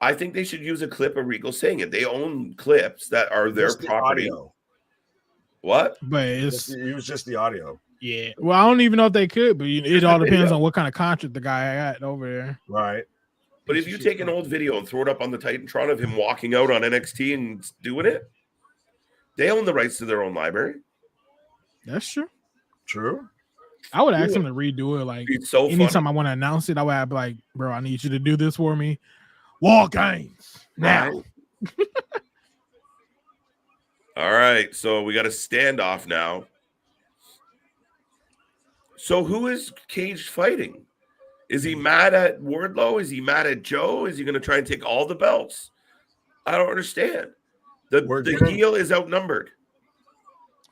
I think they should use a clip of Regal saying it. They own clips that are their property. Audio. What? But it was just the audio. Yeah. Well, I don't even know if they could, but it all depends on what kind of contract the guy got over there. Right. But if you take an old video and throw it up on the Titantron of him walking out on NXT and doing it, they own the rights to their own library. That's true. True. I would ask him to redo it. Like, it's so anytime funny. I want to announce it, I would be like, bro, I need you to do this for me. War Games now. Right. All right, so we got a standoff now. So who is Cage fighting? Is he mad at Wardlow? Is he mad at Joe? Is he going to try and take all the belts? I don't understand. The heel is outnumbered.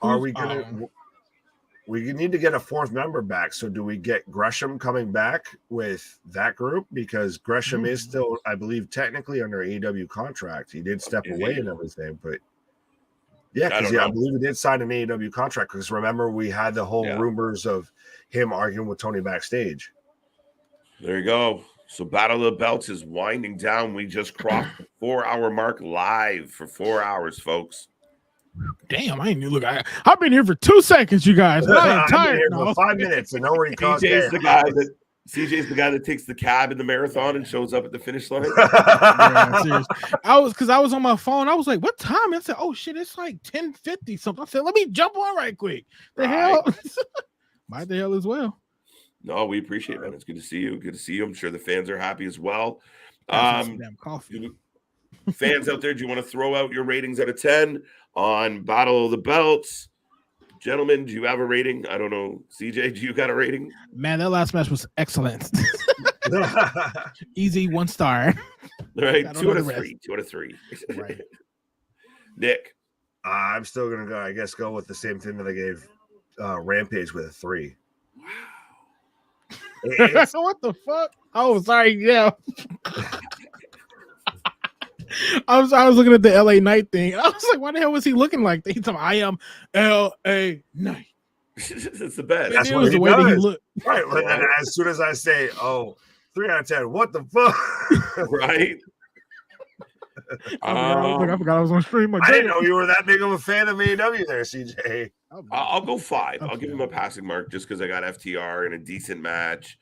Are we going to... We need to get a fourth member back. So do we get Gresham coming back with that group? Because Gresham is still, I believe, technically under AEW contract. He did step away and everything, but yeah, because I believe he did sign an AEW contract. Because remember, we had the whole rumors of him arguing with Tony backstage. There you go. So Battle of the Belts is winding down. We just crossed the 4-hour mark live for 4 hours, folks. Damn, I ain't even look. I've been here for 2 seconds, you guys. I'm tired for 5 minutes and nobody calls. CJ's the guy that takes the cab in the marathon and shows up at the finish line. Yeah, I was on my phone. I was like, "What time?" I said, "Oh shit, it's like 10:50 something." I said, "Let me jump on right quick." The hell, my the hell as well. No, we appreciate it, man. It's good to see you. Good to see you. I'm sure the fans are happy as well. Damn coffee. Fans out there, do you want to throw out your ratings out of 10 on Battle of the Belts? Gentlemen, do you have a rating? I don't know. CJ, do you got a rating? Man, that last match was excellent. Easy 1 star. All right, 2 out of 3. 2 out of 3. Right. Nick. I'm still going to go with the same thing that I gave Rampage with a 3. Wow. What the fuck? Oh, sorry. Yeah. I was looking at the LA Knight thing. I was like, why the hell was he looking like that? He's like, I am LA Knight. It's the best. That's what the way that he looked. Right. And as soon as I say, 3 out of 10, what the fuck? Right. I forgot I was on stream. I didn't know you were that big of a fan of AEW there, CJ. I'll go 5. I'll give him a passing mark just because I got FTR in a decent match.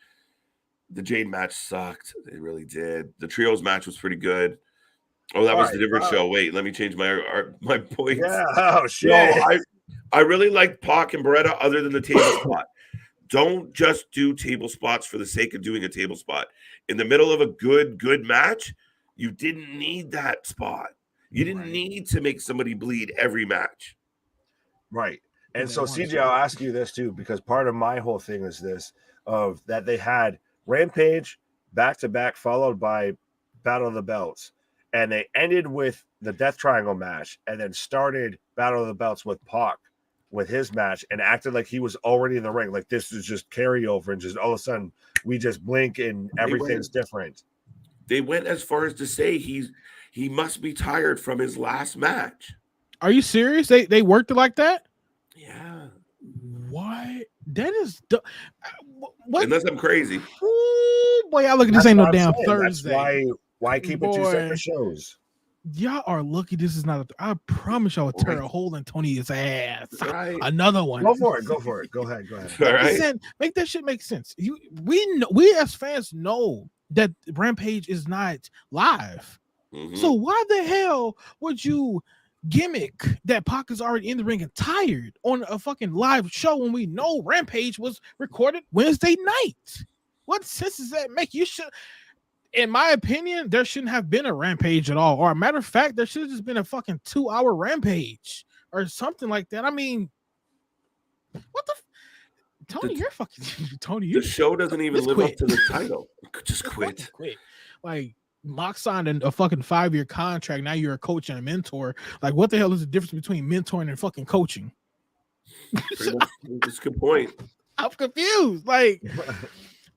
The Jade match sucked. It really did. The Trios match was pretty good. Oh, that was a different show. Wait, let me change my points. Yeah. Oh, shit. No, I really liked Pac and Beretta other than the table spot. Don't just do table spots for the sake of doing a table spot. In the middle of a good match, you didn't need that spot. You didn't need to make somebody bleed every match. Right. And so, CJ, I'll ask you this too, because part of my whole thing is this, of that they had Rampage back-to-back followed by Battle of the Belts. And they ended with the Death Triangle match and then started Battle of the Belts with Pac with his match and acted like he was already in the ring. Like this is just carryover and just all of a sudden we just blink and everything's different. They went as far as to say he must be tired from his last match. Are you serious? They worked it like that? Yeah. What? That is what? Unless I'm crazy. Ooh, boy, I look at this ain't no damn Thursday. That's why keep it 2 separate shows? Y'all are lucky this is not I promise y'all will tear a hole in Tony's ass. Right. Another one. Go for it. Go ahead. All right. Make that shit make sense. We as fans know that Rampage is not live. Mm-hmm. So why the hell would you gimmick that Pac is already in the ring and tired on a fucking live show when we know Rampage was recorded Wednesday night? What sense does that make? You should, in my opinion, there shouldn't have been a Rampage at all. Or a matter of fact, there should have just been a fucking 2-hour Rampage or something like that. I mean, what the Tony, you're fucking Tony. The show doesn't even live quit. up to the title. Just quit. Quit. Like Mox signed a fucking 5-year contract. Now you're a coach and a mentor. Like, what the hell is the difference between mentoring and fucking coaching? That's a good point. I'm confused. Like,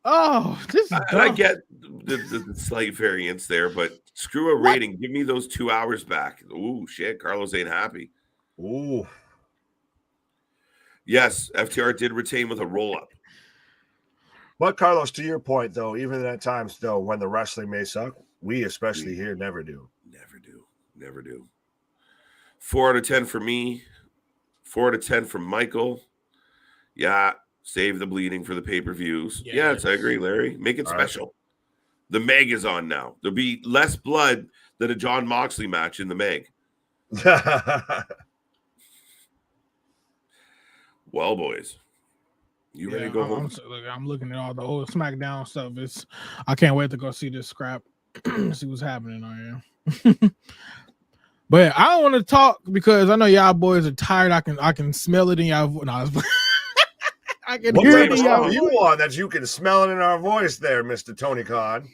oh, this is I get the slight variance there, but screw a rating. Give me those 2 hours back. Ooh, shit. Carlos ain't happy. Ooh. Yes, FTR did retain with a roll-up. But Carlos, to your point, though, even at times, though, when the wrestling may suck, we especially here never do. Never do. 4 out of 10 for me. 4 out of 10 from Michael. Yeah, save the bleeding for the pay-per-views. Yes, I agree, Larry. Make it special. Right. The Meg is on now. There'll be less blood than a John Moxley match in the Meg. Well, boys. You ready to go home? I'm looking at all the old SmackDown stuff. I can't wait to go see this scrap, see what's happening on here. But I don't want to talk because I know y'all boys are tired. I can smell it in y'all. No, I can hear it in y'all. You on that you can smell it in our voice there, Mr. Tony Khan.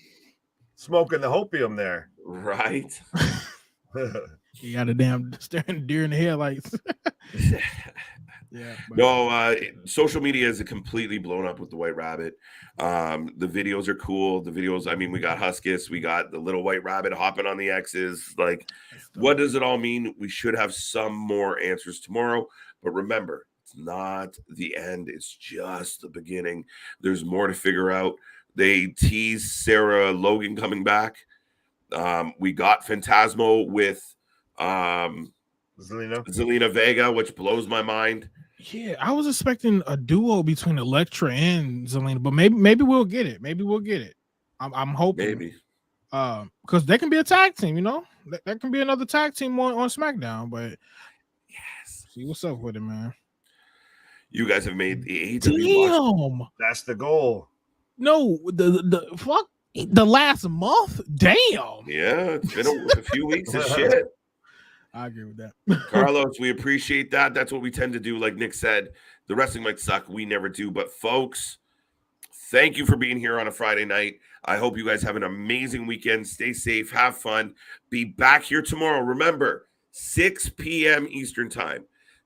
Smoking the hopium there. Right. You got a damn staring deer in the headlights. Yeah. No, social media is completely blown up with the White Rabbit. The videos are cool. The videos, I mean, we got Huskus, we got the little White Rabbit hopping on the X's. Like, what does it all mean? We should have some more answers tomorrow. But remember, it's not the end. It's just the beginning. There's more to figure out. They tease Sarah Logan coming back. We got Phantasmo with Zelina Vega, which blows my mind. Yeah, I was expecting a duo between Elektra and Zelina, but maybe we'll get it. I'm hoping. Maybe. Because they can be a tag team, you know? That can be another tag team on SmackDown, but yes. See what's up with it, man. You guys have made the AEW. Damn. That's the goal. No, the fuck the last month. Damn. Yeah, it's been a few weeks of shit. I agree with that. Carlos, we appreciate that. That's what we tend to do. Like Nick said, the wrestling might suck. We never do. But folks, thank you for being here on a Friday night. I hope you guys have an amazing weekend. Stay safe. Have fun. Be back here tomorrow. Remember, 6 p.m. Eastern time.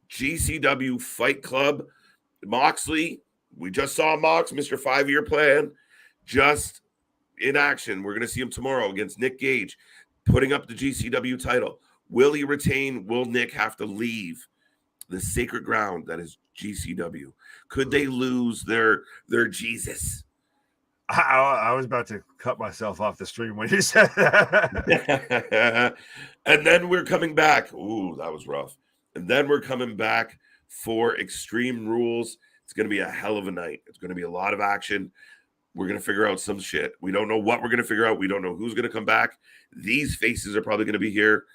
GCW Fight Club. Moxley. We just saw Mox, Mr. 5-year plan, just in action. We're going to see him tomorrow against Nick Gage, putting up the GCW title. Will he retain? Will Nick have to leave the sacred ground that is GCW? Could they lose their Jesus? I was about to cut myself off the stream when you said that. And then we're coming back. Ooh, that was rough. And then we're coming back for Extreme Rules. It's going to be a hell of a night. It's going to be a lot of action. We're going to figure out some shit. We don't know what we're going to figure out. We don't know who's going to come back. These faces are probably going to be here.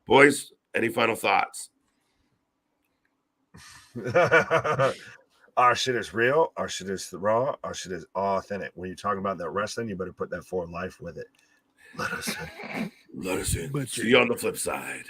Boys, any final thoughts? Our shit is real. Our shit is raw. Our shit is authentic. When you're talking about that wrestling, you better put that for life with it. Let us in. Let us in. See you on the flip side.